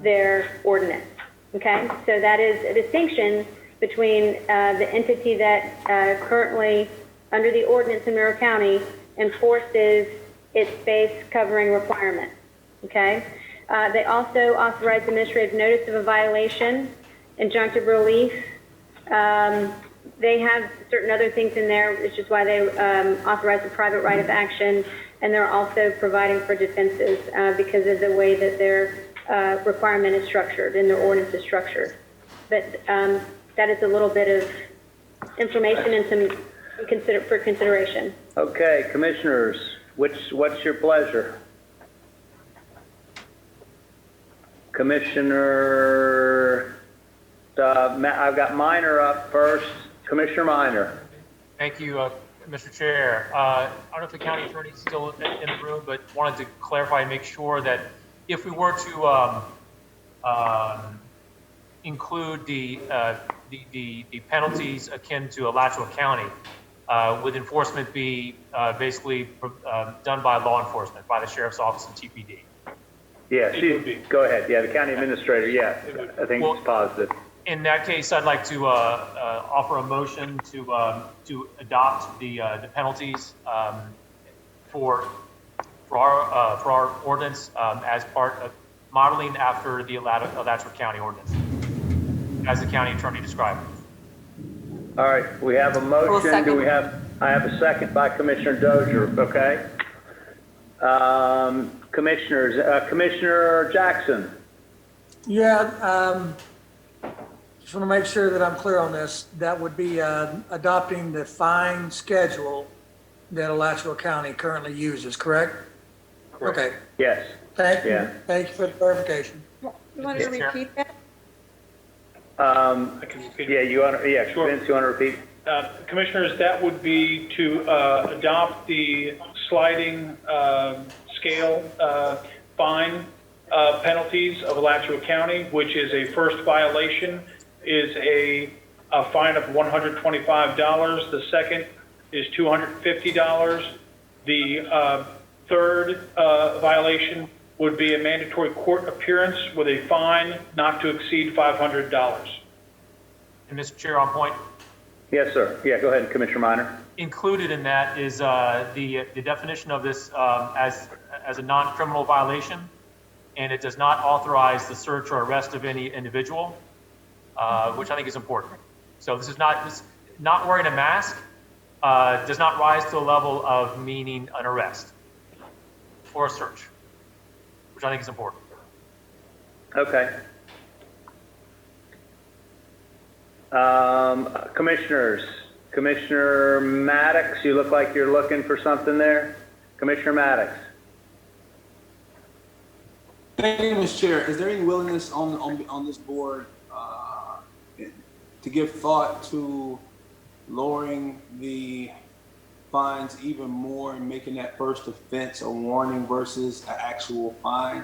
their ordinance. Okay, so that is a distinction between the entity that currently, under the ordinance in Monroe County, enforces its base covering requirement. Okay, they also authorize administrative notice of a violation, injunctive relief. They have certain other things in there, which is why they authorize a private right of action, and they're also providing for defenses because of the way that their requirement is structured and their ordinance is structured. But that is a little bit of information and some for consideration. Okay, commissioners, what's your pleasure? Commissioner, I've got Minor up first. Commissioner Minor. Thank you, Mr. Chair. I don't know if the county attorney is still in the room, but wanted to clarify and make sure that if we were to include the penalties akin to Alachua County, would enforcement be basically done by law enforcement, by the sheriff's office and TPD? Yeah, go ahead. Yeah, the county administrator. Yeah, I think it's positive. In that case, I'd like to offer a motion to adopt the penalties for our ordinance as part of modeling after the Alachua County ordinance, as the county attorney described. All right, we have a motion. I have a second by Commissioner Dozier. Okay. Commissioners, Commissioner Jackson. Yeah, just want to make sure that I'm clear on this. That would be adopting the fine schedule that Alachua County currently uses, correct? Correct. Okay. Yes. Thank you. Yeah. Thank you for the clarification. You want to repeat that? I can repeat it. Yeah, you want to, yeah, Sure. Vince, you want to repeat? Commissioners, that would be to adopt the sliding scale fine penalties of Alachua County, which is a first violation is a fine of $125. The second is $250. The third violation would be a mandatory court appearance with a fine not to exceed $500. And Mr. Chair, on point, Yes, sir. Yeah, go ahead, Commissioner Minor. included in that is the definition of this as a non-criminal violation, and it does not authorize the search or arrest of any individual, which I think is important. So this is not wearing a mask does not rise to the level of meaning an arrest or a search, which I think is important. Okay. Commissioners, Commissioner Maddox, you look like you're looking for something there. Commissioner Maddox. Thank you, Mr. Chair. Is there any willingness on this board to give thought to lowering the fines even more and making that first offense a warning versus an actual fine?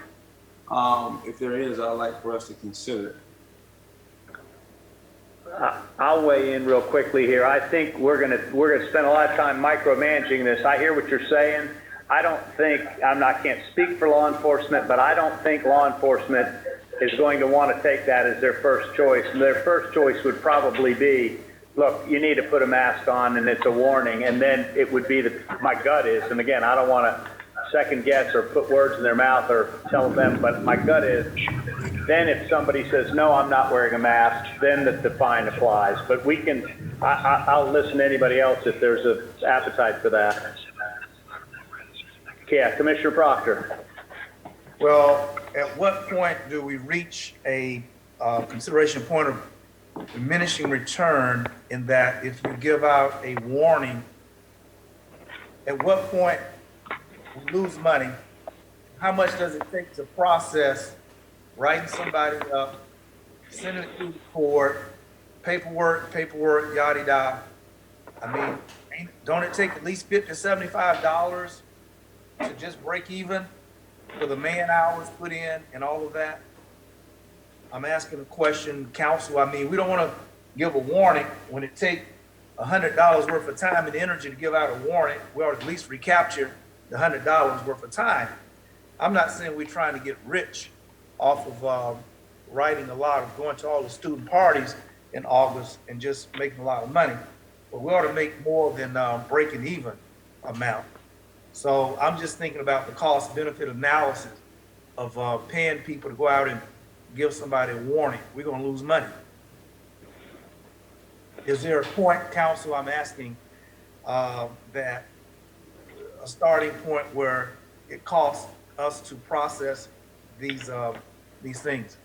If there is, I'd like for us to consider it. I'll weigh in real quickly here. I think we're gonna spend a lot of time micromanaging this. I hear what you're saying. I can't speak for law enforcement, but I don't think law enforcement is going to want to take that as their first choice. And their first choice would probably be, look, you need to put a mask on and it's a warning. And then it would be my gut is, and again, I don't want to second guess or put words in their mouth or tell them, but my gut is, then if somebody says, no, I'm not wearing a mask, then the fine applies. But I'll listen to anybody else if there's an appetite for that. Yeah, Commissioner Proctor. Well, at what point do we reach a consideration point of diminishing return in that if you give out a warning, at what point we lose money? How much does it take to process writing somebody up, sending it to the court, paperwork, yada yada? I mean, don't it take at least $50 to $75 to just break even for the man hours put in and all of that? I'm asking a question, counsel. I mean, we don't want to give a warning when it takes $100 worth of time and energy to give out a warning. We ought to at least recapture the $100 worth of time. I'm not saying we're trying to get rich off of writing a lot of going to all the student parties in August and just making a lot of money, but we ought to make more than breaking even amount. So I'm just thinking about the cost benefit analysis of paying people to go out and give somebody a warning. We're going to lose money. Is there a point, counsel, I'm asking, that a starting point where it costs us to process these things?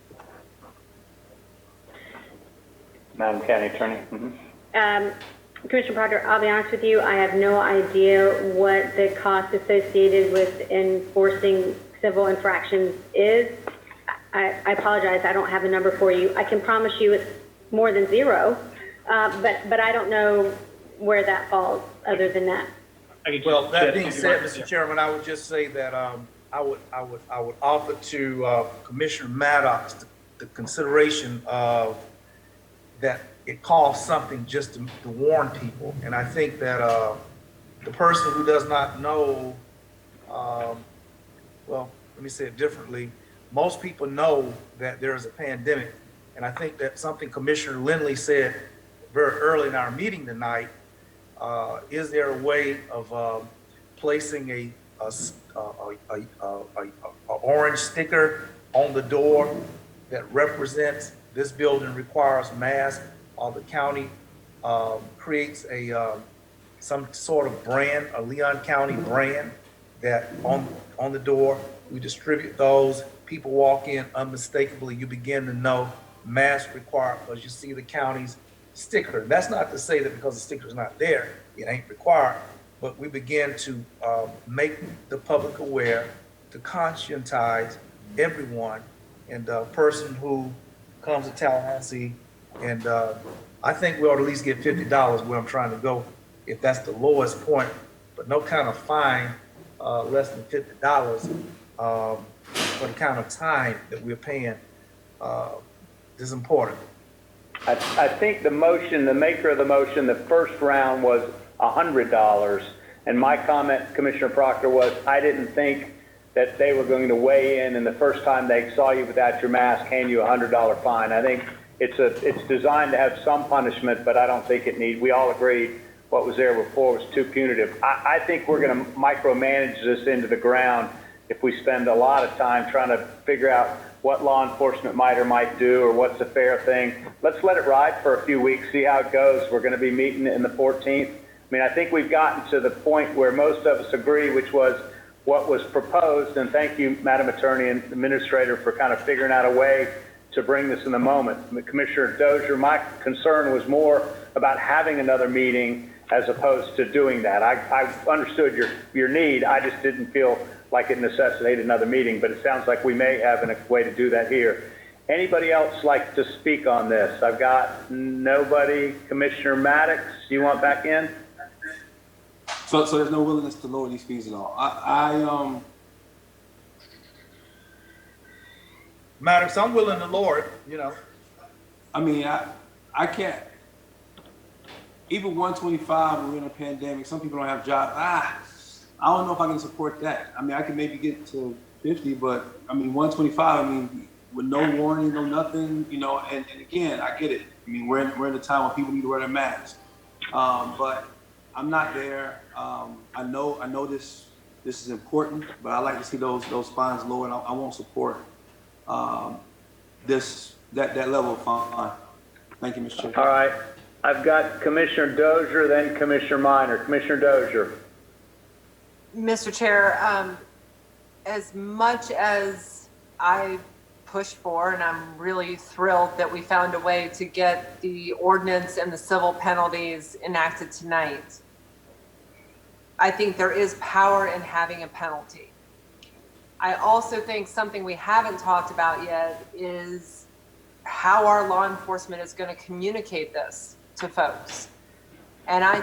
Madam County Attorney. Mm-hmm. Commissioner Proctor, I'll be honest with you, I have no idea what the cost associated with enforcing civil infractions is. I apologize, I don't have a number for you. I can promise you it's more than zero, but I don't know where that falls other than that. Well, that being said, Mr. Chairman, I would just say that I would offer to Commissioner Maddox the consideration of that it costs something just to warn people. And I think that the person who does not know, well, let me say it differently. Most people know that there is a pandemic. And I think that something Commissioner Lindley said very early in our meeting tonight, is there a way of placing a orange sticker on the door that represents this building requires masks, or the county creates some sort of brand, a Leon County brand that on the door, we distribute those. People walk in unmistakably, you begin to know mask required because you see the county's sticker. That's not to say that because the sticker is not there, it ain't required, but we begin to make the public aware, to conscientize everyone, and the person who comes to Tallahassee, and I think we ought to at least get $50 where I'm trying to go, if that's the lowest point, but no kind of fine less than $50 for the kind of time that we're paying is important. I think the maker of the motion, the first round was $100. And my comment, Commissioner Proctor, was I didn't think that they were going to weigh in, and the first time they saw you without your mask, hand you a $100 fine. I think it's designed to have some punishment, but I don't think we all agreed what was there before was too punitive. I think we're going to micromanage this into the ground if we spend a lot of time trying to figure out what law enforcement might or might do or what's a fair thing. Let's let it ride for a few weeks, see how it goes. We're going to be meeting in the 14th. I mean, I think we've gotten to the point where most of us agree, which was what was proposed. And thank you, Madam Attorney and Administrator, for kind of figuring out a way to bring this in the moment. Commissioner Dozier, my concern was more about having another meeting as opposed to doing that. I understood your need. I just didn't feel like it necessitated another meeting, but it sounds like we may have a way to do that here. Anybody else like to speak on this? I've got nobody. Commissioner Maddox, you want back in? So there's no willingness to lower these fees at all. Maddox, I'm willing to lower it, you know. I mean, I can't. Even 125, we're in a pandemic. Some people don't have jobs. I don't know if I can support that. I mean, I can maybe get to 50, but I mean, 125. I mean, with no warning, no nothing, you know. And again, I get it. I mean, we're in a time when people need to wear their masks. But I'm not there. I know this is important, but I like to see those fines lower, and I won't support that level of fine. Thank you, Mr. Chair. All right. I've got Commissioner Dozier, then Commissioner Minor. Commissioner Dozier. Mr. Chair, as much as I pushed for, and I'm really thrilled that we found a way to get the ordinance and the civil penalties enacted tonight, I think there is power in having a penalty. I also think something we haven't talked about yet is how our law enforcement is going to communicate this to folks. And I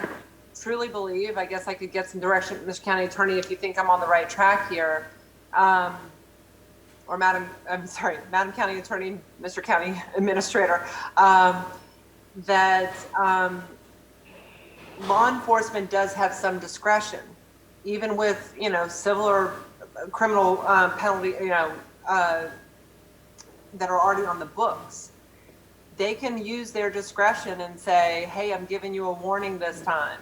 truly believe, I guess I could get some direction, Mr. County Attorney, if you think I'm on the right track here, or Madam County Attorney, Mr. County Administrator, that law enforcement does have some discretion, even with, civil or criminal penalty, that are already on the books. They can use their discretion and say, hey, I'm giving you a warning this time.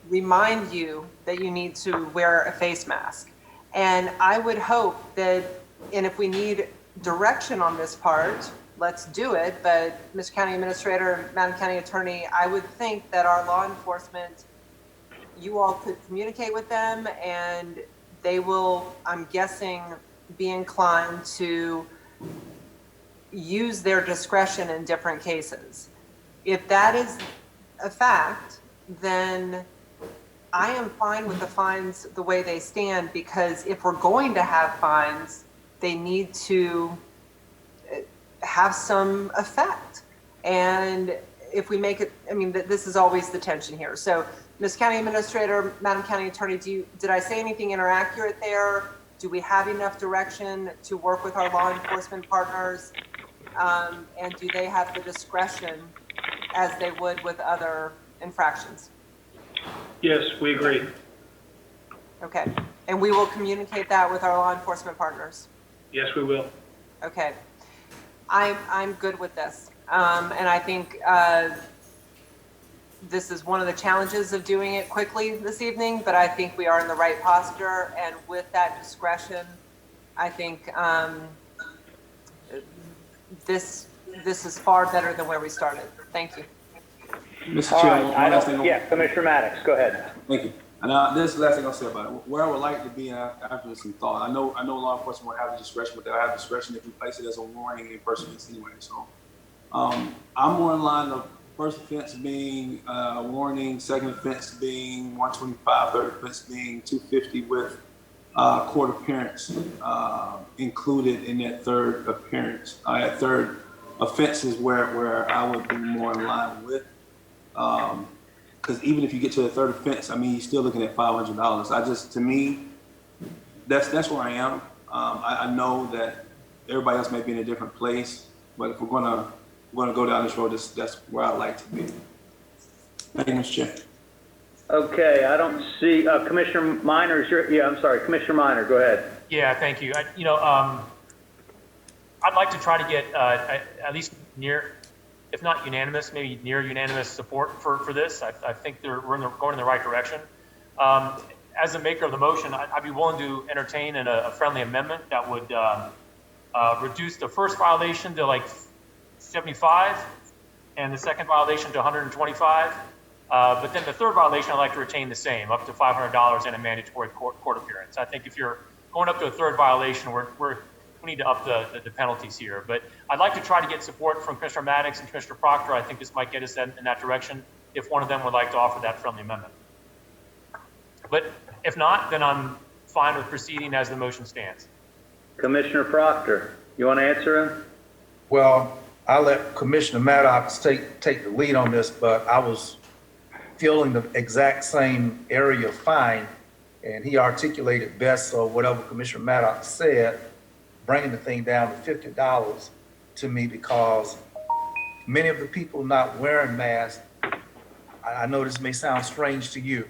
Remind you that you need to wear a face mask. And I would hope that, and if we need direction on this part, let's do it. But Mr. County Administrator, Madam County Attorney, I would think that our law enforcement, you all could communicate with them and they will, I'm guessing, be inclined to use their discretion in different cases. If that is a fact, then I am fine with the fines the way they stand, because if we're going to have fines, they need to have some effect. And if we make it, this is always the tension here. So, Ms. County Administrator, Madam County Attorney, did I say anything inaccurate there? Do we have enough direction to work with our law enforcement partners? And do they have the discretion as they would with other infractions? Yes, we agree. Okay. And we will communicate that with our law enforcement partners? Yes, we will. Okay. I'm good with this. And I think this is one of the challenges of doing it quickly this evening, but I think we are in the right posture. And with that discretion, I think this is far better than where we started. Thank you. Mr. Chair, one last thing. Yeah, Commissioner Maddox, go ahead. Thank you. And this is the last thing I'll say about it. Where I would like to be after some thought. I know law enforcement will have the discretion, but they'll have discretion if we place it as a warning in first offense anyway. So I'm more in line of first offense being a warning, second offense being 125, third offense being 250 with court appearance included in that third appearance. That third offense is where I would be more in line with. Because even if you get to the third offense, you're still looking at $500. To me, that's where I am. I know that everybody else may be in a different place, but if we're gonna go down this road, that's where I'd like to be. Thank you, Mr. Chair. Okay, I don't see, Commissioner Minor, I'm sorry, Commissioner Minor, go ahead. Yeah, thank you. I'd like to try to get at least near, if not unanimous, maybe near unanimous support for this. I think we're going in the right direction. As the maker of the motion, I'd be willing to entertain a friendly amendment that would reduce the first violation to like 75 and the second violation to 125. But then the third violation, I'd like to retain the same, up to $500 and a mandatory court appearance. I think if you're going up to a third violation, we need to up the penalties here. But I'd like to try to get support from Commissioner Maddox and Commissioner Proctor. I think this might get us in that direction if one of them would like to offer that friendly amendment. But if not, then I'm fine with proceeding as the motion stands. Commissioner Proctor, you want to answer him? Well, I'll let Commissioner Maddox take the lead on this, but I was feeling the exact same area of fine, and he articulated best, so whatever Commissioner Maddox said, bringing the thing down to $50 to me, because many of the people not wearing masks, I know this may sound strange to you,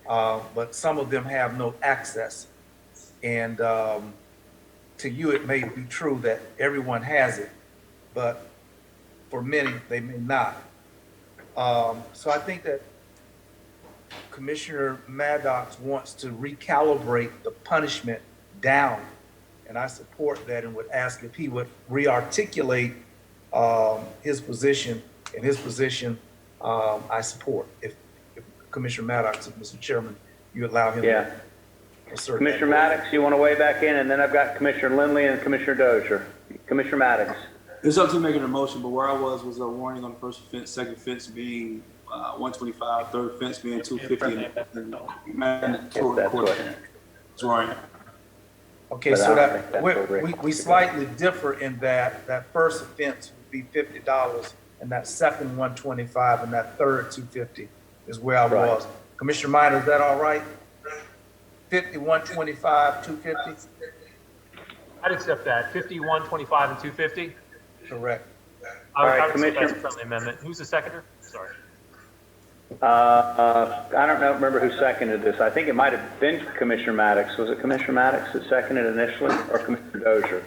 but some of them have no access. And to you, it may be true that everyone has it, but for many, they may not. So I think that Commissioner Maddox wants to recalibrate the punishment down, and I support that and would ask if he would re-articulate his position, and his position I support. If Commissioner Maddox, Mr. Chairman, you allow him to assert Commissioner that. Maddox, you want to weigh back in, and then I've got Commissioner Lindley and Commissioner Dozier. Commissioner Maddox. It's up to making a motion, but where I was a warning on the first offense, second offense being 125, third offense being 250, and mandatory court appearance. That's right. Okay, so that we slightly differ in that first offense would be $50, and that second 125, and that third 250 is where I was. Commissioner Minor, is that all right? 50, 125, 250? I'd accept that. 50, 125, and 250? Correct. All right, I would accept Commissioner. that as a friendly amendment. Who's the seconder? Sorry. I don't remember who seconded this. I think it might have been Commissioner Maddox. Was it Commissioner Maddox that seconded initially, or Commissioner Dozier?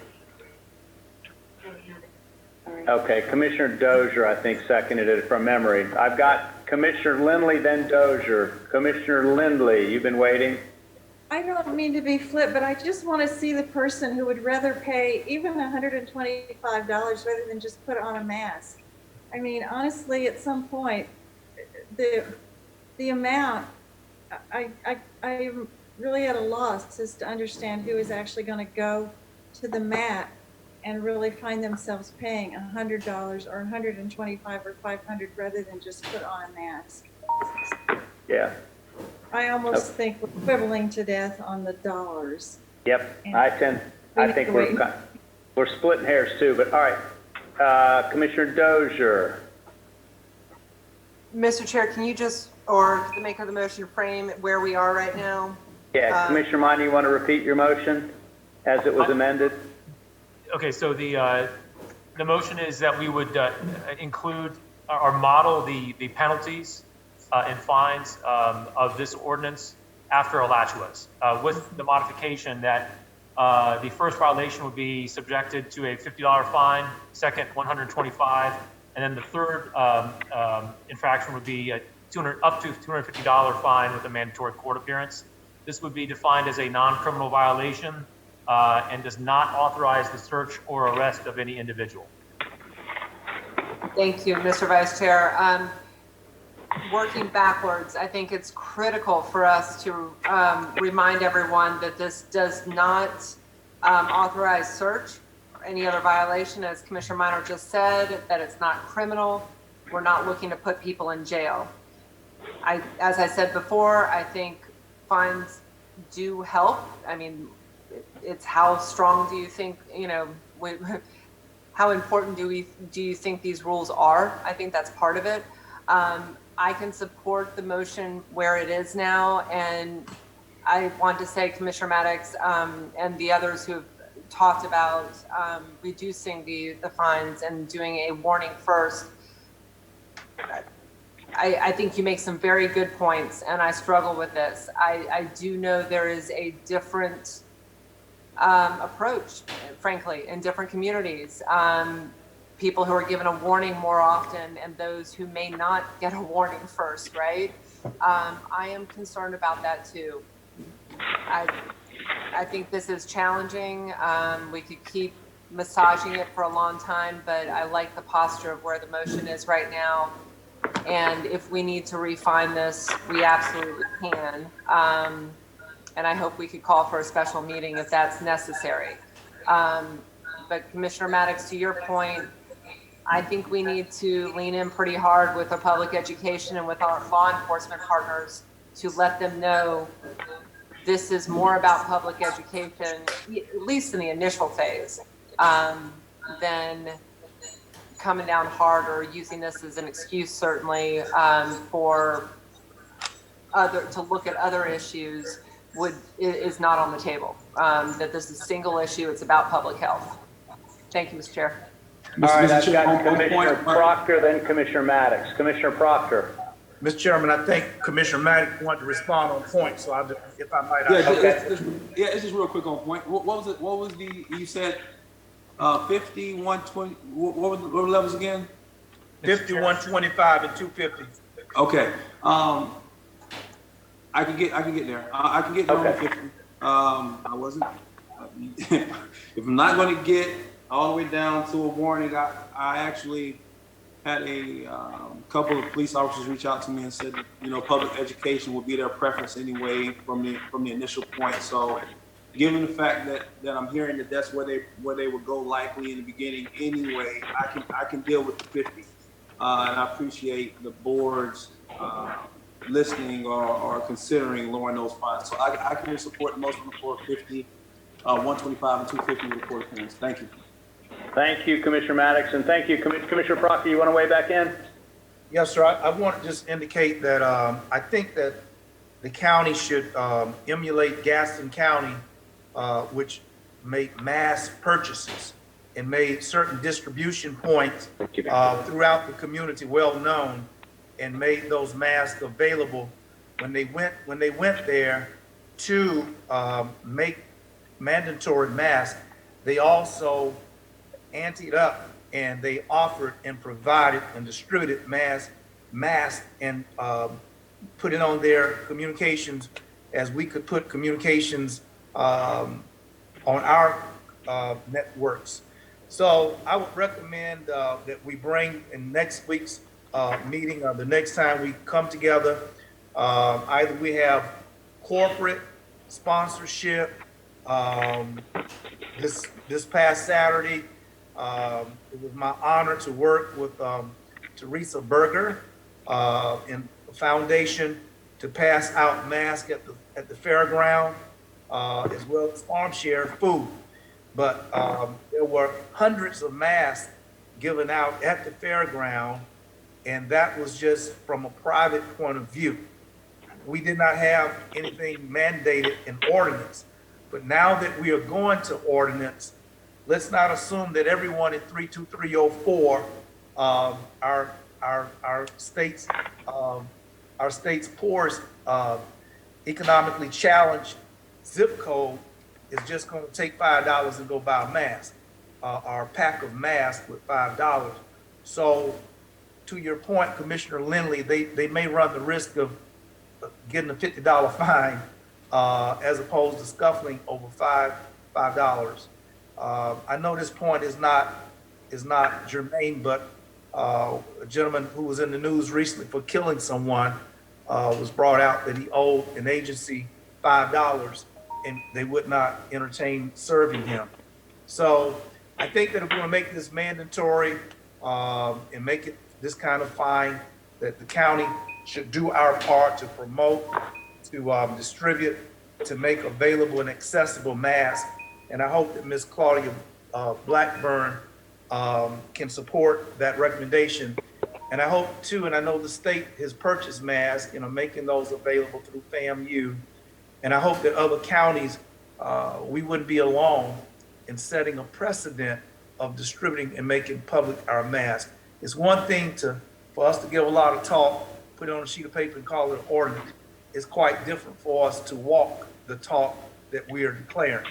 Okay, Commissioner Dozier, I think, seconded it from memory. I've got Commissioner Lindley, then Dozier. Commissioner Lindley, you've been waiting. I don't mean to be flip, but I just want to see the person who would rather pay even $125 rather than just put on a mask. I mean, honestly, at some point, the amount, I'm really at a loss as to understand who is actually going to go to the mat and really find themselves paying $100 or $125 or $500 rather than just put on a mask. Yeah. I almost think we're quibbling to death on the dollars. Yep, I think we're splitting hairs too, but all right. Commissioner Dozier. Mr. Chair, can you just, or the maker of the motion, frame where we are right now? Yeah, Commissioner Minor, you want to repeat your motion as it was amended? Okay, so the motion is that we would include or model the penalties and fines of this ordinance after Alachua's, with the modification that the first violation would be subjected to a $50 fine, second 125, and then the third infraction would be up to $250 fine with a mandatory court appearance. This would be defined as a non-criminal violation and does not authorize the search or arrest of any individual. Thank you, Mr. Vice Chair. Working backwards, I think it's critical for us to remind everyone that this does not authorize search or any other violation, as Commissioner Minor just said, that it's not criminal. We're not looking to put people in jail. As I said before, I think fines do help. I mean, it's how strong do you think, how important do you think these rules are? I think that's part of it. I can support the motion where it is now, and I want to say Commissioner Maddox and the others who have talked about reducing the fines and doing a warning first. I think you make some very good points, and I struggle with this. I do know there is a different approach, frankly, in different communities. People who are given a warning more often and those who may not get a warning first, right? I am concerned about that too. I think this is challenging. We could keep massaging it for a long time, but I like the posture of where the motion is right now. And if we need to refine this, we absolutely can. And I hope we could call for a special meeting if that's necessary. But Commissioner Maddox, to your point, I think we need to lean in pretty hard with our public education and with our law enforcement partners to let them know this is more about public education, at least in the initial phase, than coming down hard or using this as an excuse, certainly, for to look at other issues is not on the table. That this is a single issue, it's about public health. Thank you, Mr. Chair. All right, I've got Commissioner Proctor, then Commissioner Maddox. Commissioner Proctor. Mr. Chairman, I think Commissioner Maddox wanted to respond on point, so if I might. It's just real quick on point. What was it? What was you said 50, 120, what were the levels again? 50, 125, and 250. Okay. I can get there. I can get there on 50. I wasn't, if I'm not going to get all the way down to a warning, I actually had a couple of police officers reach out to me and said, public education would be their preference anyway from the initial point. So given the fact that I'm hearing that that's where they would go likely in the beginning anyway, I can deal with the 50. And I appreciate the board's listening or considering lowering those fines. So I can support the motion for 50, 125 and 250 with court appearance. Thank you. Thank you, Commissioner Maddox, and thank you, Commissioner Proctor. You want to weigh back in? Yes, sir. I want to just indicate that I think that the county should emulate Gaston County, which made mass purchases and made certain distribution points throughout the community well known, and made those masks available when they went there to make mandatory masks. They also anteed up and they offered and provided and distributed masks and put it on their communications, as we could put communications on our networks. So I would recommend that we bring in next week's meeting or the next time we come together, either we have corporate sponsorship. This past Saturday, it was my honor to work with Teresa Berger in the foundation to pass out masks at the fairground, as well as farm share food. But there were hundreds of masks given out at the fairground, and that was just from a private point of view. We did not have anything mandated in ordinance. But now that we are going to ordinance, let's not assume that everyone in 32304, our state's poorest, economically challenged zip code is just going to take $5 and go buy a mask, or a pack of masks with $5. So, to your point, Commissioner Lindley, they may run the risk of getting a $50 fine as opposed to scuffling over $5. I know this point is not germane, but a gentleman who was in the news recently for killing someone was brought out that he owed an agency $5 and they would not entertain serving him. So I think that if we're going to make this mandatory and make it this kind of fine, that the county should do our part to promote, to distribute, to make available and accessible masks. And I hope that Ms. Claudia Blackburn can support that recommendation. And I hope too, and I know the state has purchased masks, making those available through FAMU. And I hope that other counties, we wouldn't be alone in setting a precedent of distributing and making public our masks. It's one thing for us to give a lot of talk put it on a sheet of paper and call it an ordinance. It's quite different for us to walk the talk that we are declaring.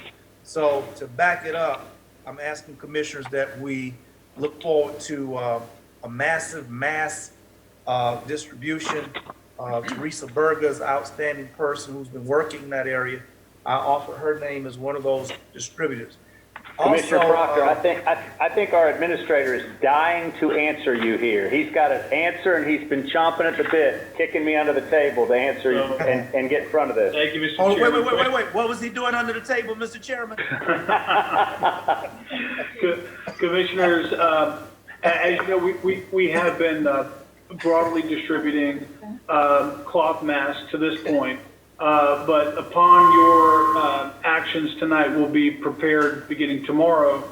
So to back it up, I'm asking commissioners that we look forward to a massive mass distribution. Teresa Berger is an outstanding person who's been working in that area. I offer her name as one of those distributors. Commissioner Also, Proctor, I think our administrator is dying to answer you here. He's got an answer, and he's been chomping at the bit, kicking me under the table to answer you and get in front of this. Thank you, Mr. oh, Chairman. wait. What was he doing under the table, Mr. Chairman? Commissioners, as you know, we have been broadly distributing cloth masks to this point. But upon your actions tonight, we'll be prepared beginning tomorrow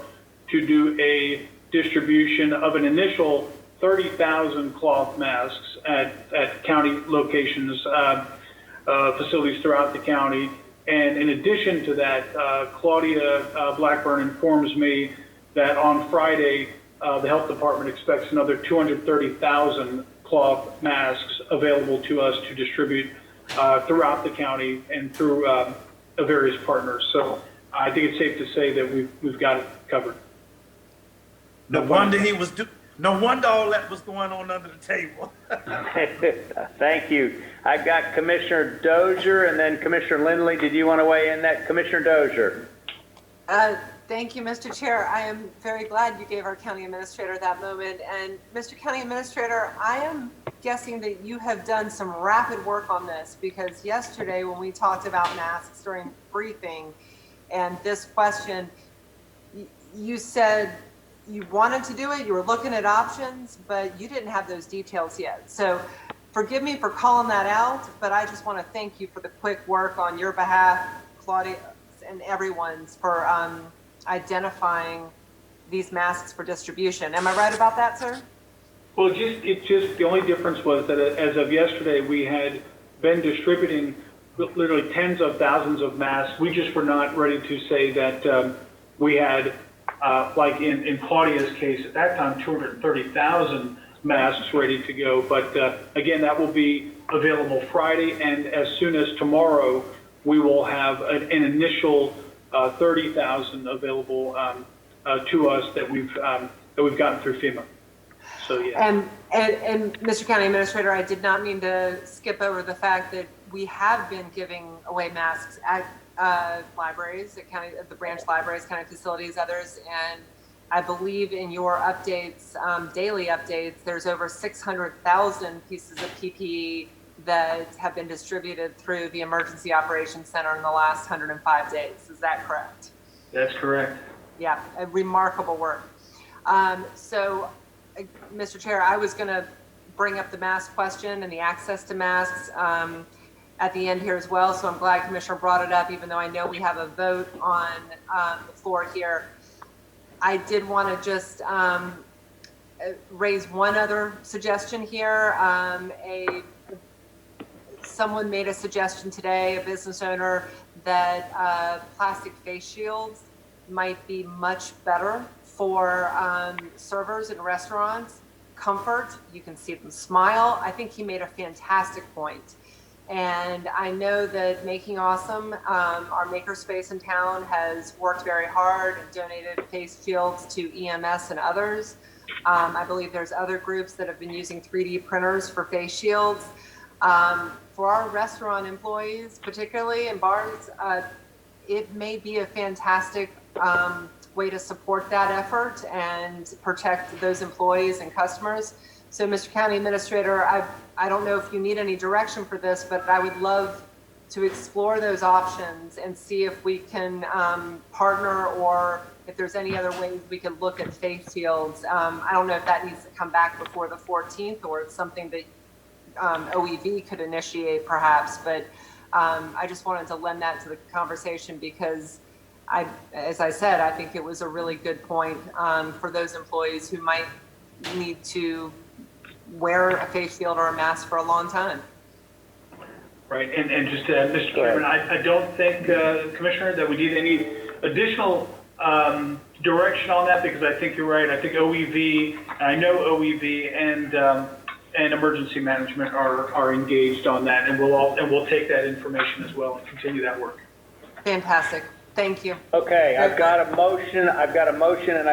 to do a distribution of an initial 30,000 cloth masks at county locations, facilities throughout the county. And in addition to that, Claudia Blackburn informs me that on Friday, the health department expects another 230,000 cloth masks available to us to distribute throughout the county and through various partners. So I think it's safe to say that we've got it covered. No wonder all that was going on under the table. Thank you. I got Commissioner Dozier and then Commissioner Lindley. Did you want to weigh in that? Commissioner Dozier. Thank you, Mr. Chair. I am very glad you gave our county administrator that moment. And Mr. County Administrator, I am guessing that you have done some rapid work on this, because yesterday when we talked about masks during briefing and this question, you said you wanted to do it, you were looking at options, but you didn't have those details yet. So forgive me for calling that out, but I just want to thank you for the quick work on your behalf, Claudia, and everyone's, for identifying these masks for distribution. Am I right about that, sir? Well, the only difference was that as of yesterday, we had been distributing literally tens of thousands of masks. We just were not ready to say that we had, like in Claudia's case, at that time, 230,000 masks ready to go. But again, that will be available Friday, and as soon as tomorrow, we will have an initial 30,000 available to us that we've gotten through FEMA. So yeah. And Mr. County Administrator, I did not mean to skip over the fact that we have been giving away masks at libraries, at the branch libraries, county facilities, others, and I believe in your updates, daily updates, there's over 600,000 pieces of PPE that have been distributed through the Emergency Operations Center in the last 105 days. Is that correct? That's correct. Yeah, remarkable work. So, Mr. Chair, I was going to bring up the mask question and the access to masks at the end here as well. So I'm glad Commissioner brought it up, even though I know we have a vote on the floor here. I did want to just raise one other suggestion here. Someone made a suggestion today, a business owner, that plastic face shields might be much better for servers in restaurants. Comfort, you can see them smile. I think he made a fantastic point. And I know that Making Awesome, our makerspace in town, has worked very hard and donated face shields to EMS and others. I believe there's other groups that have been using 3D printers for face shields. For our restaurant employees, particularly in bars, it may be a fantastic way to support that effort and protect those employees and customers. So, Mr. County Administrator, I don't know if you need any direction for this, but I would love to explore those options and see if we can partner, or if there's any other ways we could look at face shields. I don't know if that needs to come back before the 14th, or it's something that OEV could initiate perhaps, but I just wanted to lend that to the conversation, because as I said, I think it was a really good point for those employees who might need to wear a face shield or a mask for a long time. Right, and just Mr. Chairman, I don't think, Commissioner, that we need any additional direction on that, because I think you're right. I think OEV, I know OEV and and emergency management are engaged on that, and we'll take that information as well and continue that work. Fantastic. Thank you. Okay, I've got a motion and I've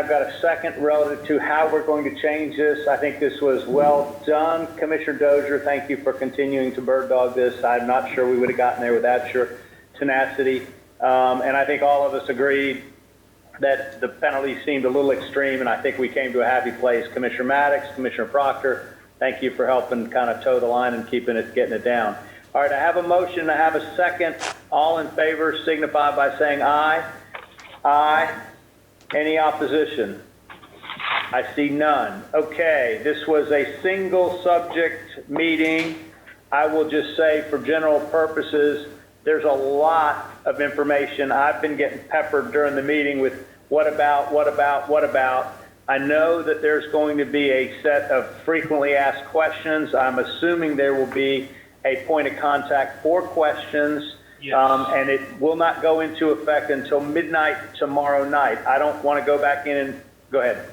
got a second relative to how we're going to change this. I think this was well done. Commissioner Dozier, thank you for continuing to bird dog this. I'm not sure we would have gotten there without your tenacity. And I think all of us agreed that the penalty seemed a little extreme, and I think we came to a happy place. Commissioner Maddox, Commissioner Proctor, thank you for helping kind of toe the line and getting it down. All right, I have a motion, I have a second. All in favor signify by saying aye. Aye. Any opposition? I see none. Okay, this was a single subject meeting. I will just say for general purposes, there's a lot of information. I've been getting peppered during the meeting with what about. I know that there's going to be a set of frequently asked questions. I'm assuming there will be a point of contact for questions. Yes. And it will not go into effect until midnight tomorrow night. I don't want to go back in and go ahead.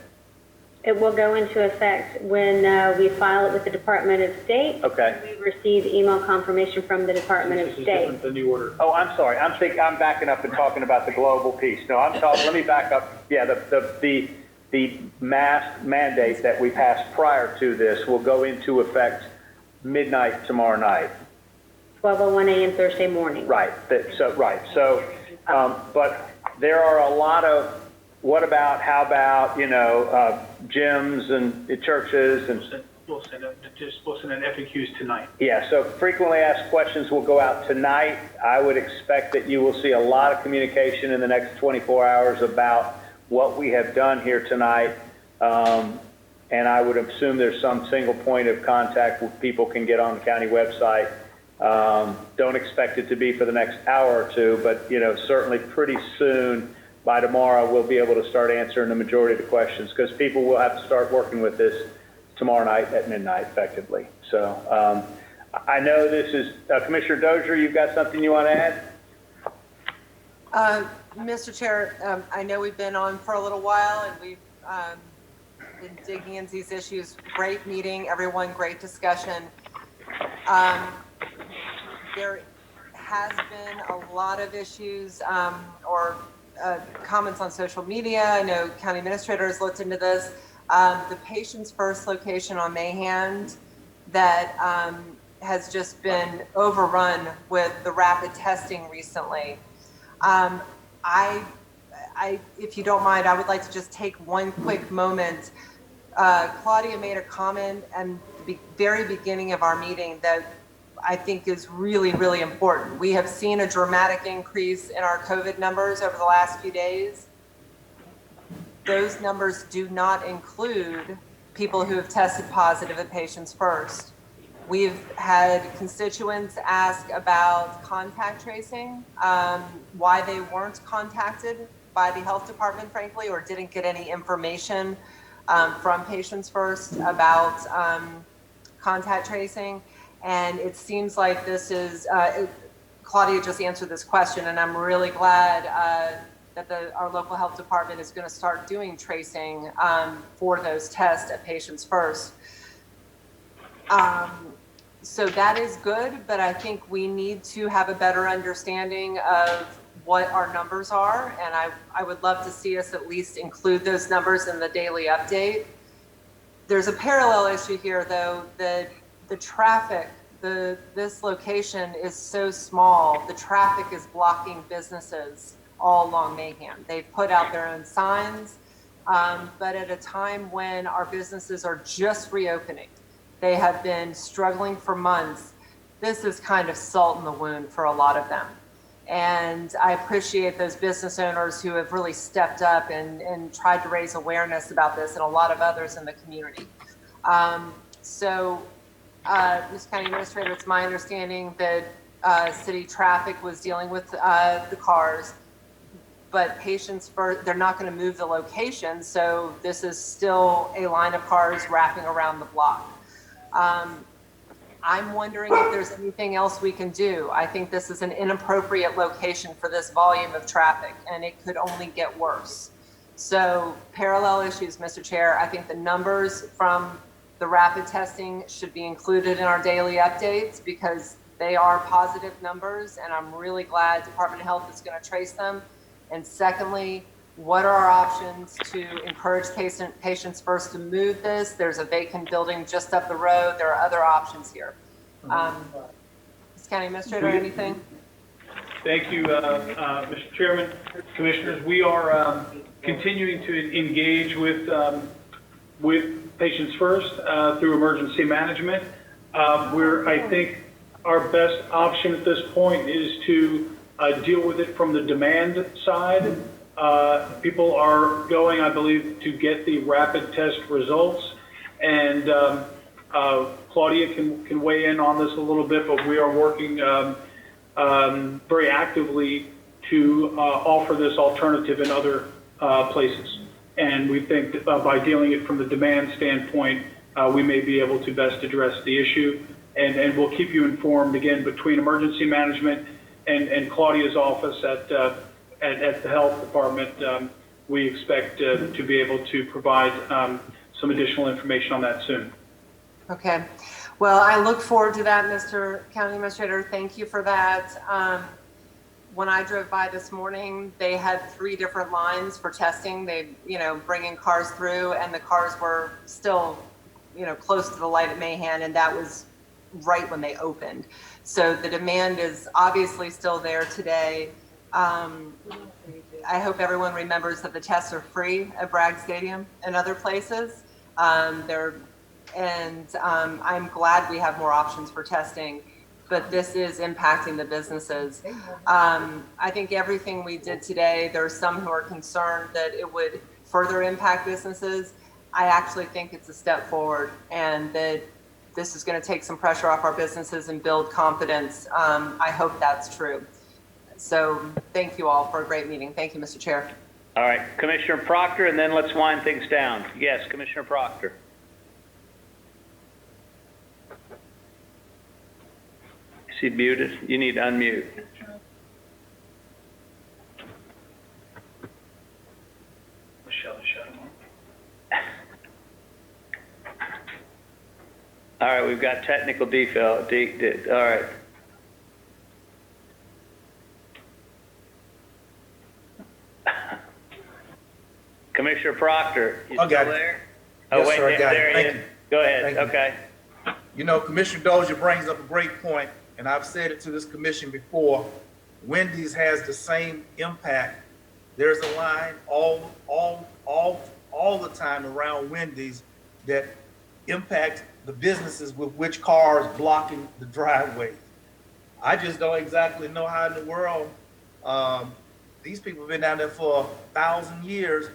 It will go into effect when we file it with the Department of State. Okay. We receive email confirmation from the Department of This is State. different than the order. Oh, I'm sorry. I'm backing up and talking about the global piece. No, I'm talking. Let me back up. Yeah, the mask mandate that we passed prior to this will go into effect midnight tomorrow night. 12:01 a.m. Thursday morning. Right. So, but there are a lot of what about, how about, gyms and churches and. We'll send out FAQs tonight. Yeah, so frequently asked questions will go out tonight. I would expect that you will see a lot of communication in the next 24 hours about what we have done here tonight. And I would assume there's some single point of contact where people can get on the county website. Don't expect it to be for the next hour or two, but certainly pretty soon by tomorrow we'll be able to start answering the majority of the questions because people will have to start working with this tomorrow night at midnight effectively. So I know this is, Commissioner Dozier, you've got something you want to add? Mr. Chair, I know we've been on for a little while and we've been digging into these issues. Great meeting, everyone, great discussion. There has been a lot of issues or comments on social media. I know county administrators looked into this. The Patients First location on Mayhand that has just been overrun with the rapid testing recently. If you don't mind, I would like to just take one quick moment. Claudia made a comment at the very beginning of our meeting that I think is really, really important. We have seen a dramatic increase in our COVID numbers over the last few days. Those numbers do not include people who have tested positive at Patients First. We've had constituents ask about contact tracing, why they weren't contacted by the health department, frankly, or didn't get any information from Patients First about contact tracing. And it seems like this is, Claudia just answered this question, and I'm really glad that our local health department is going to start doing tracing for those tests at Patients First. So that is good, but I think we need to have a better understanding of what our numbers are, and I would love to see us at least include those numbers in the daily update. There's a parallel issue here, though, that the traffic, this location is so small, the traffic is blocking businesses all along Mayhand. They've put out their own signs, but at a time when our businesses are just reopening, they have been struggling for months. This is kind of salt in the wound for a lot of them. And I appreciate those business owners who have really stepped up and tried to raise awareness about this, and a lot of others in the community. Ms. County Administrator, it's my understanding that city traffic was dealing with the cars, but Patients First, they're not going to move the location, so this is still a line of cars wrapping around the block. I'm wondering if there's anything else we can do. I think this is an inappropriate location for this volume of traffic, and it could only get worse. So parallel issues, Mr. Chair. I think the numbers from the rapid testing should be included in our daily updates because they are positive numbers, and I'm really glad Department of Health is going to trace them. And secondly, what are our options to encourage patients first to move this? There's a vacant building just up the road. There are other options here. Mr. County Administrator, anything? Thank you, Mr. Chairman, Commissioners. We are continuing to engage with Patients First through emergency management. I think our best option at this point is to deal with it from the demand side. People are going, I believe, to get the rapid test results, and Claudia can weigh in on this a little bit, but we are working very actively to offer this alternative in other places. And we think that by dealing it from the demand standpoint, we may be able to best address the issue. And we'll keep you informed, again, between emergency management and Claudia's office at the health department. We expect to be able to provide some additional information on that soon. Okay. Well, I look forward to that, Mr. County Administrator. Thank you for that. When I drove by this morning, they had 3 different lines for testing. They, bringing cars through, and the cars were still, close to the light at Mahan, and that was right when they opened. So the demand is obviously still there today. I hope everyone remembers that the tests are free at Bragg Stadium and other places. I'm glad we have more options for testing, but this is impacting the businesses. I think everything we did today, there are some who are concerned that it would further impact businesses. I actually think it's a step forward, and that this is going to take some pressure off our businesses and build confidence. I hope that's true. So thank you all for a great meeting. Thank you, Mr. Chair. All right, Commissioner Proctor, and then let's wind things down. Yes, Commissioner Proctor. Is he muted? You need to unmute. Michelle, shut him All right, we've got technical default. All right. Commissioner Proctor, you still there? Yes, wait, sir, I got it. there he Thank is. you. Go ahead. Thank you. Okay. Commissioner Dozier brings up a great point, and I've said it to this commission before. Wendy's has the same impact. There's a line all the time around Wendy's that impacts the businesses with which cars blocking the driveway. I just don't exactly know how in the world these people have been down there for 1,000 years.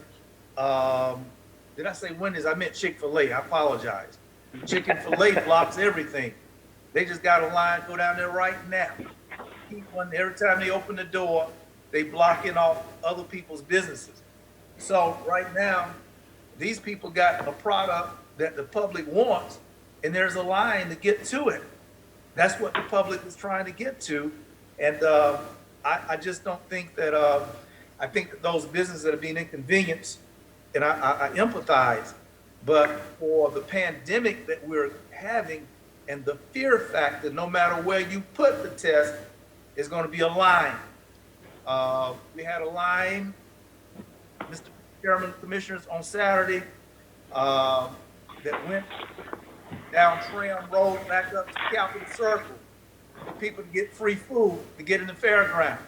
Did I say Wendy's? I meant Chick-fil-A. I apologize. Chick-fil-A blocks everything. They just got a line go down there right now. Every time they open the door, they blocking off other people's businesses. So right now, these people got a product that the public wants, and there's a line to get to it. That's what the public is trying to get to. And I just don't think that, I think that those businesses that are being inconvenienced, and I empathize, but for the pandemic that we're having and the fear factor, no matter where you put the test, is going to be a line. We had a line, Mr. Chairman, Commissioners, on Saturday that went down Tram Road back up to Capitol Circle for people to get free food to get in the fairground.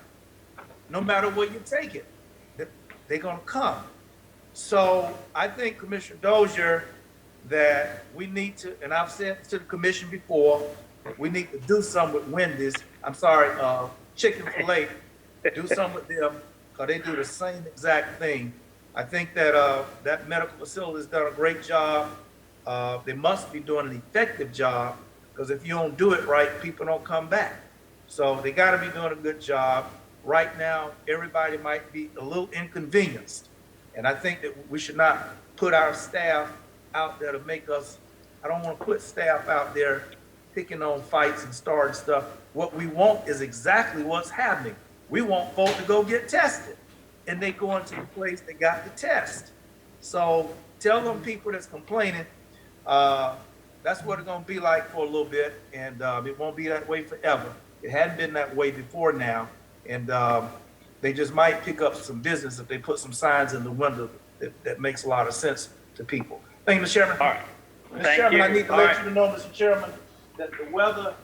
No matter where you take it, they're going to come. So I think, Commissioner Dozier, that we need to, and I've said to the commission before, we need to do something with Wendy's. I'm sorry, Chick-fil-A, do something with them because they do the same exact thing. I think that that medical facility has done a great job. They must be doing an effective job because if you don't do it right, people don't come back. So they got to be doing a good job. Right now, everybody might be a little inconvenienced. And I think that we should not put our staff out there to make us, I don't want to put staff out there picking on fights and starting stuff. What we want is exactly what's happening. We want folks to go get tested, and they go into the place they got the test. So tell them people that's complaining, That's what it's gonna be like for a little bit, and it won't be that way forever. It hadn't been that way before now, and they just might pick up some business if they put some signs in the window that makes a lot of sense to people. Thank you, Mr. Chairman. All right. Mr. Thank Chairman, you. I need to All let right. you know, Mr. Chairman, that the weather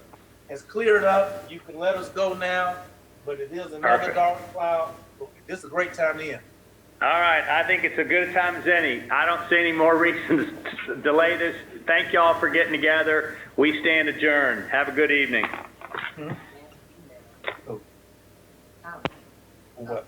has cleared up. You can let us go now, but it is another Perfect. dark cloud. This is a great time to end. All right, I think it's a good time as any. I don't see any more reasons to delay this. Thank y'all for getting together. We stand adjourned. Have a good evening. What?